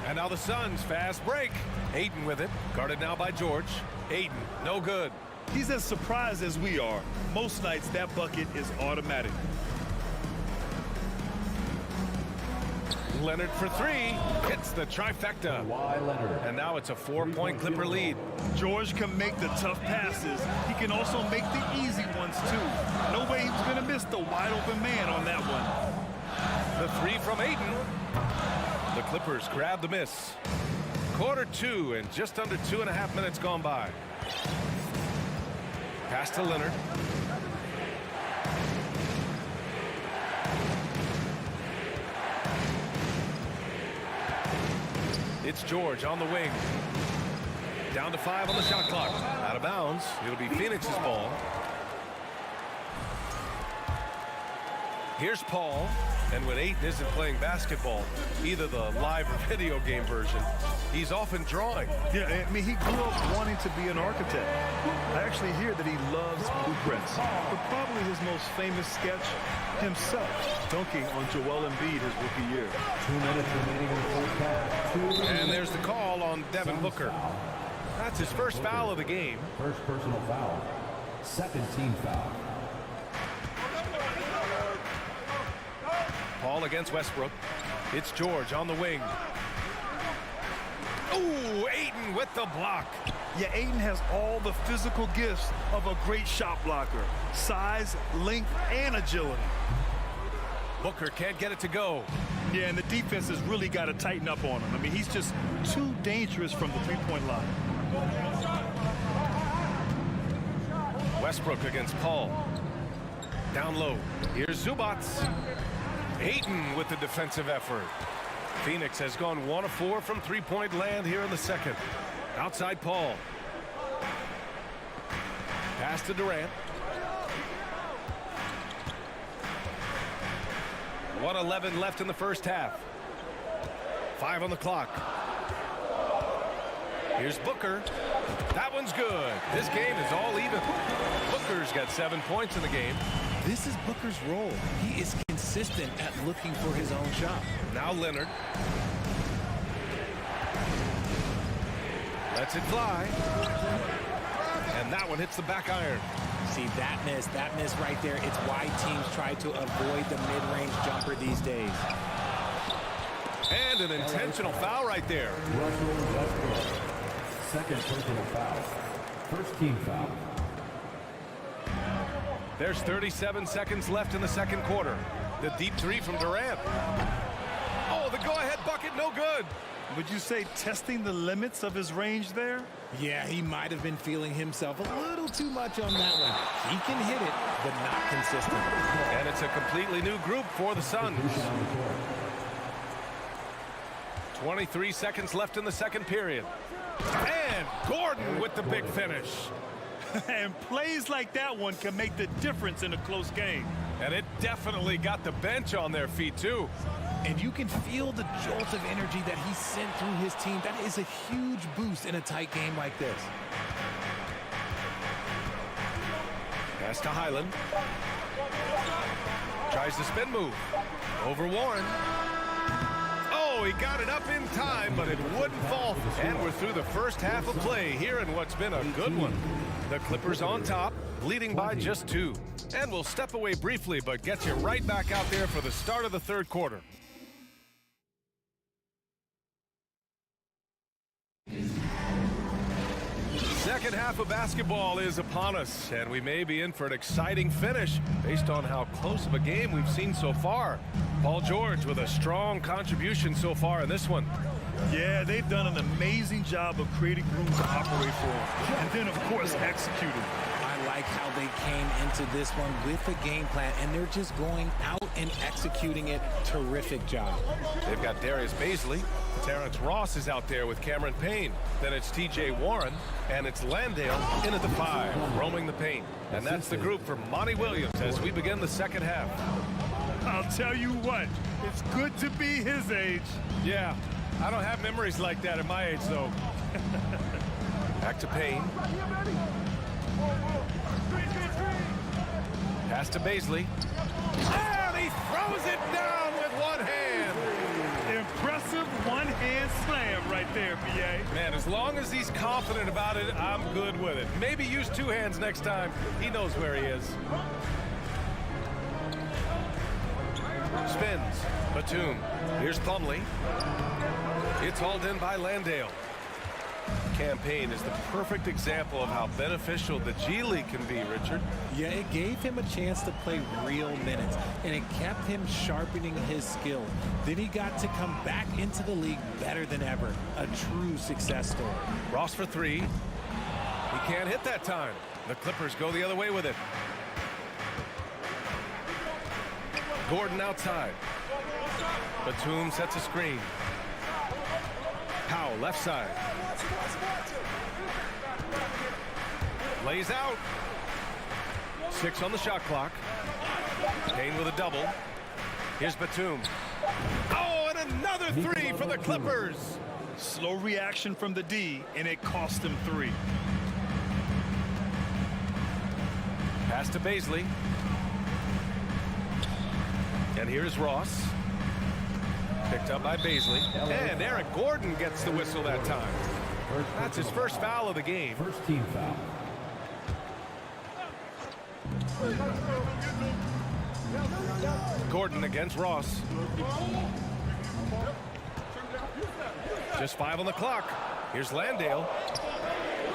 And now the Suns fast break. Ayton with it. Guarded now by George. Ayton, no good. He's as surprised as we are. Most nights that bucket is automatic. Leonard for three. Hits the trifecta. And now it's a 4-point Clipper lead. George can make the tough passes. He can also make the easy ones too. No way he was going to miss the wide open man on that one. The three from Ayton. The Clippers grab the miss. Quarter two and just under 2.5 minutes gone by. Pass to Leonard. It's George on the wing. Down to 5 on the shot clock. Out of bounds. It'll be Phoenix's ball. Here's Paul. And when Ayton isn't playing basketball, either the live or video game version, he's often drawing. Yeah, I mean, he grew up wanting to be an architect. I actually hear that he loves blueprints. But probably his most famous sketch, himself dunking on Joel Embiid his rookie year. 2 minutes remaining in the first half. And there's the call on Devin Booker. That's his first foul of the game. First personal foul. Second team foul. Paul against Westbrook. It's George on the wing. Ooh, Ayton with the block. Yeah, Ayton has all the physical gifts of a great shot blocker. Size, length, and agility. Booker can't get it to go. Yeah, and the defense has really got to tighten up on him. I mean, he's just too dangerous from the three-point line. Westbrook against Paul. Down low. Here's Zubac. Ayton with the defensive effort. Phoenix has gone 1 of 4 from three-point land here in the second. Outside Paul. Pass to Durant. 1:11 left in the first half. 5 on the clock. Here's Booker. That one's good. This game is all even. Booker's got 7 points in the game. This is Booker's role. He is consistent at looking for his own shot. Now Leonard. Lets it fly. And that one hits the back iron. See, that miss right there. It's why teams try to avoid the mid-range jumper these days. And an intentional foul right there. Second personal foul. First team foul. There's 37 seconds left in the second quarter. The deep three from Durant. Oh, the go-ahead bucket, no good. Would you say testing the limits of his range there? Yeah, he might have been feeling himself a little too much on that one. He can hit it, but not consistent. And it's a completely new group for the Suns. 23 seconds left in the second period. And Gordon with the big finish. And plays like that one can make the difference in a close game. And it definitely got the bench on their feet, too. And you can feel the jolt of energy that he sent through his team. That is a huge boost in a tight game like this. Pass to Highland. Tries the spin move. Over Warren. Oh, he got it up in time, but it wouldn't fall. And we're through the first half of play here in what's been a good one. The Clippers on top, leading by just 2. And we'll step away briefly, but get you right back out there for the start of the third quarter. Second half of basketball is upon us, and we may be in for an exciting finish based on how close of a game we've seen so far. Paul George with a strong contribution so far in this one. Yeah, they've done an amazing job of creating room to operate for him. And then, of course, executing. I like how they came into this one with a game plan, and they're just going out and executing it. Terrific job. They've got Darius Baisley. Terrence Ross is out there with Cameron Payne. Then it's T.J. Warren, and it's Landale in at the 5, roaming the paint. And that's the group for Monty Williams as we begin the second half. I'll tell you what, it's good to be his age. Yeah, I don't have memories like that at my age, though. Back to Payne. Pass to Baisley. And he throws it down with one hand. Impressive one-hand slam. as he's confident about it, I'm good with it. Maybe use two hands next time. He knows where he is. Spins. Batum. Here's Plumlee. It's hauled in by Landale. Campaign is the perfect example of how beneficial the G League can be, Richard. Yeah, it gave him a chance to play real minutes, and it kept him sharpening his skill. Then he got to come back into the league better than ever. A true success story. Ross for three. He can't hit that time. The Clippers go the other way with it. Gordon outside. Batum sets a screen. Powell left side. Lays out. 6 on the shot clock. Payne with a double. Here's Batum. Oh, and another three for the Clippers. Slow reaction from the D, and it cost him 3. Pass to Baisley. And here's Ross. Picked up by Baisley. And Eric Gordon gets the whistle that time. That's his first foul of the game. First team foul. Gordon against Ross. Just 5 on the clock. Here's Landale.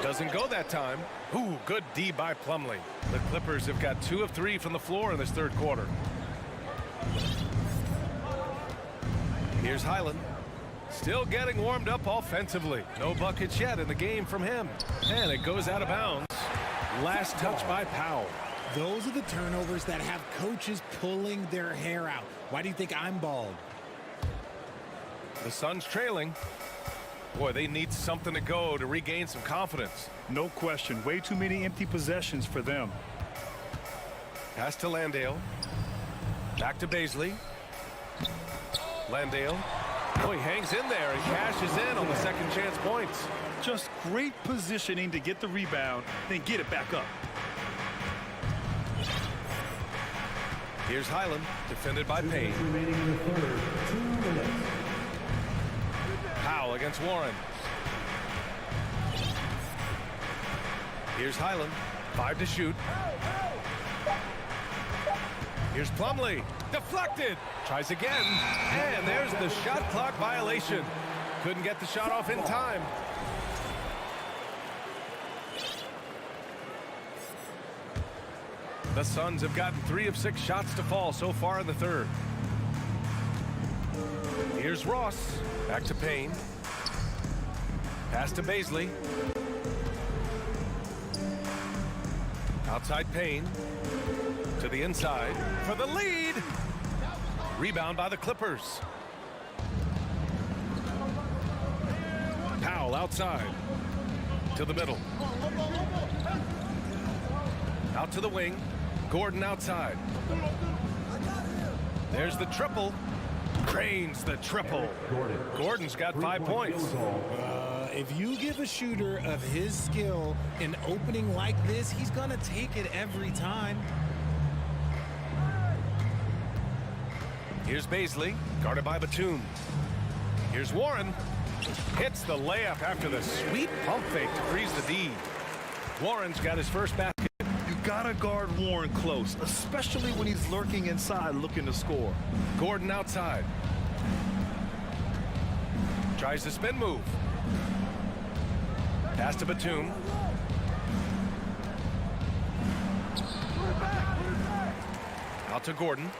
Doesn't go that time. Ooh, good D by Plumlee. The Clippers have got 2 of 3 from the floor in this third quarter. Here's Highland. Still getting warmed up offensively. No buckets yet in the game from him. And it goes out of bounds. Last touch by Powell. Those are the turnovers that have coaches pulling their hair out. Why do you think I'm bald? The Suns trailing. Boy, they need something to go to regain some confidence. No question. Way too many empty possessions for them. Pass to Landale. Back to Baisley. Landale. Oh, he hangs in there and cashes in on the second chance points. Just great positioning to get the rebound, then get it back up. Here's Highland, defended by Payne. Remaining in the third, 2 minutes. Powell against Warren. Here's Highland, 5 to shoot. Here's Plumlee, deflected. Tries again, and there's the shot clock violation. Couldn't get the shot off in time. The Suns have gotten 3 of 6 shots to fall so far in the third. Here's Ross, back to Payne. Pass to Baisley. Outside Payne. To the inside for the lead. Rebound by the Clippers. Powell outside. To the middle. Out to the wing. Gordon outside. There's the triple. Cranes the triple. Gordon's got 5 points. If you give a shooter of his skill an opening like this, he's going to take it every time. Here's Baisley, guarded by Batum. Here's Warren. Hits the layup after the sweet pump fake to freeze the D. Warren's got his first basket. You gotta guard Warren close, especially when he's lurking inside looking to score. Gordon outside. Tries the spin move. Pass to Batum. Out to Gordon.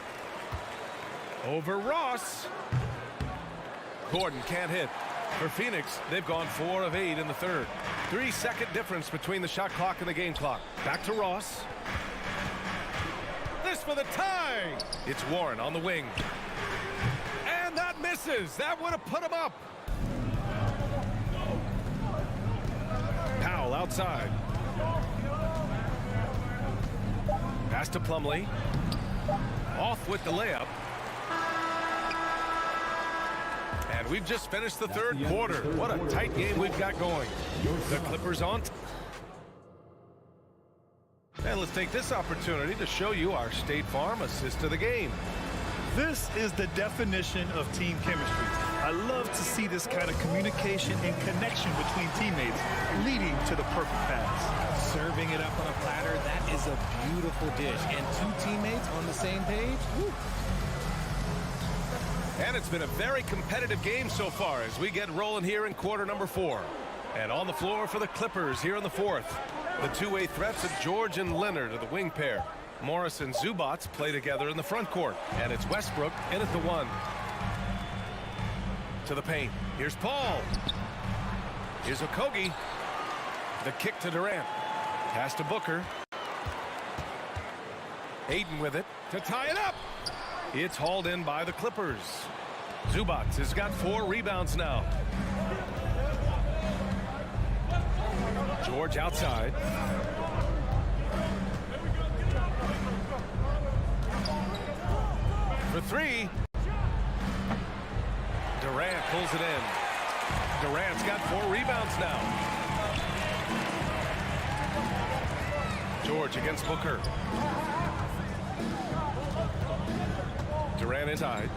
Over Ross. Gordon can't hit. For Phoenix, they've gone 4 of 8 in the third. 3-second difference between the shot clock and the game clock. Back to Ross. This for the tie. It's Warren on the wing. And that misses. That would have put him up. Powell outside. Pass to Plumlee. Off with the layup. And we've just finished the third quarter. What a tight game we've got going. The Clippers on. And let's take this opportunity to show you our State Farm assist of the game. This is the definition of team chemistry. I love to see this kind of communication and connection between teammates leading to the perfect pass. Serving it up on a platter, that is a beautiful dish. And two teammates on the same page. Woo. And it's been a very competitive game so far as we get rolling here in quarter number 4. And on the floor for the Clippers here in the 4th. The two-way threats of George and Leonard are the wing pair. Morris and Zubats play together in the front court. And it's Westbrook in at the 1. To the paint. Here's Paul. Here's Okogie. The kick to Durant. Pass to Booker. Aiden with it to tie it up. It's hauled in by the Clippers. Zubats has got 4 rebounds now. George outside. For 3. Durant pulls it in. Durant's got 4 rebounds now. George against Booker. Durant inside.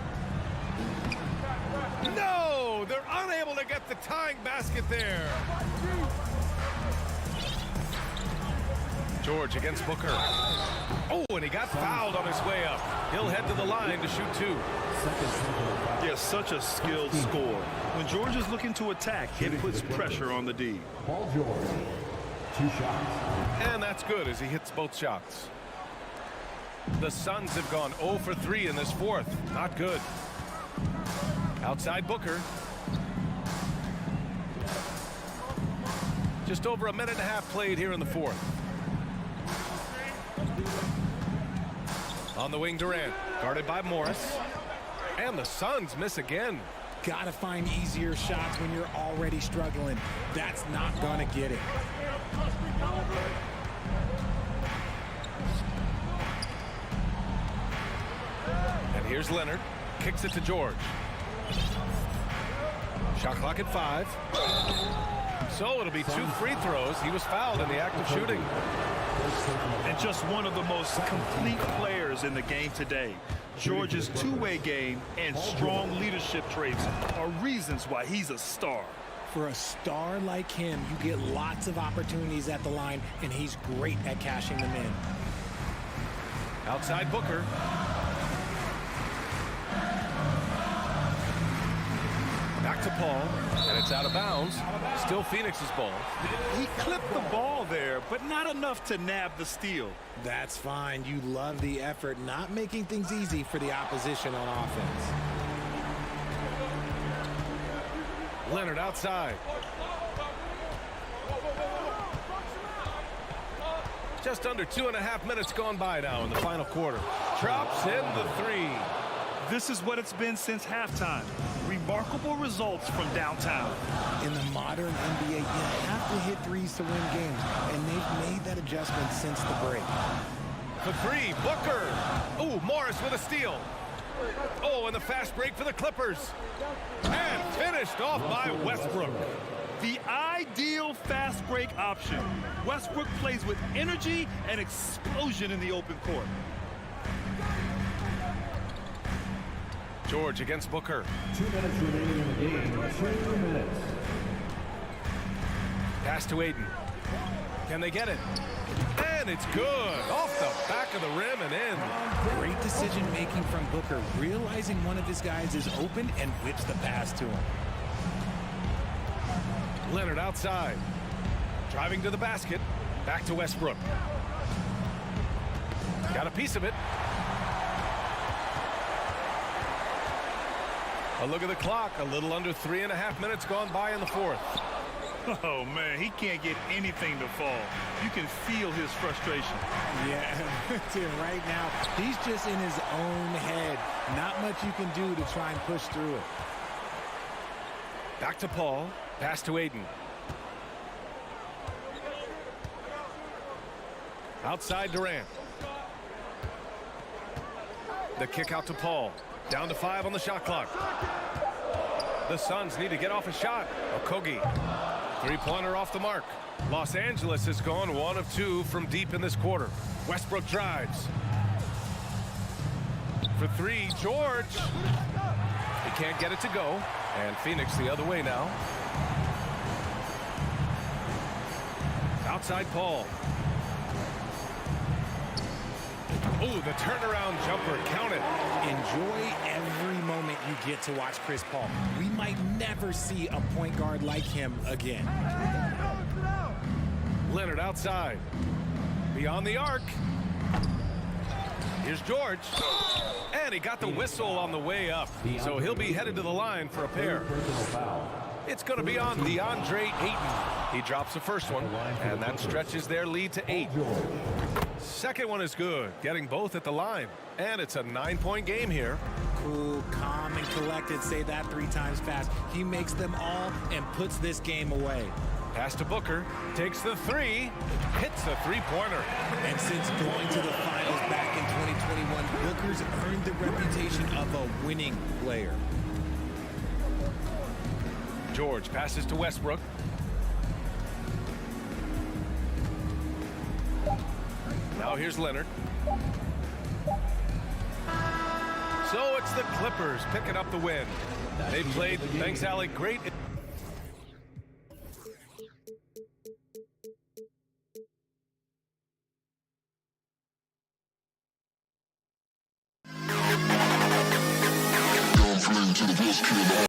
No! They're unable to get the tying basket there. George against Booker. Oh, and he got fouled on his way up. He'll head to the line to shoot 2. Yeah, such a skilled scorer. When George is looking to attack, it puts pressure on the D. Paul George, 2 shots. And that's good as he hits both shots. The Suns have gone 0 for 3 in this 4th. Not good. Outside Booker. Just over a minute and a half played here in the 4th. On the wing, Durant. Guarded by Morris. And the Suns miss again. Gotta find easier shots when you're already struggling. That's not gonna get it. And here's Leonard. Kicks it to George. Shot clock at 5. So it'll be 2 free throws. He was fouled in the act of shooting. And just one of the most complete players in the game today. George's two-way game and strong leadership traits are reasons why he's a star. For a star like him, you get lots of opportunities at the line, and he's great at cashing them in. Outside Booker. Back to Paul, and it's out of bounds. Still Phoenix's ball. He clipped the ball there, but not enough to nab the steal. That's fine. You love the effort, not making things easy for the opposition on offense. Leonard outside. Just under 2.5 minutes gone by now in the final quarter. Drops in the 3. This is what it's been since halftime. Remarkable results from downtown. In the modern NBA, you have to hit threes to win games, and they've made that adjustment since the break. For 3, Booker. Ooh, Morris with a steal. Oh, and the fast break for the Clippers. And finished off by Westbrook. The ideal fast break option. Westbrook plays with energy and explosion in the open court. George against Booker. 2 minutes remaining in the game. 2 minutes. Pass to Aiden. Can they get it? And it's good. Off the back of the rim and in. Great decision-making from Booker, realizing one of his guys is open and whips the pass to him. Leonard outside. Driving to the basket. Back to Westbrook. Got a piece of it. A look at the clock. A little under 3.5 minutes gone by in the 4th. Oh, man, he can't get anything to fall. You can feel his frustration. Yeah, right now, he's just in his own head. Not much you can do to try and push through it. Back to Paul. Pass to Aiden. Outside Durant. The kick out to Paul. Down to 5 on the shot clock. The Suns need to get off a shot. Okogie. Three-pointer off the mark. Los Angeles has gone 1 of 2 from deep in this quarter. Westbrook drives. For 3, George. He can't get it to go. And Phoenix the other way now. Outside Paul. Oh, the turnaround jumper, count it. Enjoy every moment you get to watch Chris Paul. We might never see a point guard like him again. Leonard outside. Beyond the arc. Here's George. And he got the whistle on the way up. So he'll be headed to the line for a pair. It's going to be on DeAndre Ayton. He drops the first one, and that stretches their lead to 8. Second one is good, getting both at the line. And it's a 9-point game here. Cool, calm, and collected. Say that 3 times fast. He makes them all and puts this game away. Pass to Booker, takes the 3, hits a 3-pointer. And since going to the finals back in 2021, Booker's earned the reputation of a winning player. George passes to Westbrook. Now here's Leonard. So it's the Clippers picking up the win. They played, thanks Alec, great. To the best kid.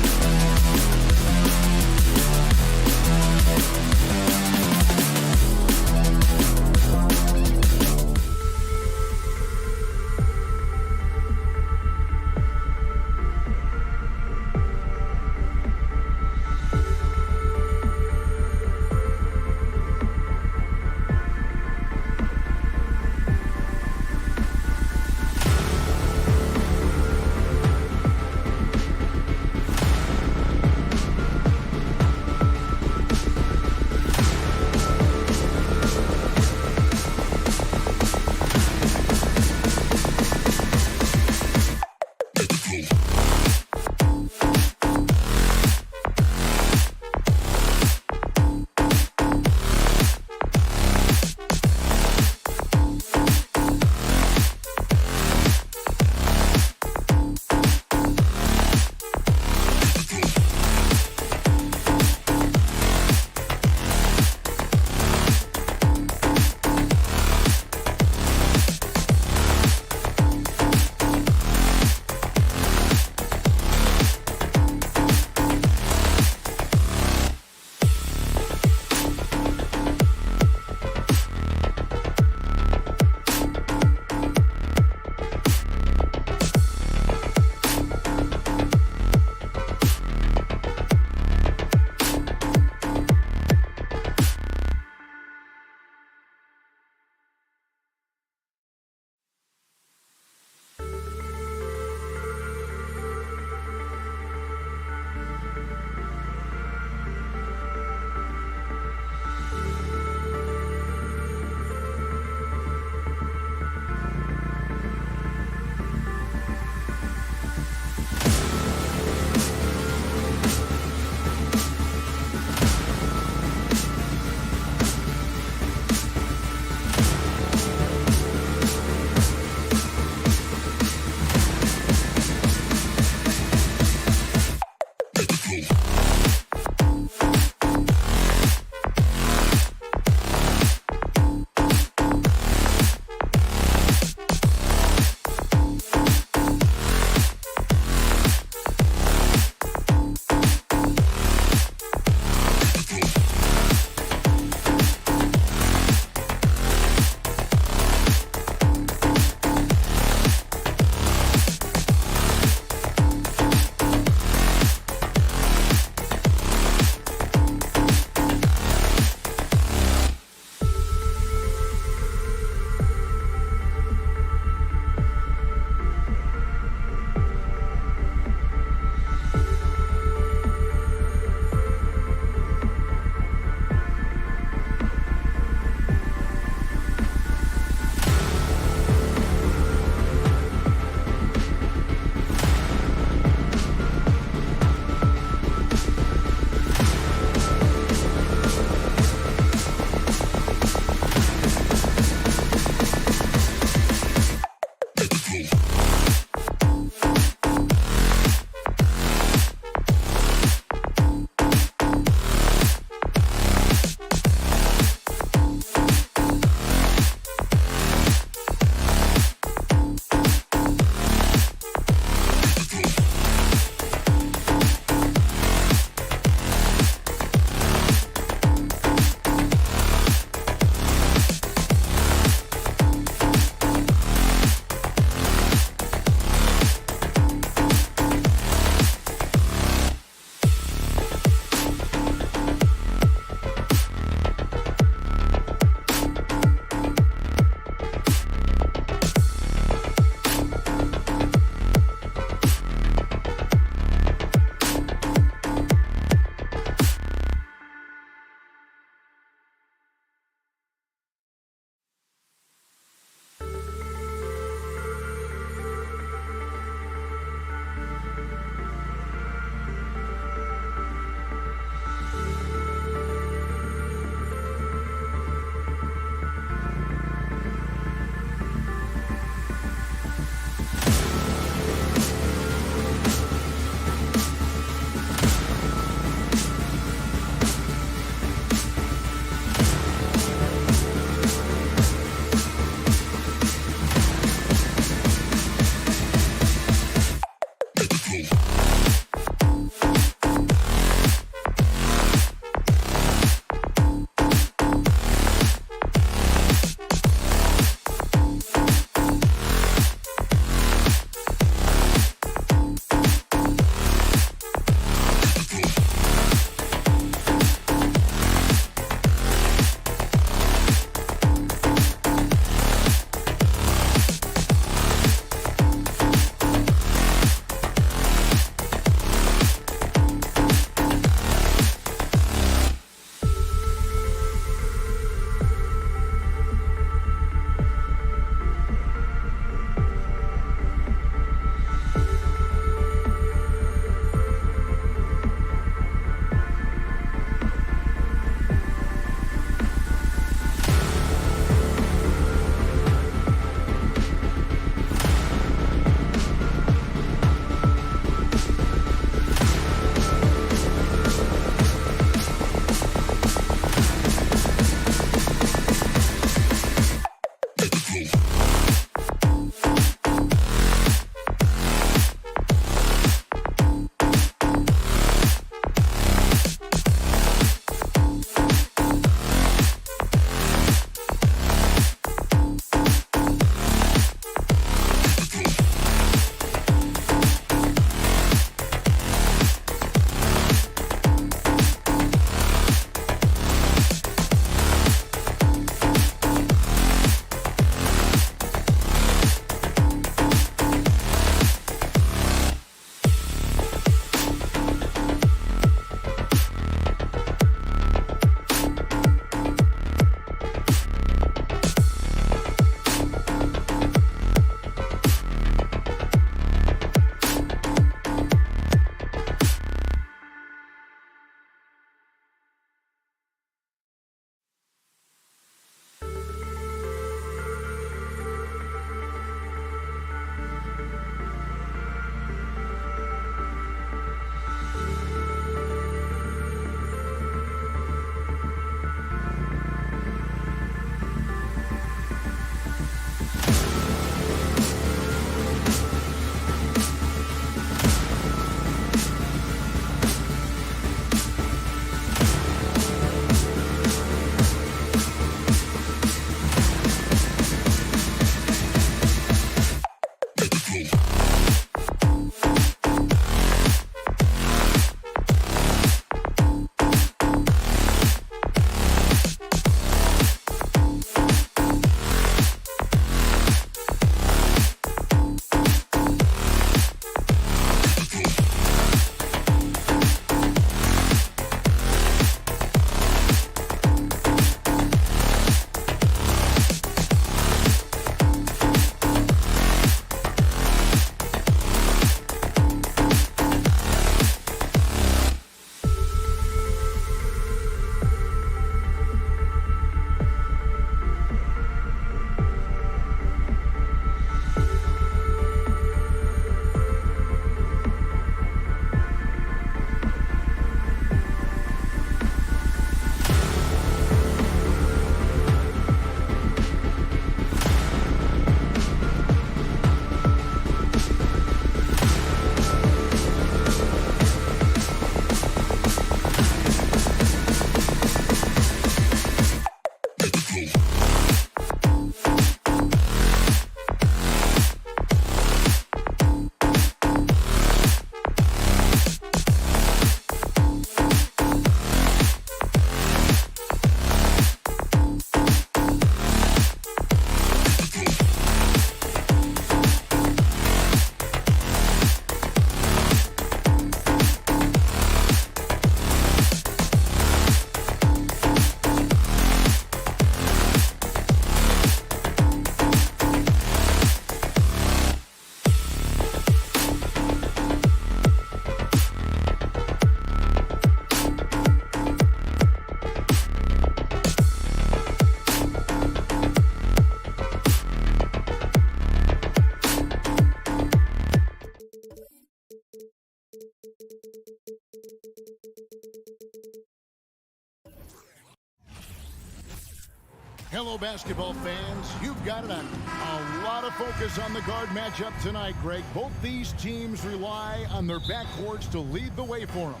Hello, basketball fans. You've got it on. A lot of focus on the guard matchup tonight, Greg. Both these teams rely on their backcourts to lead the way for them.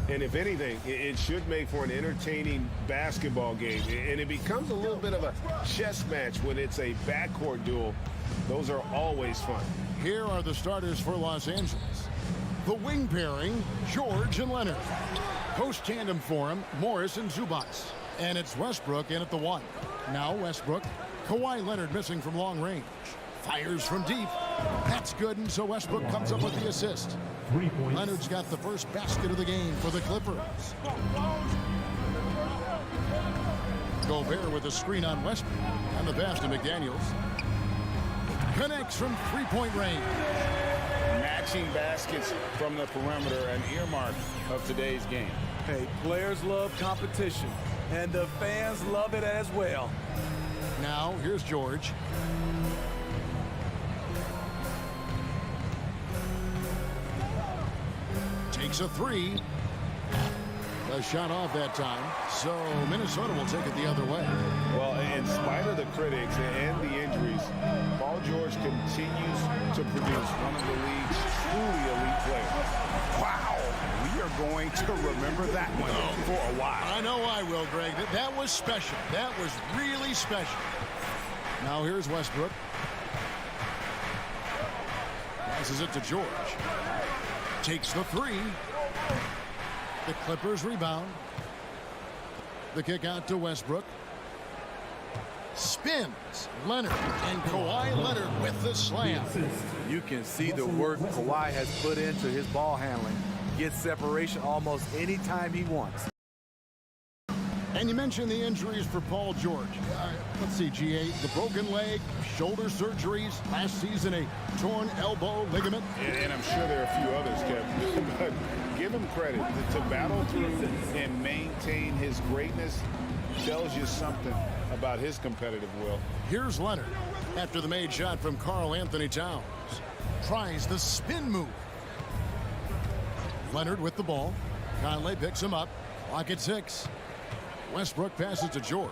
And if anything, it should make for an entertaining basketball game. And it becomes a little bit of a chess match when it's a backcourt duel. Those are always fun. Here are the starters for Los Angeles. The wing pairing, George and Leonard. Post tandem for him, Morris and Zubac. And it's Westbrook in at the 1. Now Westbrook. Kawhi Leonard missing from long range. Fires from deep. That's good, and so Westbrook comes up with the assist. Leonard's got the first basket of the game for the Clippers. Gobert with a screen on Westbrook. And the pass to McDaniels. Connects from three-point range. Matching baskets from the perimeter, an earmark of today's game. Hey, players love competition, and the fans love it as well. Now, here's George. Takes a 3. A shot off that time, so Minnesota will take it the other way. Well, in spite of the critics and the injuries, Paul George continues to produce one of the league's truly elite players. Wow, we are going to remember that one for a while. I know I will, Greg. That was special. That was really special. Now here's Westbrook. Passes it to George. Takes the 3. The Clippers rebound. The kick out to Westbrook. Spins. Leonard and Kawhi Leonard with the slam. You can see the work Kawhi has put into his ball handling. Gets separation almost any time he wants. And you mentioned the injuries for Paul George. Let's see, GA, the broken leg, shoulder surgeries, last season a torn elbow ligament. And I'm sure there are a few others, Kevin. But give him credit. To battle through and maintain his greatness tells you something about his competitive will. Here's Leonard after the made shot from Karl Anthony Towns. Tries the spin move. Leonard with the ball. Conley picks him up. Clock at 6. Westbrook passes to George.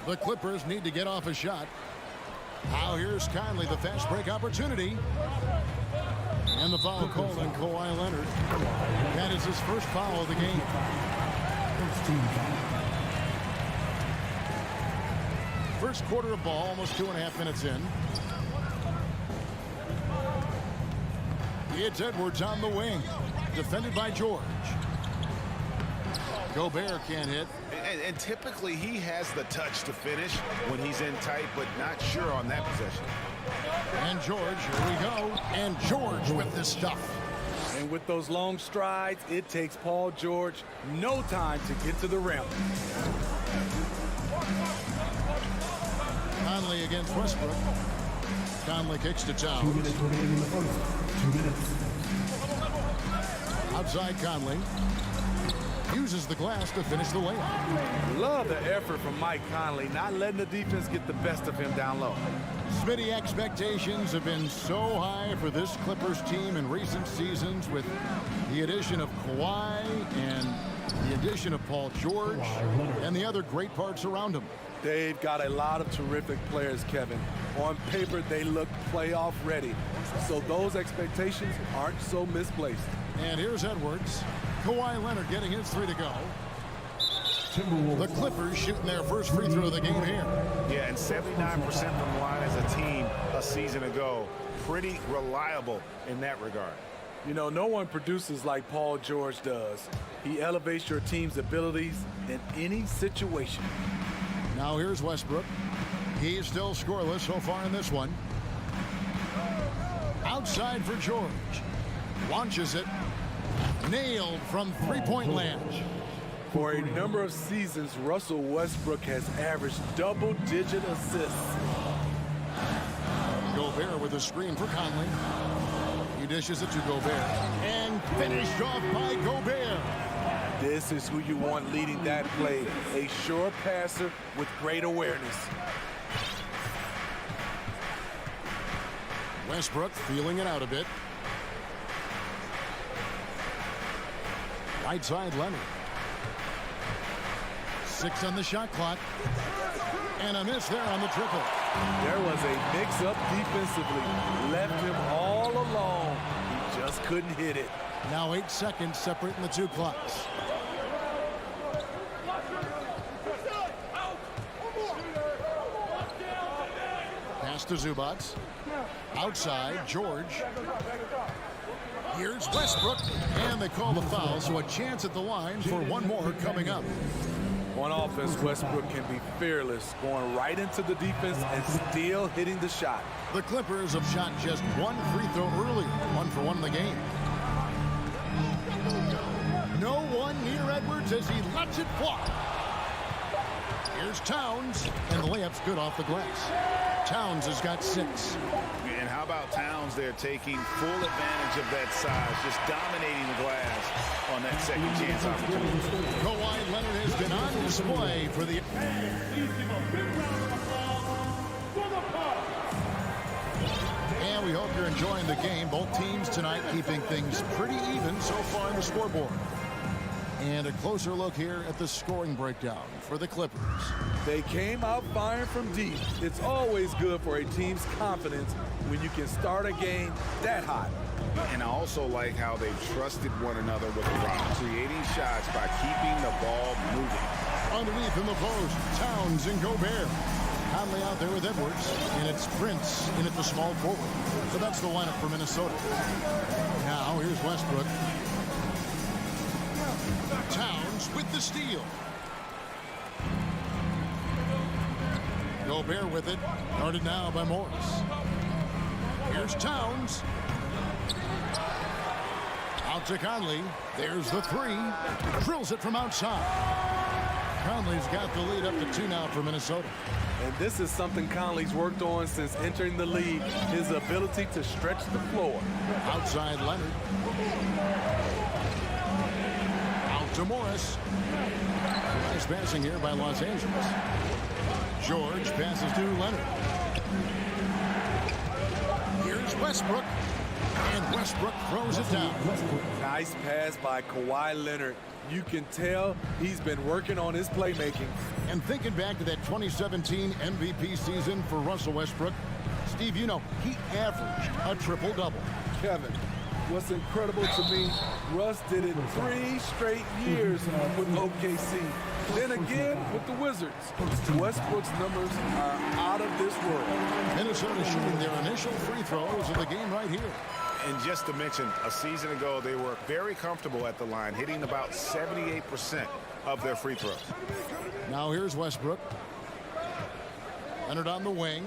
The Clippers need to get off a shot. Now here's Conley, the fast break opportunity. And the foul called on Kawhi Leonard. That is his first foul of the game. First quarter of ball, almost 2.5 minutes in. It's Edwards on the wing. Defended by George. Gobert can't hit. And typically he has the touch to finish when he's in tight, but not sure on that possession. And George, here we go. And George with this stuff. And with those long strides, it takes Paul George no time to get to the rim. Conley against Westbrook. Conley kicks to Towns. 2 minutes remaining in the first. 2 minutes. Outside Conley. Uses the glass to finish the layup. Love the effort from Mike Conley, not letting the defense get the best of him down low. Smitty, expectations have been so high for this Clippers team in recent seasons with the addition of Kawhi and the addition of Paul George and the other great parts around him. They've got a lot of terrific players, Kevin. On paper, they look playoff ready. So those expectations aren't so misplaced. And here's Edwards. Kawhi Leonard getting his 3 to go. The Clippers shooting their first free throw of the game here. Yeah, and 79% from the line as a team a season ago. Pretty reliable in that regard. You know, no one produces like Paul George does. He elevates your team's abilities in any situation. Now here's Westbrook. He's still scoreless so far in this one. Outside for George. Launches it. Nailed from three-point land. For a number of seasons, Russell Westbrook has averaged double-digit assists. Gobert with a screen for Conley. He dishes it to Gobert. And finished off by Gobert. This is who you want leading that play. A sure passer with great awareness. Westbrook feeling it out a bit. Right side Leonard. 6 on the shot clock. And a miss there on the triple. There was a mix-up defensively. Left him all alone. He just couldn't hit it. Now 8 seconds separating the two clocks. Pass to Zubats. Outside, George. Here's Westbrook. And they call the foul, so a chance at the line for one more coming up. On offense, Westbrook can be fearless, going right into the defense and still hitting the shot. The Clippers have shot just one free throw earlier, 1 for 1 in the game. No one near Edwards as he lets it fly. Here's Towns, and the layup's good off the glass. Towns has got 6. And how about Towns there taking full advantage of that size, just dominating the glass on that second chance opportunity. Kawhi Leonard has been on display for the... And we hope you're enjoying the game. Both teams tonight keeping things pretty even so far on the scoreboard. And a closer look here at the scoring breakdown for the Clippers. They came out firing from deep. It's always good for a team's confidence when you can start a game that hot. And I also like how they've trusted one another with the rock, creating shots by keeping the ball moving. Underneath in the post, Towns and Gobert. Conley out there with Edwards, and it's Prince in at the small forward. So that's the lineup for Minnesota. Now here's Westbrook. Towns with the steal. Gobert with it. Guarded now by Morris. Here's Towns. Out to Conley. There's the 3. Drills it from outside. Conley's got the lead up to 2 now for Minnesota. And this is something Conley's worked on since entering the league, his ability to stretch the floor. Outside Leonard. Out to Morris. Nice passing here by Los Angeles. George passes to Leonard. Here's Westbrook. And Westbrook throws it down. Nice pass by Kawhi Leonard. You can tell he's been working on his playmaking. And thinking back to that 2017 MVP season for Russell Westbrook, Steve, you know, he averaged a triple-double. Kevin, what's incredible to me, Russ did it 3 straight years with OKC. Then again with the Wizards. Westbrook's numbers are out of this world. Minnesota shooting their initial free throws of the game right here. And just to mention, a season ago, they were very comfortable at the line, hitting about 78% of their free throws. Now here's Westbrook. Leonard on the wing.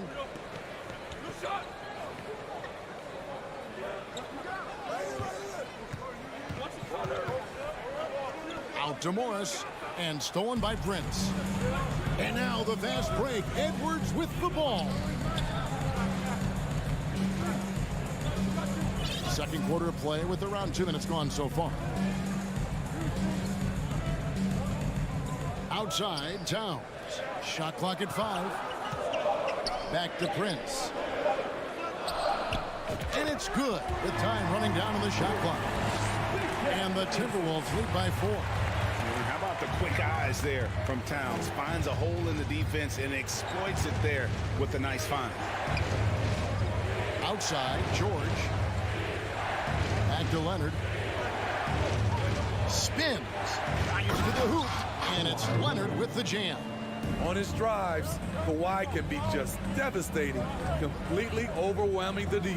Out to Morris. And stolen by Prince. And now the fast break. Edwards with the ball. Second quarter of play with around 2 minutes gone so far. Outside, Towns. Shot clock at 5. Back to Prince. And it's good with time running down on the shot clock. And the Timberwolves lead by 4. How about the quick eyes there from Towns? Finds a hole in the defense and exploits it there with a nice find. Outside, George. Back to Leonard. Spins. Fires to the hoop. And it's Leonard with the jam. On his drives, Kawhi can be just devastating, completely overwhelming the D.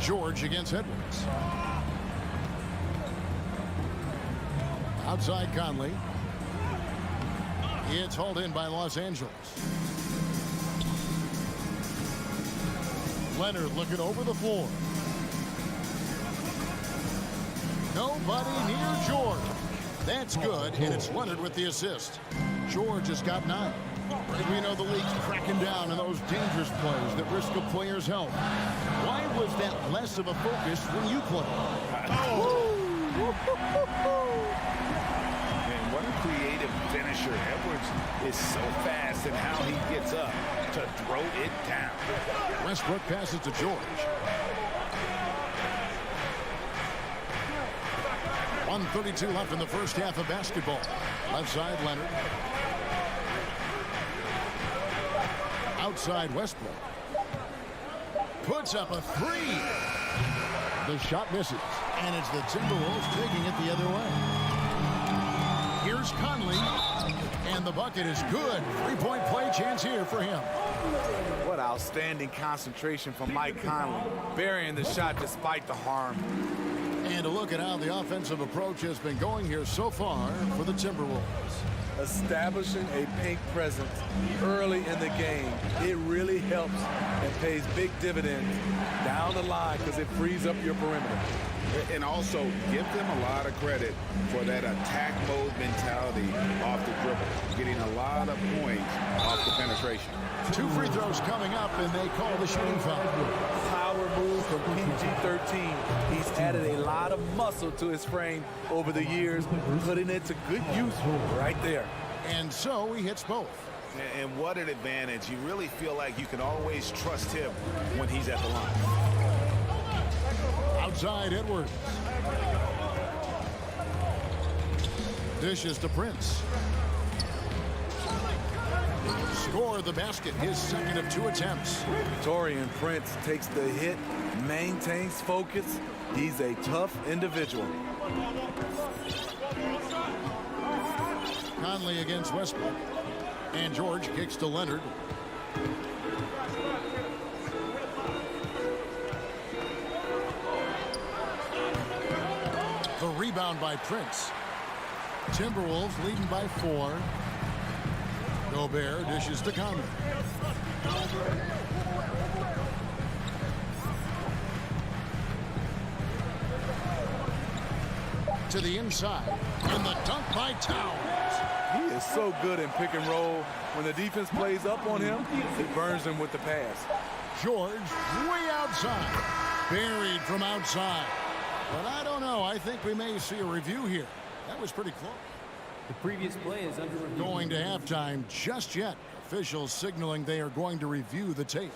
George against Edwards. Outside Conley. It's hauled in by Los Angeles. Leonard looking over the floor. Nobody near George. That's good, and it's Leonard with the assist. George has got 9. We know the league's cracking down on those dangerous plays that risk a player's health. Why was that less of a focus when you played? And what a creative finisher. Edwards is so fast in how he gets up to throw it down. Westbrook passes to George. 1:32 left in the first half of basketball. Left side, Leonard. Outside, Westbrook. Puts up a three. The shot misses. And it's the Timberwolves taking it the other way. Here's Conley. And the bucket is good. Three-point play chance here for him. What outstanding concentration from Mike Conley. Burying the shot despite the harm. And a look at how the offensive approach has been going here so far for the Timberwolves. Establishing a paint presence early in the game, it really helps and pays big dividends down the line because it frees up your perimeter. And also give them a lot of credit for that attack mode mentality off the dribble, getting a lot of points off the penetration. 2 free throws coming up, and they call the shooting foul. Power move from PG-13. He's added a lot of muscle to his frame over the years, putting it to good use right there. And so he hits both. And what an advantage. You really feel like you can always trust him when he's at the line. Outside, Edwards. Dishes to Prince. Score the basket, his second of 2 attempts. Taurean Prince takes the hit, maintains focus. He's a tough individual. Conley against Westbrook. And George kicks to Leonard. The rebound by Prince. Timberwolves leading by 4. Gobert dishes to Conley. To the inside. And the dunk by Towns. He is so good in pick and roll. When the defense plays up on him, he burns them with the pass. George way outside. Buried from outside. But I don't know. I think we may see a review here. That was pretty close. The previous play is under review. Going to halftime just yet. Officials signaling they are going to review the tape.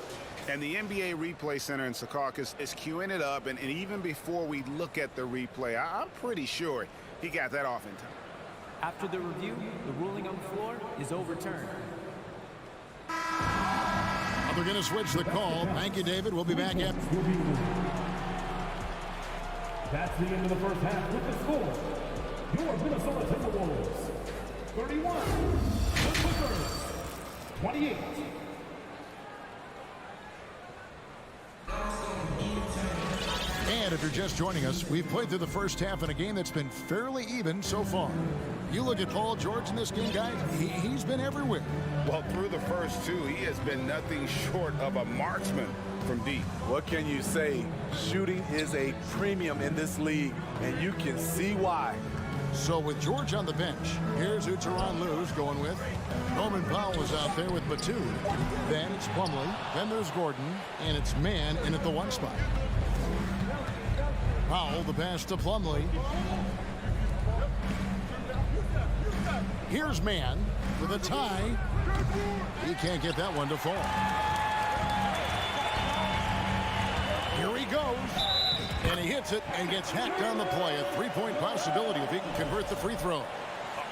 And the NBA Replay Center in Secaucus is queuing it up. And even before we look at the replay, I'm pretty sure he got that off in time. After the review, the ruling on the floor is overturned. They're going to switch the call. Thank you, David. We'll be back after. That's the end of the first half with the score. Your Minnesota Timberwolves 31, the Clippers 28. And if you're just joining us, we've played through the first half in a game that's been fairly even so far. You look at Paul George in this game, guys, he's been everywhere. Well, through the first 2, he has been nothing short of a marksman from deep. What can you say? Shooting is a premium in this league, and you can see why. So with George on the bench, here's who Tyronn Lue's going with. Norman Powell is out there with Batum. Then it's Plumlee. Then there's Gordon. And it's Mann in at the 1 spot. Powell, the pass to Plumlee. Here's Mann for the tie. He can't get that one to fall. Here he goes. And he hits it and gets hacked on the play. A 3-point possibility if he can convert the free throw.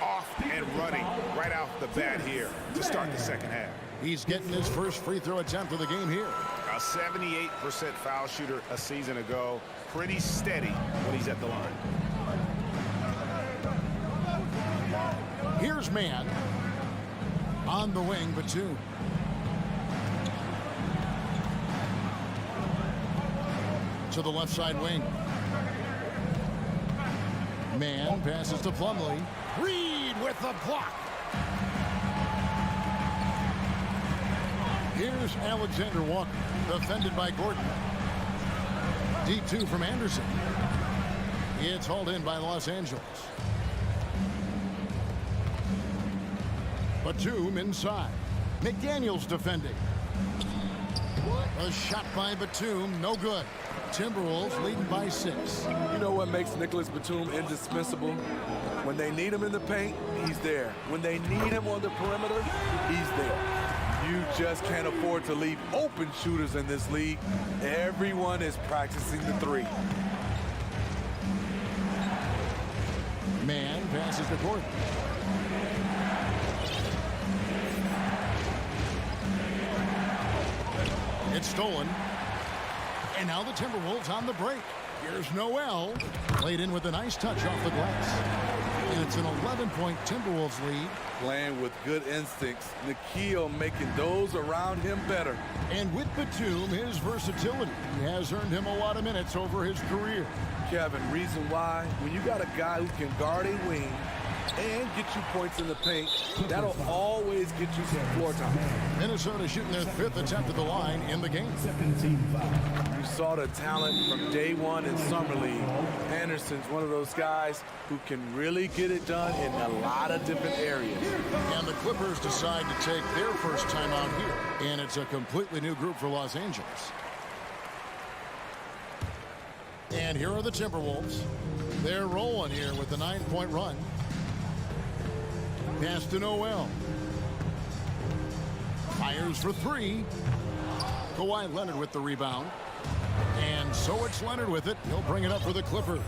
Off and running right off the bat here to start the second half. He's getting his first free throw attempt of the game here. A 78% foul shooter a season ago. Pretty steady when he's at the line. Here's Mann. On the wing, Batum. To the left side wing. Mann passes to Plumlee. Reed with the block. Here's Alexander Walker, defended by Gordon. Deep 2 from Anderson. It's hauled in by Los Angeles. Batum inside. McDaniels defending. A shot by Batum, no good. Timberwolves leading by 6. You know what makes Nicholas Batum indispensable? When they need him in the paint, he's there. When they need him on the perimeter, he's there. You just can't afford to leave open shooters in this league. Everyone is practicing the 3. Mann passes to Gordon. It's stolen. And now the Timberwolves on the break. Here's Noel. Played in with a nice touch off the glass. And it's an 11-point Timberwolves lead. Playing with good instincts. Nikhil making those around him better. And with Batum, his versatility has earned him a lot of minutes over his career. Kevin, reason why, when you got a guy who can guard a wing and get you points in the paint, that'll always get you some floor time. Minnesota shooting their 5th attempt at the line in the game. You saw the talent from day one in Summer League. Anderson's one of those guys who can really get it done in a lot of different areas. And the Clippers decide to take their first time out here. And it's a completely new group for Los Angeles. And here are the Timberwolves. They're rolling here with the 9-point run. Pass to Noel. Fires for 3. Kawhi Leonard with the rebound. And so it's Leonard with it. He'll bring it up for the Clippers.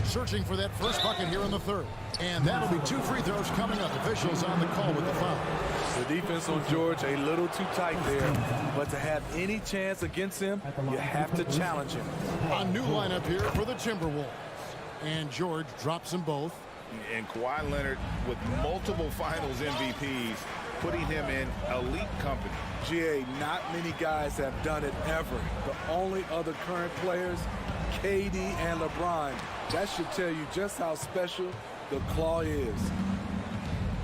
Searching for that first bucket here in the 3rd. And that'll be 2 free throws coming up. Officials on the call with the foul. The defense on George a little too tight there. But to have any chance against him, you have to challenge him. A new lineup here for the Timberwolves. And George drops them both. And Kawhi Leonard with multiple finals MVPs, putting him in elite company. GA, not many guys have done it ever. The only other current players, KD and LeBron. That should tell you just how special the claw is.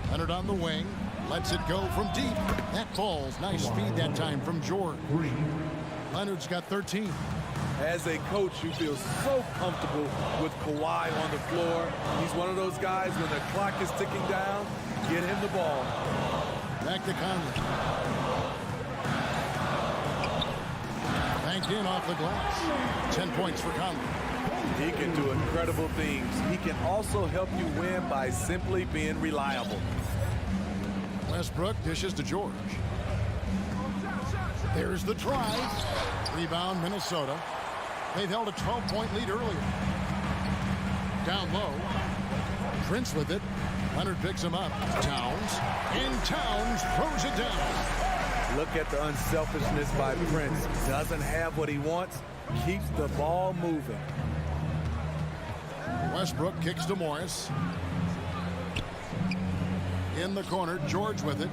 Leonard on the wing. Lets it go from deep. That falls. Nice speed that time from George. Leonard's got 13. As a coach, you feel so comfortable with Kawhi on the floor. He's one of those guys, when the clock is ticking down, get him the ball. Back to Conley. Banked in off the glass. 10 points for Conley. He can do incredible things. He can also help you win by simply being reliable. Westbrook dishes to George. There's the try. Rebound, Minnesota. They've held a 12-point lead earlier. Down low. Prince with it. Leonard picks him up. Towns. And Towns throws it down. Look at the unselfishness by Prince. Doesn't have what he wants. Keeps the ball moving. Westbrook kicks to Morris. In the corner, George with it.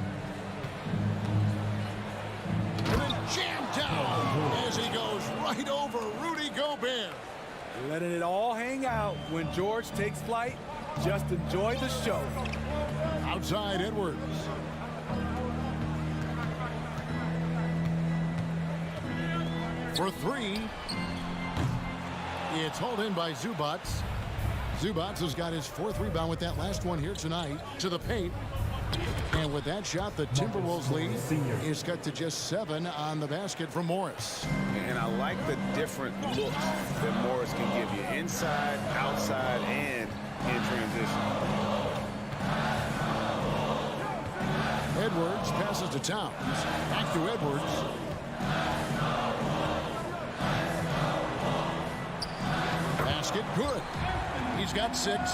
And then jammed down as he goes right over Rudy Gobert. Letting it all hang out when George takes flight. Just enjoy the show. Outside Edwards. For 3. It's hauled in by Zubats. Zubats has got his 4th rebound with that last one here tonight to the paint. And with that shot, the Timberwolves lead is cut to just 7 on the basket from Morris. And I like the different looks that Morris can give you. Inside, outside, and in transition. Edwards passes to Towns. Back to Edwards. Basket good. He's got 6.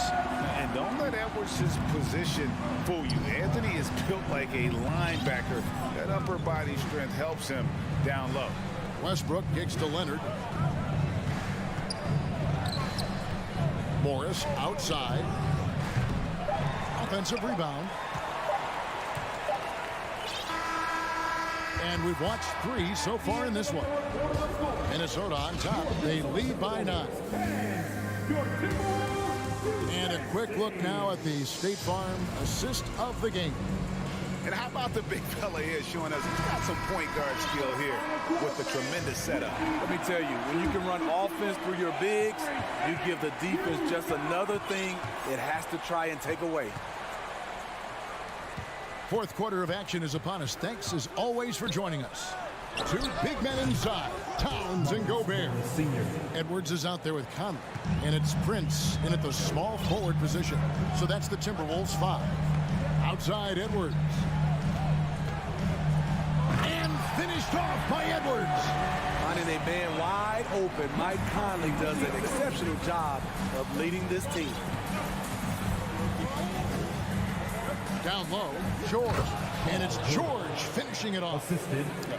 And don't let Edwards' position fool you. Anthony is built like a linebacker. That upper body strength helps him down low. Westbrook kicks to Leonard. Morris outside. Offensive rebound. And we've watched 3 so far in this one. Minnesota on top. They lead by 9. And a quick look now at the State Farm assist of the game. And how about the big fella here showing us he's got some point guard skill here with the tremendous setup. Let me tell you, when you can run offense through your bigs, you give the defense just another thing it has to try and take away. 4th quarter of action is upon us. Thanks as always for joining us. 2 big men inside, Towns and Gobert. Edwards is out there with Conley, and it's Prince in at the small forward position. So that's the Timberwolves 5. Outside Edwards. And finished off by Edwards. Finding a man wide open, Mike Conley does an exceptional job of leading this team. Down low, George And it's George finishing it off.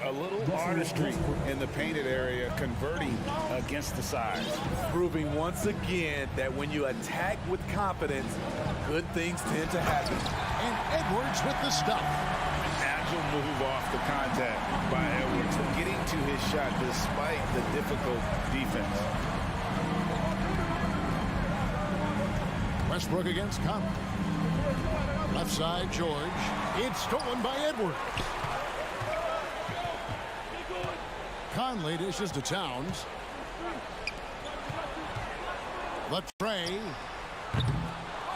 A little artistry in the painted area, converting against the size. Proving once again that when you attack with confidence, good things tend to happen. And Edwards with the stop. Agile move off the contact by Edwards, getting to his shot despite the difficult defense. Westbrook against Conley. Left side, George. It's stolen by Edwards. Conley dishes to Towns. The tray.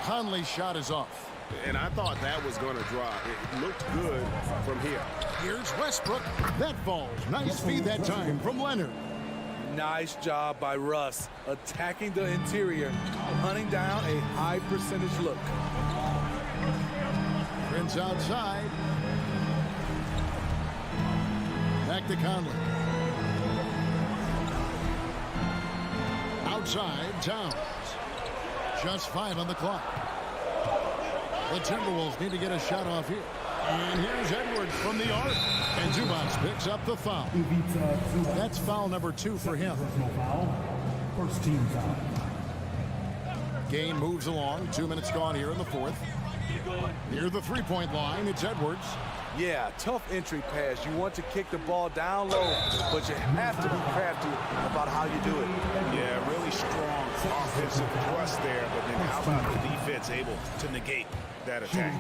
Conley's shot is off. And I thought that was going to drop. It looked good from here. Here's Westbrook. That falls. Nice feed that time from Leonard. Nice job by Russ, attacking the interior, hunting down a high percentage look. Prince outside. Back to Conley. Outside, Towns. Just 5 on the clock. The Timberwolves need to get a shot off here. And here's Edwards from the arc. And Zubac picks up the foul. That's foul number 2 for him. First team foul. Game moves along. 2 minutes gone here in the fourth. Near the three-point line, it's Edwards. Yeah, tough entry pass. You want to kick the ball down low, but you have to be crafty about how you do it. Yeah, really strong offensive thrust there, but then how about the defense able to negate that attack?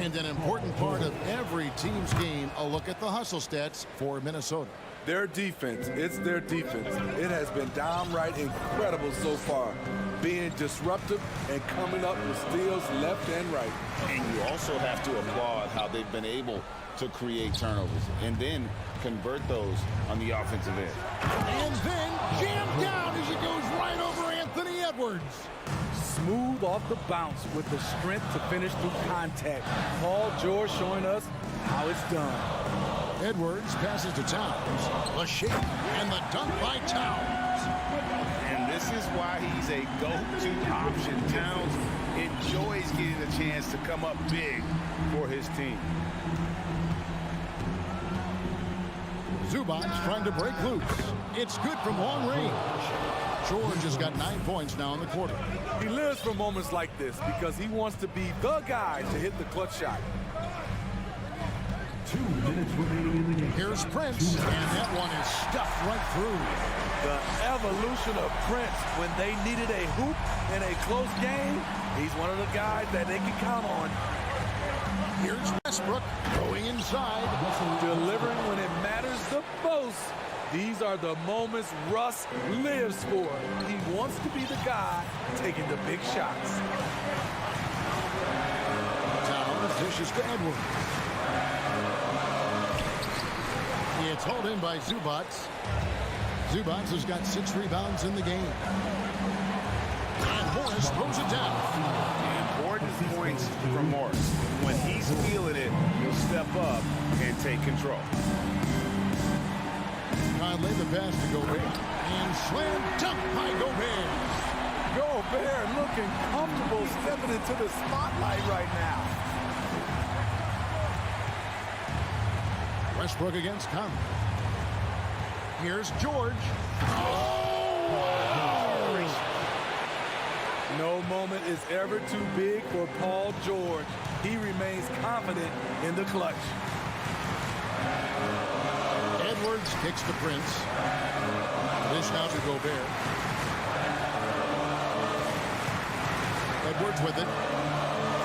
And an important part of every team's game, a look at the hustle stats for Minnesota. Their defense, it's their defense. It has been downright incredible so far, being disruptive and coming up with steals left and right. And you also have to applaud how they've been able to create turnovers and then convert those on the offensive end. And then jammed down as it goes right over Anthony Edwards. Smooth off the bounce with the strength to finish through contact. Paul George showing us how it's done. Edwards passes to Towns. The shake and the dunk by Towns. And this is why he's a go-to option. Towns enjoys getting a chance to come up big for his team. Zubac trying to break loose. It's good from long range. George has got 9 points now in the quarter. He lives for moments like this because he wants to be the guy to hit the clutch shot. 2 minutes remaining in the game. Here's Prince, and that one is stuffed right through. The evolution of Prince when they needed a hoop in a close game. He's one of the guys that they can count on. Here's Westbrook going inside. Delivering when it matters the most. These are the moments Russ lives for. He wants to be the guy taking the big shots. Towns dishes to Edwards. It's hauled in by Zubac. Zubac has got 6 rebounds in the game. And Horens throws it down. Important points from Morris. When he's feeling it, he'll step up and take control. Conley the pass to Gobert. And slam dunk by Gobert. Gobert looking comfortable stepping into the spotlight right now. Westbrook against Conley. Here's George. Oh! No moment is ever too big for Paul George. He remains confident in the clutch. Edwards kicks to Prince. Dish now to Gobert. Edwards with it.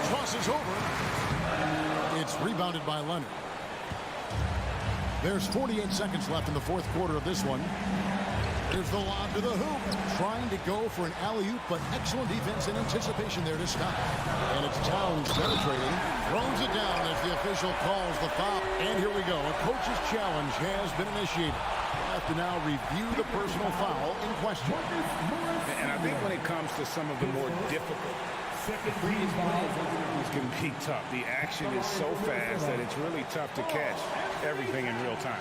Crosses over. It's rebounded by Leonard. There's 48 seconds left in the fourth quarter of this one. There's the lob to the hoop. Trying to go for an alley-oop, but excellent defense and anticipation there to stop. And it's Towns penetrating. Throws it down as the official calls the foul. And here we go. A coach's challenge has been initiated. We'll have to now review the personal foul in question. And I think when it comes to some of the more difficult frees can be tough. The action is so fast that it's really tough to catch everything in real time.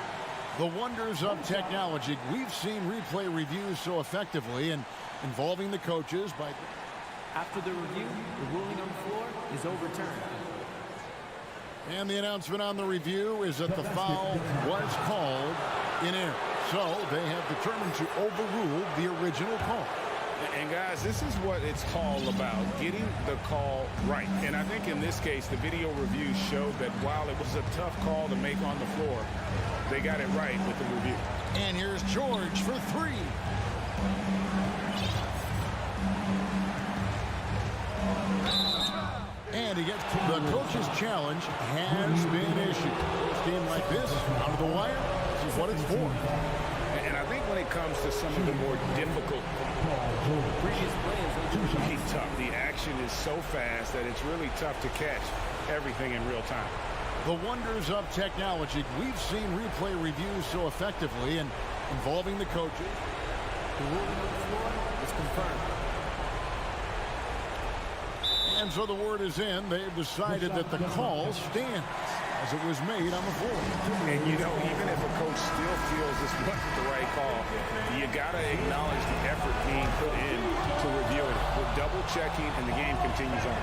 The wonders of technology. We've seen replay reviews so effectively and involving the coaches by... After the review, the ruling on the floor is overturned. And the announcement on the review is that the foul was called in error. So they have determined to overrule the original call. And guys, this is what it's all about, getting the call right. And I think in this case, the video review showed that while it was a tough call to make on the floor, they got it right with the review. And here's George for three. And he gets the coach's challenge has been issued. A game like this, out of the wire, this is what it's for. And I think when it comes to some of the more difficult really tough. The action is so fast that it's really tough to catch everything in real time. The wonders of technology. We've seen replay reviews so effectively and involving the coaches. The ruling on the floor is confirmed. And so the word is in. They've decided that the call stands as it was made on the floor. And, you know, even if a coach still feels this wasn't the right call, you got to acknowledge the effort being put in to review it. We're double-checking, and the game continues on.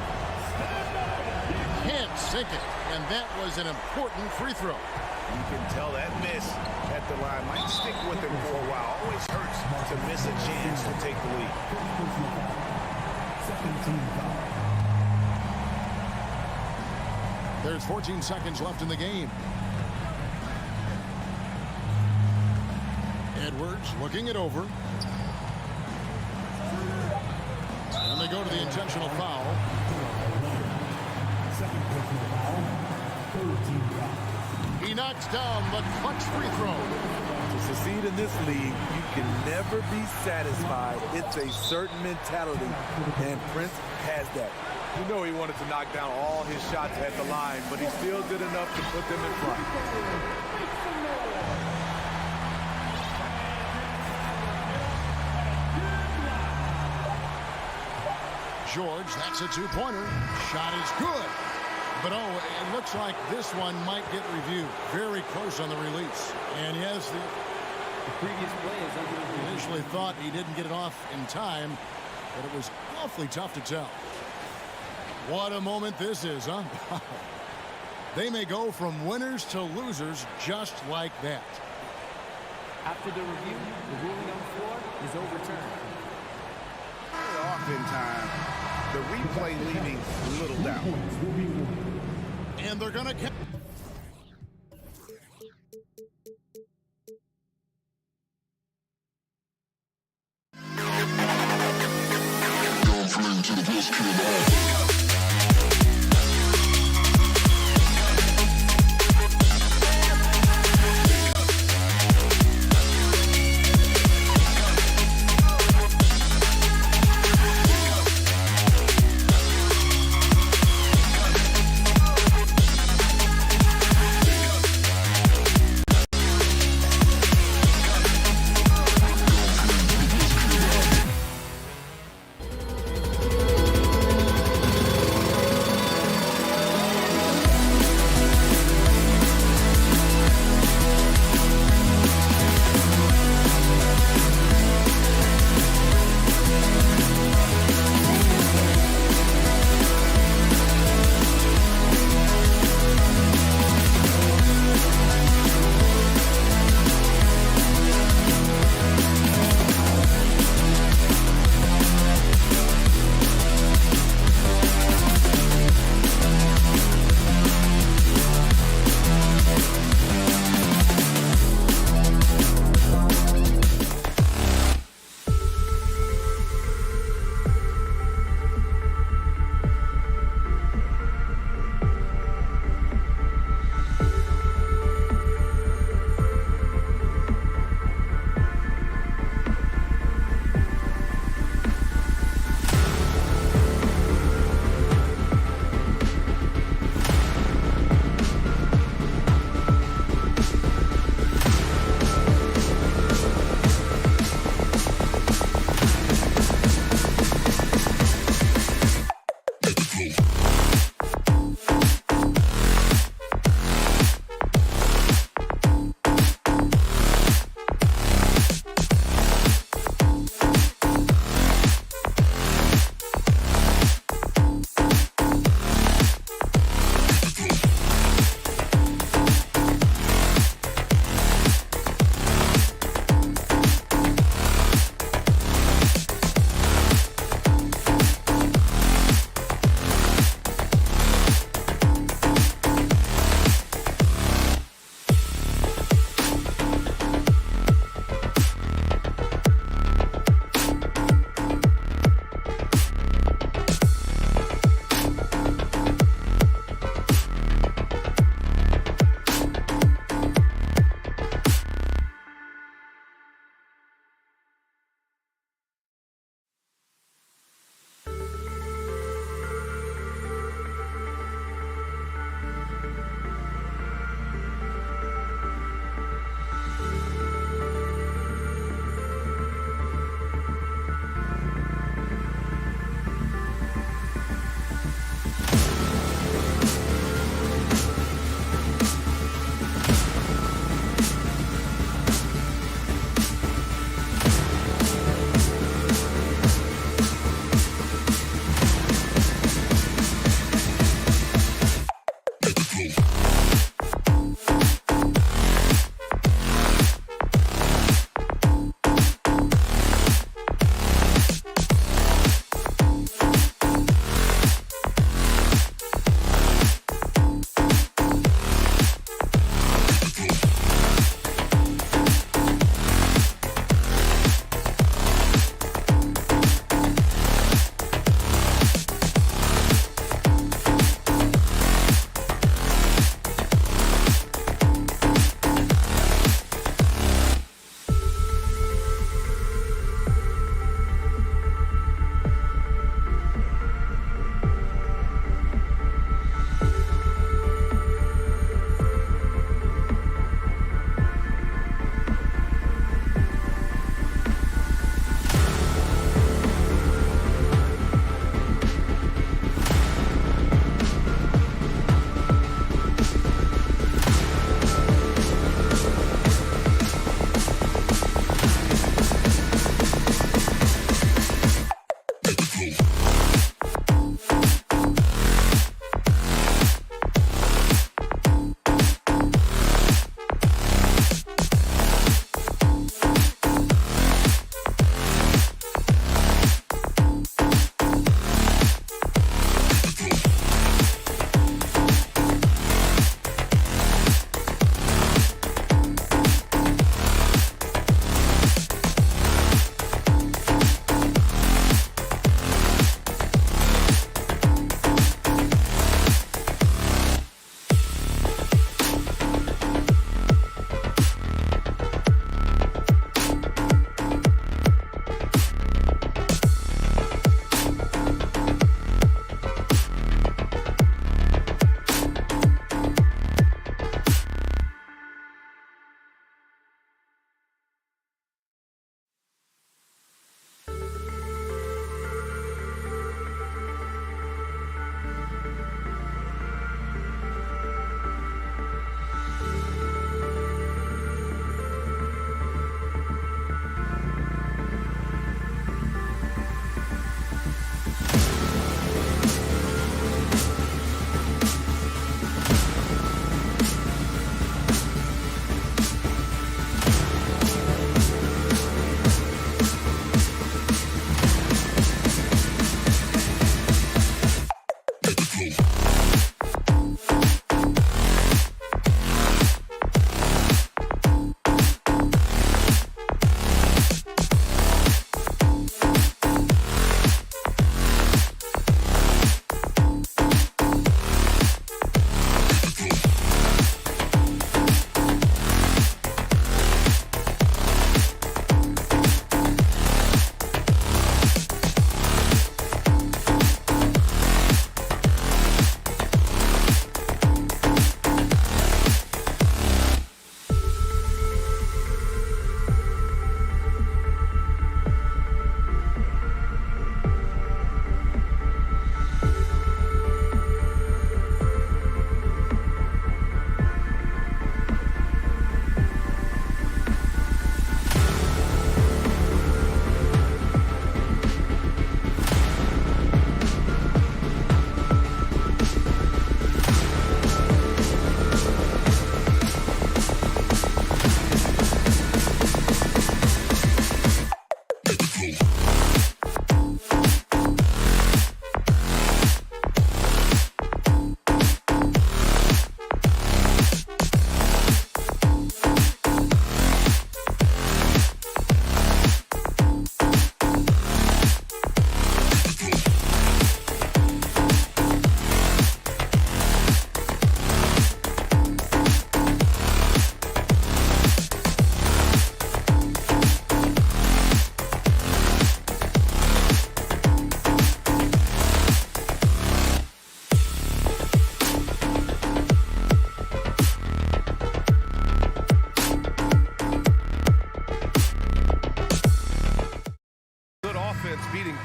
Can't sink it. And that was an important free throw. You can tell that miss at the line might stick with him for a while. Always hurts to miss a chance to take the lead. There's 14 seconds left in the game. Edwards looking it over. And they go to the intentional foul. He knocks down the clutch free throw. To succeed in this league, you can never be satisfied. It's a certain mentality, and Prince has that. You know he wanted to knock down all his shots at the line, but he still did enough to put them in front. George, that's a two-pointer. Shot is good. But, oh, it looks like this one might get reviewed. Very close on the release. And yes, the previous play is under review. Initially thought he didn't get it off in time, but it was awfully tough to tell. What a moment this is, huh? They may go from winners to losers just like that. After the review, the ruling on the floor is overturned. Oftentimes, the replay leaving little doubt. And they're going to... To the best kid.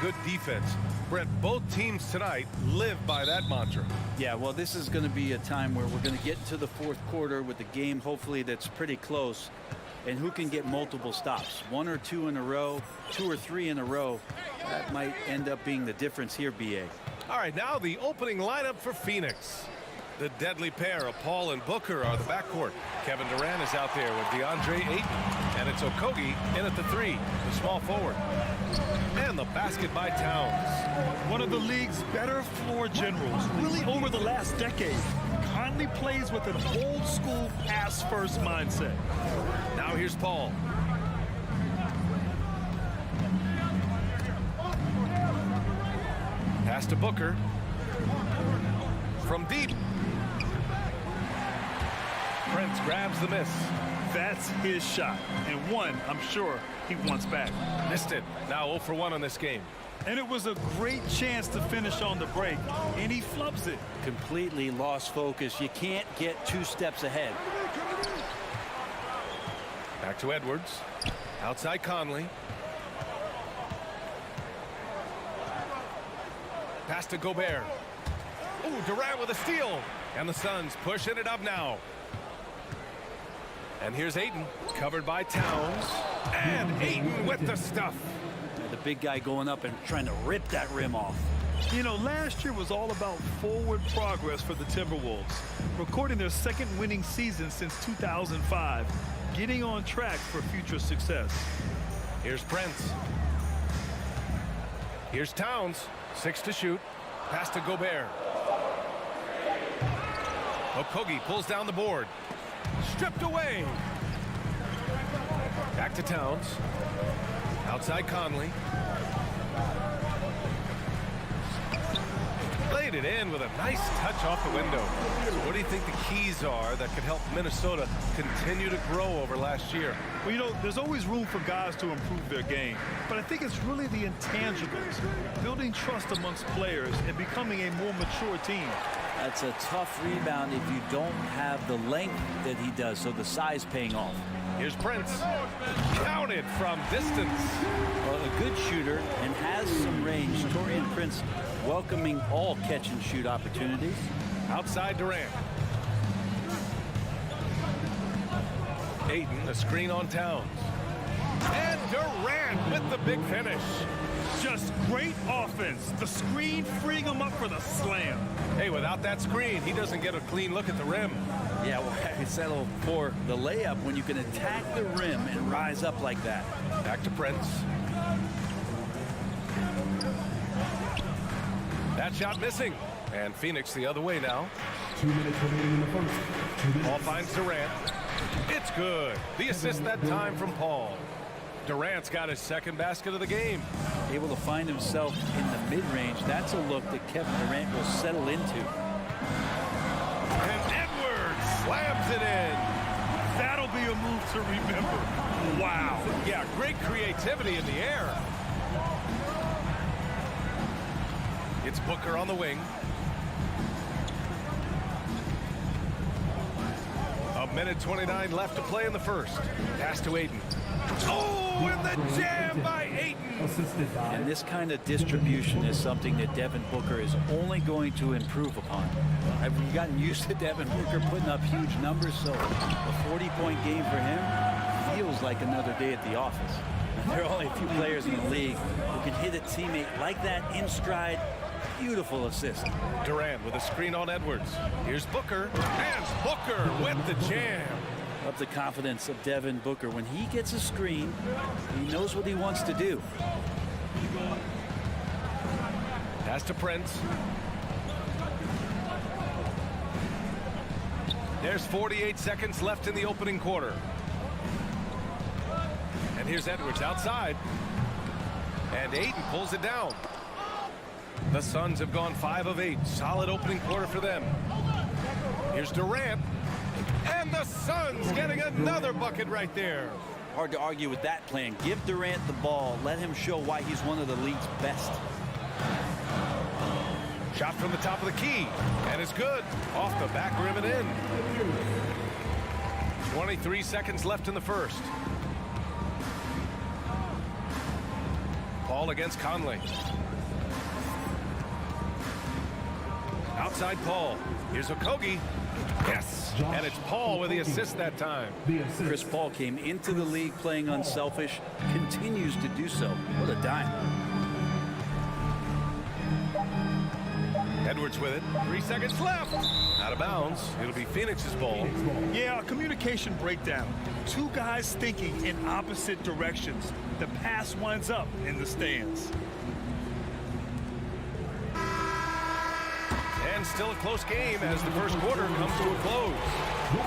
good defense. Brett, both teams tonight live by that mantra. Yeah, well, this is going to be a time where we're going to get into the fourth quarter with a game, hopefully, that's pretty close. And who can get multiple stops? 1 or 2 in a row, 2 or 3 in a row. That might end up being the difference here, BA. All right, now the opening lineup for Phoenix. The deadly pair of Paul and Booker are the backcourt. Kevin Durant is out there with DeAndre Ayton. And it's Okogie in at the 3, the small forward. And the basket by Towns. One of the league's better floor generals, really over the last decade. Conley plays with an old-school pass-first mindset. Now here's Paul. Pass to Booker. From deep. Prince grabs the miss. That's his shot, and one I'm sure he wants back. Missed it. Now 0 for 1 on this game. And it was a great chance to finish on the break, and he flubs it. Completely lost focus. You can't get 2 steps ahead. Back to Edwards. Outside Conley. Pass to Gobert. Ooh, Durant with a steal. And the Suns pushing it up now. And here's Ayton, covered by Towns. And Ayton with the stuff. The big guy going up and trying to rip that rim off. You know, last year was all about forward progress for the Timberwolves, recording their second winning season since 2005, getting on track for future success. Here's Prince. Here's Towns, 6 to shoot. Pass to Gobert. Okogie pulls down the board. Stripped away. Back to Towns. Outside Conley. Laid it in with a nice touch off the window. So what do you think the keys are that could help Minnesota continue to grow over last year? Well, you know, there's always room for guys to improve their game. But I think it's really the intangibles, building trust amongst players and becoming a more mature team. That's a tough rebound if you don't have the length that he does, so the size paying off. Here's Prince. Counted from distance. Well, a good shooter and has some range. Taurean Prince welcoming all catch and shoot opportunities. Outside Durant. Ayton, a screen on Towns. And Durant with the big finish. Just great offense. The screen freeing him up for the slam. Hey, without that screen, he doesn't get a clean look at the rim. Yeah, well, I settle for the layup when you can attack the rim and rise up like that. Back to Prince. That shot missing. And Phoenix the other way now. 2 minutes remaining in the first. 2 minutes. Paul finds Durant. It's good. The assist that time from Paul. Durant's got his second basket of the game. Able to find himself in the mid-range. That's a look that Kevin Durant will settle into. And Edwards slams it in. That'll be a move to remember. Wow. Yeah, great creativity in the air. It's Booker on the wing. A minute 29 left to play in the first. Pass to Ayton. Oh, and the jam by Ayton. And this kind of distribution is something that Devin Booker is only going to improve upon. I've gotten used to Devin Booker putting up huge numbers, so a 40-point game for him feels like another day at the office. And there are only a few players in the league who can hit a teammate like that in stride. Beautiful assist. Durant with a screen on Edwards. Here's Booker. And Booker with the jam. Love the confidence of Devin Booker. When he gets a screen, he knows what he wants to do. Pass to Prince. There's 48 seconds left in the opening quarter. And here's Edwards outside. And Ayton pulls it down. The Suns have gone 5 of 8. Solid opening quarter for them. Here's Durant. And the Suns getting another bucket right there. Hard to argue with that plan. Give Durant the ball. Let him show why he's one of the league's best. Shot from the top of the key. And it's good. Off the back rim and in. 23 seconds left in the first. Paul Paul against Conley. Outside Paul. Here's Okogie. Yes, and it's Paul with the assist that time. Chris Paul came into the league playing unselfish, continues to do so. What a dime. Edwards with it. 3 seconds left. Out of bounds. It'll be Phoenix's ball. Yeah, a communication breakdown. Two guys thinking in opposite directions. The pass winds up in the stands. And still a close game as the first quarter comes to a close.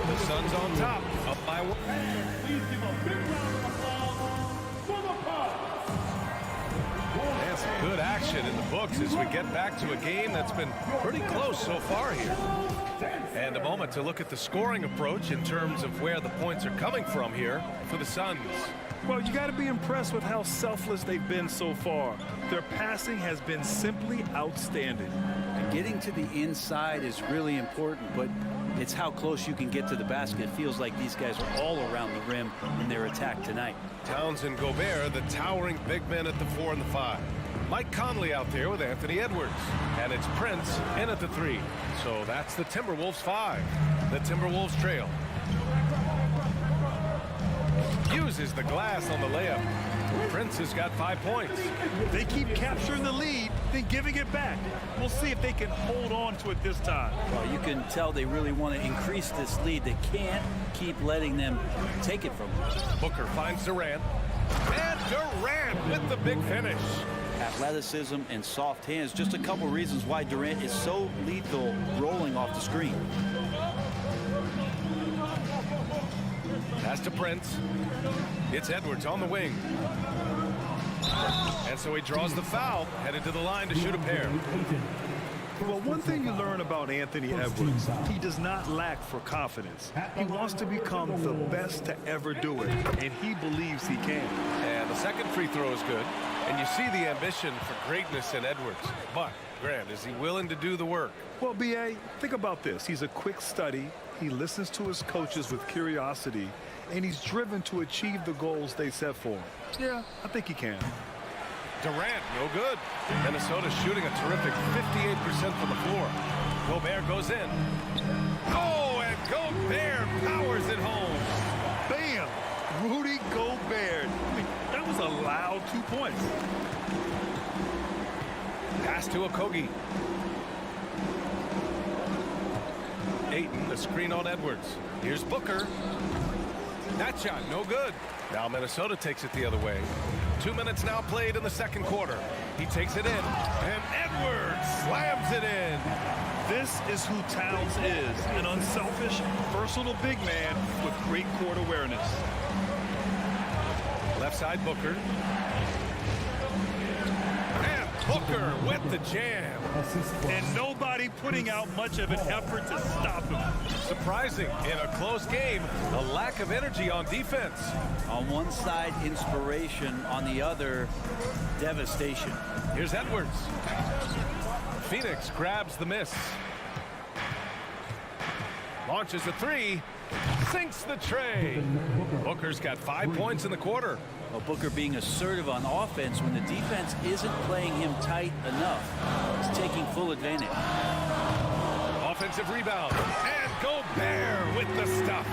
The Suns on top, up by 1. And some good action in the books as we get back to a game that's been pretty close so far here. And a moment to look at the scoring approach in terms of where the points are coming from here for the Suns. Well, you got to be impressed with how selfless they've been so far. Their passing has been simply outstanding. Getting to the inside is really important, but it's how close you can get to the basket. It feels like these guys are all around the rim in their attack tonight. Towns and Gobert, the towering big men at the 4 and the 5. Mike Conley out there with Anthony Edwards. And it's Prince in at the 3. So that's the Timberwolves 5. The Timberwolves trail. Uses the glass on the layup. Prince has got 5 points. They keep capturing the lead, then giving it back. We'll see if they can hold on to it this time. Well, you can tell they really want to increase this lead. They can't keep letting them take it from them. Booker finds Durant. And Durant with the big finish. Athleticism and soft hands. Just a couple reasons why Durant is so lethal rolling off the screen. Pass to Prince. It's Edwards on the wing. And so he draws the foul, headed to the line to shoot a pair. Well, one thing you learn about Anthony Edwards, he does not lack for confidence. He wants to become the best to ever do it, and he believes he can. And the second free throw is good. And you see the ambition for greatness in Edwards. But, Grant, is he willing to do the work? Well, B.A., think about this. He's a quick study. He listens to his coaches with curiosity, and he's driven to achieve the goals they set for him. Yeah, I think he can. Durant, no good. Minnesota shooting a terrific 58% from the floor. Gobert goes in. Oh, and Gobert powers it home. Bam! Rudy Gobert. I mean, that was a loud 2 points. Pass to Okogie. Ayton, the screen on Edwards. Here's Booker. That shot, no good. Now Minnesota takes it the other way. 2 minutes now played in the second quarter. He takes it in, and Edwards slams it in. This is who Towns is, an unselfish, versatile big man with great court awareness. Left side, Booker. And Booker with the jam. And nobody putting out much of an effort to stop him. Surprising in a close game, a lack of energy on defense. On one side, inspiration. On the other, devastation. Here's Edwards. Phoenix grabs the miss. Launches a 3. Sinks the tray. Booker's got 5 points in the quarter. Well, Booker being assertive on offense when the defense isn't playing him tight enough. He's taking full advantage. Offensive rebound. And Gobert with the stuff.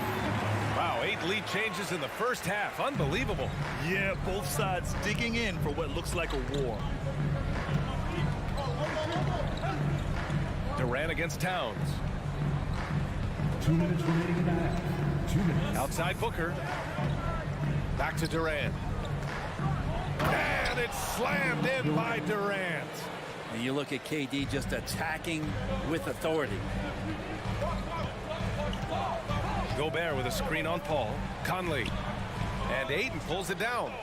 Wow, 8 lead changes in the first half. Unbelievable. Yeah, both sides digging in for what looks like a war. Durant against Towns. 2 minutes remaining in the half. 2 minutes. Outside Booker. Back to Durant. And it's slammed in by Durant. And you look at KD just attacking with authority. Gobert with a screen on Paul. Conley. And Ayton pulls it down.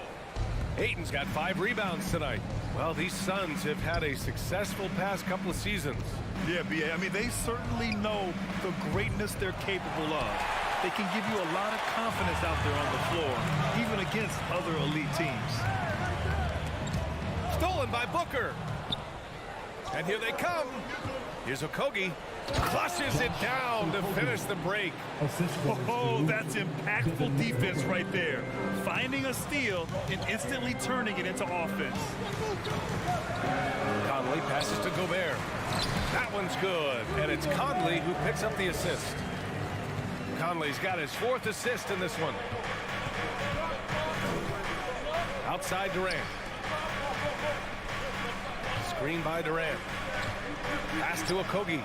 Ayton's got 5 rebounds tonight. Well, these Suns have had a successful past couple of seasons. Yeah, B.A., I mean, they certainly know the greatness they're capable of. They can give you a lot of confidence out there on the floor, even against other elite teams. Stolen by Booker. And here they come. Here's Okogie. Flushes it down to finish the break. Oh, that's impactful defense right there. Finding a steal and instantly turning it into offense. Conley passes to Gobert. That one's good, and it's Conley who picks up the assist. Conley's got his 4th assist in this one. Outside Durant. Screen by Durant. Pass to Okogie.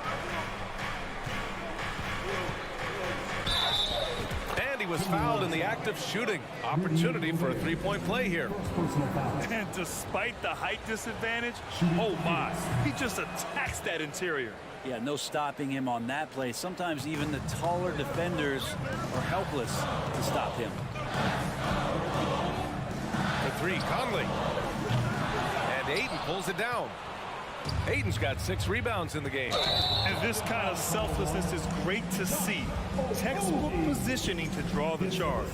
And he was fouled in the act of shooting. Opportunity for a 3-point play here. And despite the height disadvantage, oh my, he just attacks that interior. Yeah, no stopping him on that play. Sometimes even the taller defenders are helpless to stop him. The 3, Conley. And Ayton pulls it down. Ayton's got 6 rebounds in the game. And this kind of selflessness is great to see. Textbook positioning to draw the charge.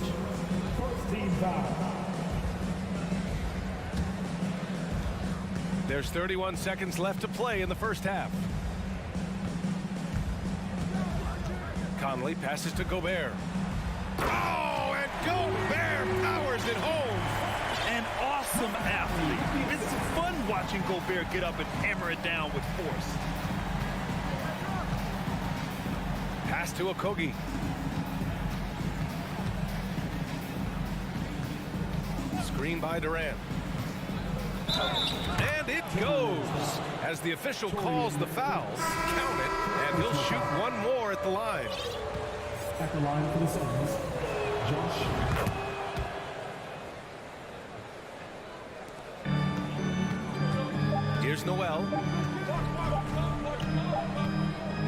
There's 31 seconds left to play in the first half. Conley passes to Gobert. Oh, and Gobert powers it home. An awesome athlete. It's fun watching Gobert get up and hammer it down with force. Pass to Okogie. Screen by Durant. And it goes. As the official calls the fouls, count it, and he'll shoot one more at the line. At the line for the Suns, Josh. Here's Noel.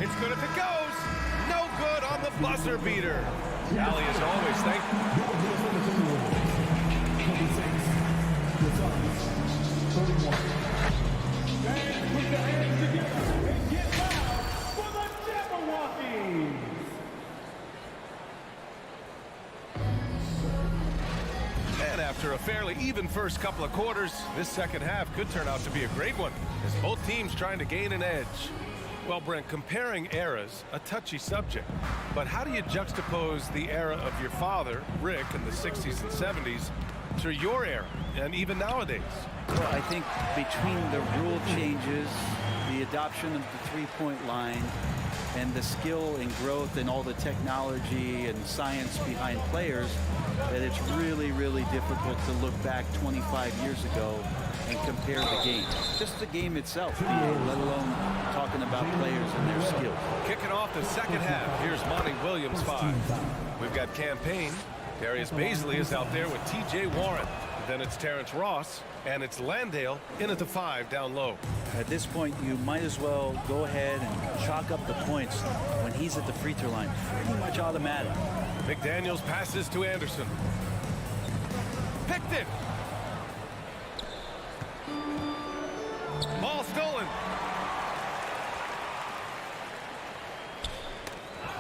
It's good if it goes. No good on the buzzer beater. Allie, as always, thank you. 26, the Suns, 31. And put your hands together and get loud for the Jabberwockies. And after a fairly even first couple of quarters, this second half could turn out to be a great one, as both teams trying to gain an edge. Well, Brent, comparing eras, a touchy subject. But how do you juxtapose the era of your father, Rick, in the 60s and 70s, to your era, and even nowadays? Well, I think between the rule changes, the adoption of the three-point line, and the skill and growth and all the technology and science behind players, that it's really, really difficult to look back 25 years ago and compare the game. Just the game itself, let alone talking about players and their skills. Kicking off the second half, here's Monty Williams 5. We've got Campaign. Darius Baisley is out there with T.J. Warren. Then it's Terrence Ross, and it's Landale in at the 5 down low. At this point, you might as well go ahead and chalk up the points when he's at the free throw line. Pretty much automatic. McDaniels passes to Anderson. Picked it. Ball stolen.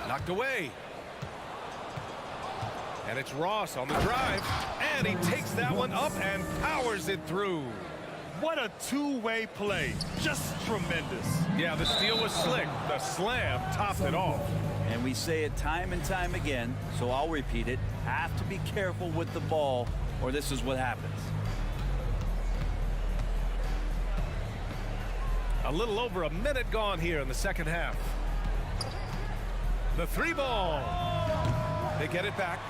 Knocked away. And it's Ross on the drive. And he takes that one up and powers it through. What a two-way play. Just tremendous. Yeah, the steal was slick. The slam topped it off. And we say it time and time again, so I'll repeat it. Have to be careful with the ball, or this is what happens. A little over a minute gone here in the second half. The 3 ball. They get it back.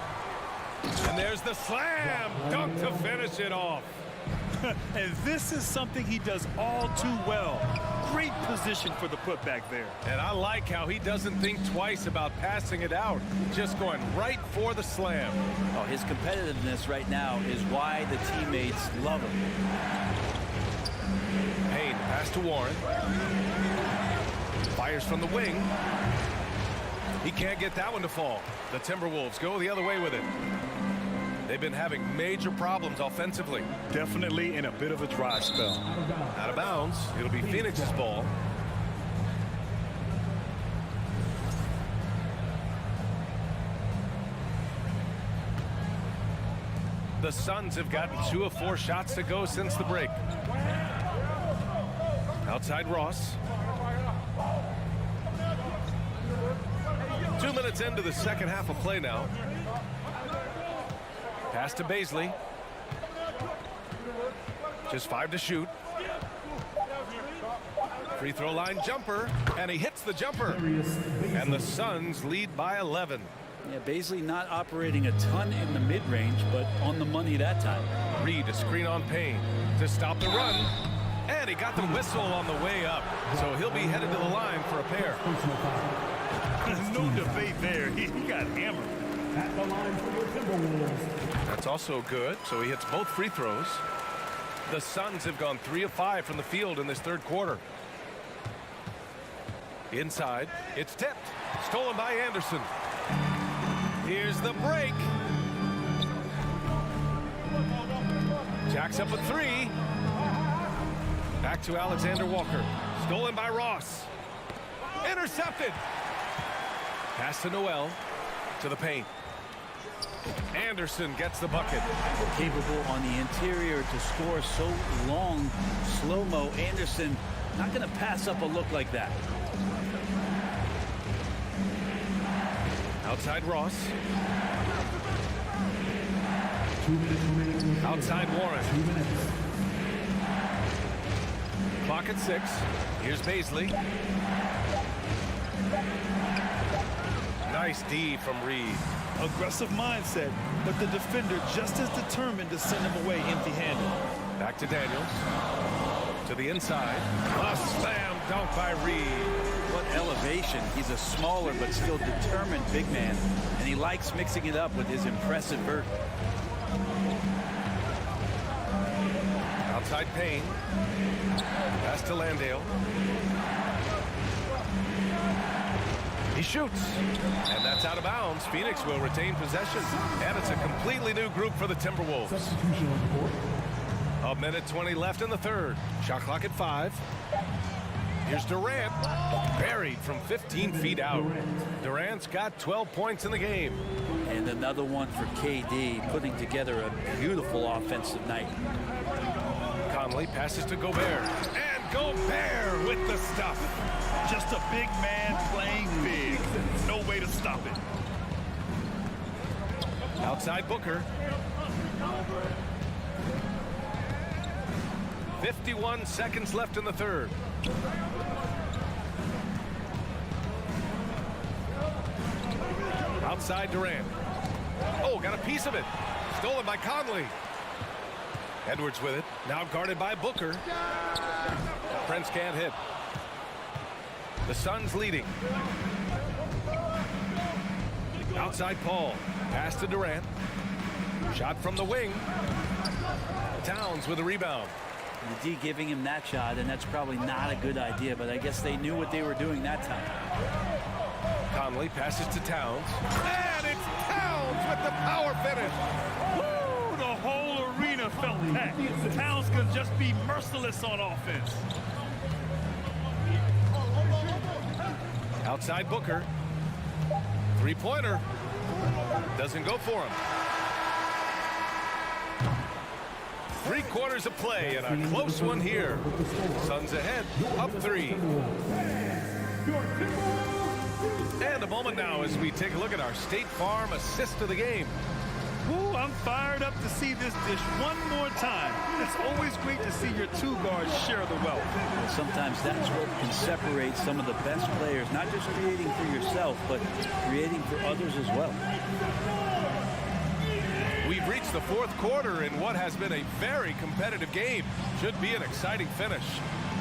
And there's the slam dunk to finish it off. And this is something he does all too well. Great position for the putback there. And I like how he doesn't think twice about passing it out, just going right for the slam. Oh, his competitiveness right now is why the teammates love him. Payne, pass to Warren. Fires from the wing. He can't get that one to fall. The Timberwolves go the other way with it. They've been having major problems offensively. Definitely in a bit of a dry spell. Out of bounds. It'll be Phoenix's ball. The Suns have gotten 2 of 4 shots to go since the break. Outside Ross. 2 minutes into the second half of play now. Pass to Baisley. Just 5 to shoot. Free throw line jumper, and he hits the jumper. And the Suns lead by 11. Yeah, Baisley not operating a ton in the mid-range, but on the money that time. Reed a screen on Payne to stop the run. And he got the whistle on the way up. So he'll be headed to the line for a pair. No debate there. He got hammered. At the line for your Timberwolves. That's also good. So he hits both free throws. The Suns have gone 3 of 5 from the field in this third quarter. Inside, it's tipped. Stolen by Anderson. Here's the break. Jacks up a 3. Back to Alexander Walker. Stolen by Ross. Intercepted. Pass to Noel. To the paint. Anderson gets the bucket. Capable on the interior to score so long. Slow-mo. Anderson not going to pass up a look like that. Outside Ross. Outside Warren. Clock at 6. Here's Baisley. Nice D from Reed. Aggressive mindset, but the defender just as determined to send him away empty-handed. Back to Daniels. To the inside. A slam dunk by Reed. What elevation. He's a smaller but still determined big man, and he likes mixing it up with his impressive vert. Outside Payne. Pass to Landale. He shoots, and that's out of bounds. Phoenix will retain possession, and it's a completely new group for the Timberwolves. A minute 20 left in the third. Shot clock at 5. Here's Durant, buried from 15 feet out. Durant's got 12 points in the game. And another one for KD, putting together a beautiful offensive night. Conley passes to Gobert, and Gobert with the stuff. Just a big man playing big. No way to stop it. Outside Booker. 51 seconds left in the third. Outside Durant. Oh, got a piece of it. Stolen by Conley. Edwards with it. Now guarded by Booker. Prince can't hit. The Suns leading. Outside Paul. Pass to Durant. Shot from the wing. Towns with a rebound. The D giving him that shot, and that's probably not a good idea, but I guess they knew what they were doing that time. Conley passes to Towns. And it's Towns with the power finish. Woo! The whole arena felt packed. Towns can just be merciless on offense. Outside Booker. Three-pointer. Doesn't go for him. 3 quarters of play and a close one here. Suns ahead, up 3. And a moment now as we take a look at our State Farm assist of the game. Ooh, I'm fired up to see this dish one more time. It's always great to see your 2 guards share the wealth. Well, sometimes that's what can separate some of the best players, not just creating for yourself, but creating for others as well. We've reached the 4th quarter in what has been a very competitive game. Should be an exciting finish.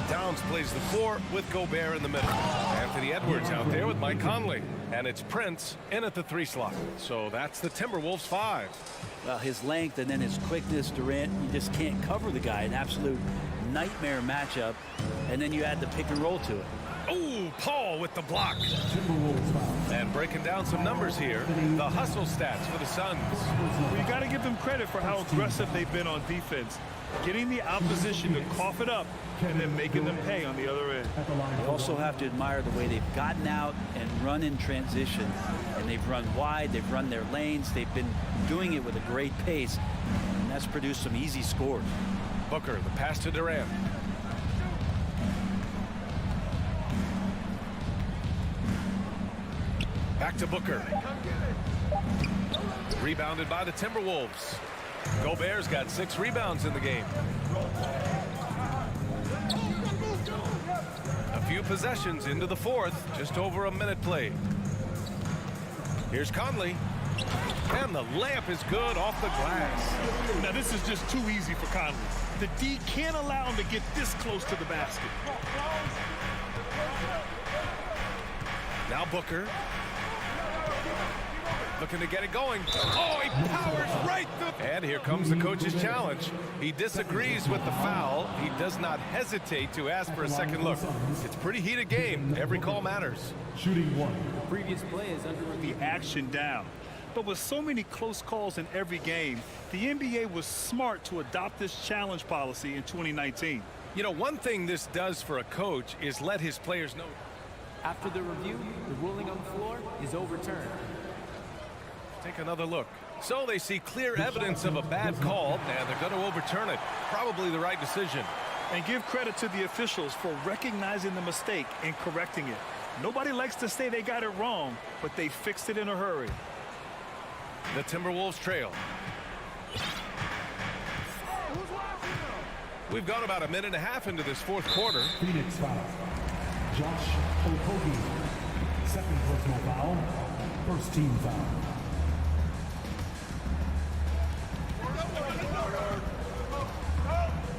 Towns plays the 4 with Gobert in the middle. Anthony Edwards out there with Mike Conley. And it's Prince in at the 3 slot. So that's the Timberwolves 5. Well, his length and then his quickness, Durant, you just can't cover the guy. An absolute nightmare matchup. And then you add the pick and roll to it. Oh, Paul with the block. And breaking down some numbers here, the hustle stats for the Suns. Well, you got to give them credit for how aggressive they've been on defense. Getting the opposition to cough it up and then making them pay on the other end. You also have to admire the way they've gotten out and run in transition. And they've run wide, they've run their lanes, they've been doing it with a great pace. And that's produced some easy scores. Booker, the pass to Durant. Back to Booker. Rebounded by the Timberwolves. Gobert's got 6 rebounds in the game. A few possessions into the fourth, just over a minute played. Here's Conley. And the layup is good off the glass. Now this is just too easy for Conley. The D can't allow him to get this close to the basket. Now Booker. Looking to get it going. Oh, he powers right through. And here comes the coach's challenge. He disagrees with the foul. He does not hesitate to ask for a second look. It's a pretty heated game. Every call matters. Shooting 1. The previous play is under review. The action down. But with so many close calls in every game, the NBA was smart to adopt this challenge policy in 2019. You know, one thing this does for a coach is let his players know. After the review, the ruling on the floor is overturned. Take another look. So they see clear evidence of a bad call, and they're going to overturn it. Probably the right decision. And give credit to the officials for recognizing the mistake and correcting it. Nobody likes to say they got it wrong, but they fixed it in a hurry. The Timberwolves trail. We've gone about a minute and a half into this fourth quarter. Phoenix foul. Josh Okogie. Second personal foul. First team foul.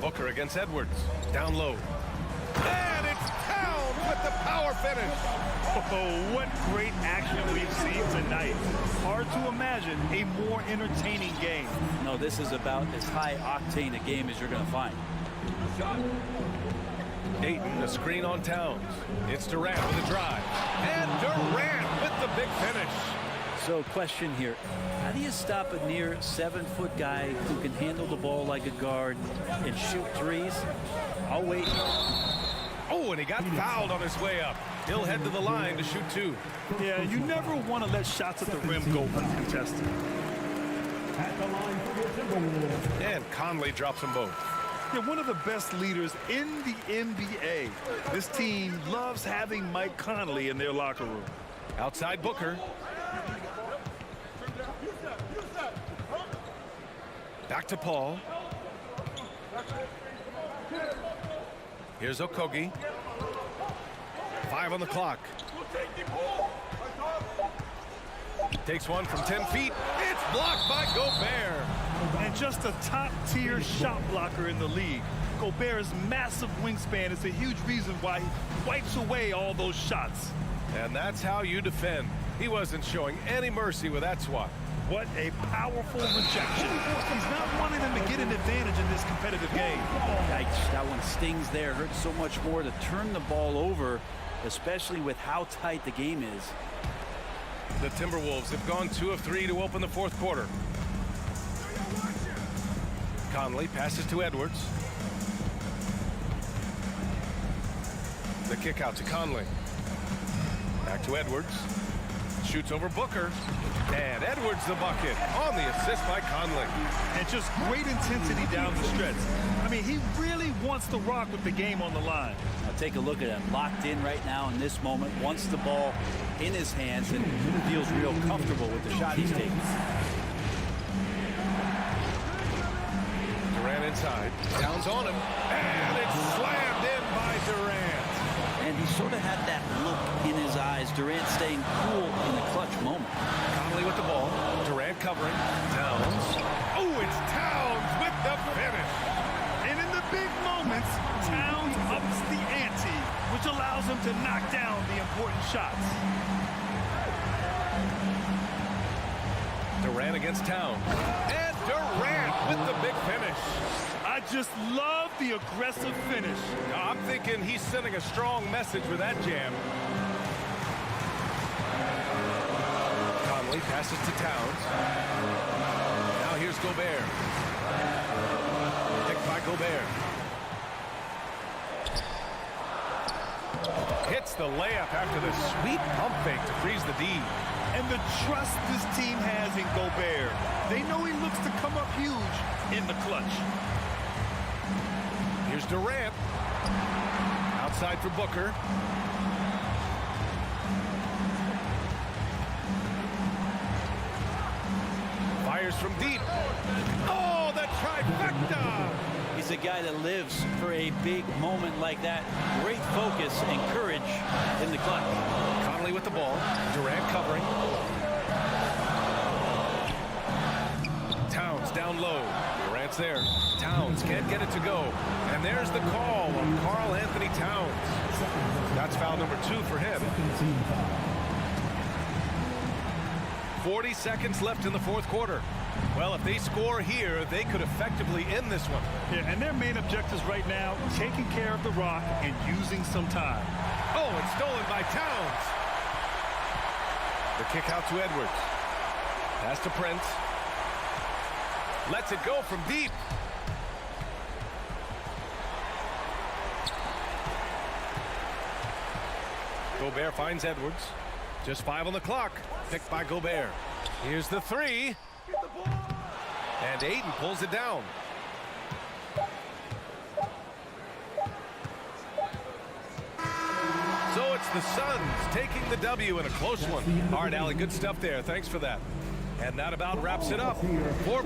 Booker against Edwards. Down low. And it's Towns with the power finish. Oh, what great action we've seen tonight. Hard to imagine a more entertaining game. No, this is about as high octane a game as you're going to find. Ayton, a screen on Towns. It's Durant with a drive. And Durant with the big finish. So question here, how do you stop a near 7-foot guy who can handle the ball like a guard and shoot threes? I'll wait. Oh, and he got fouled on his way up. He'll head to the line to shoot 2. Yeah, you never want to let shots at the rim go uncontested. At the line for the Timberwolves. And Conley drops them both. Yeah, one of the best leaders in the NBA. This team loves having Mike Conley in their locker room. Outside Booker. Back to Paul. Here's Okogie. 5 on the clock. Takes one from 10 feet. It's blocked by Gobert. And just a top-tier shot blocker in the league. Gobert's massive wingspan is a huge reason why he wipes away all those shots. And that's how you defend. He wasn't showing any mercy with that swat. What a powerful rejection. He's not wanting them to get an advantage in this competitive game. Yikes, that one stings there. Hurts so much more to turn the ball over, especially with how tight the game is. The Timberwolves have gone 2 of 3 to open the fourth quarter. Conley passes to Edwards. The kick out to Conley. Back to Edwards. Shoots over Booker. And Edwards the bucket on the assist by Conley. And just great intensity down the stretch. I mean, he really wants to rock with the game on the line. Now take a look at him. Locked in right now in this moment. Wants the ball in his hands and feels real comfortable with the shot he's taking. Durant inside. Towns on him. And it's slammed in by Durant. And he sort of had that look in his eyes. Durant staying cool in the clutch moment. Conley with the ball. Durant covering. Towns. Oh, it's Towns with the finish. And in the big moments, Towns ups the ante, which allows him to knock down the important shots. Durant against Towns. And Durant with the big finish. I just love the aggressive finish. I'm thinking he's sending a strong message with that jam. Conley passes to Towns. Now here's Gobert. Picked by Gobert. Hits the layup after the sweet pump fake to freeze the D. And the trust this team has in Gobert. They know he looks to come up huge in the clutch. Here's Durant. Outside for Booker. Fires from deep. Oh, the trifecta! He's a guy that lives for a big moment like that. Great focus and courage in the clutch. Conley with the ball. Durant covering. Towns down low. Durant's there. Towns can't get it to go. And there's the call on Karl Anthony Towns. That's foul number 2 for him. 40 seconds left in the fourth quarter. Well, if they score here, they could effectively end this one. Yeah, and their main objectives right now, taking care of the rock and using some time. Oh, it's stolen by Towns. The kick out to Edwards. Pass to Prince. Lets it go from deep. Gobert finds Edwards. Just 5 on the clock. Picked by Gobert. Here's the 3. And Ayton pulls it down. So it's the Suns taking the W in a close one. All right, Allie, good stuff there. Thanks for that. And that about wraps it up for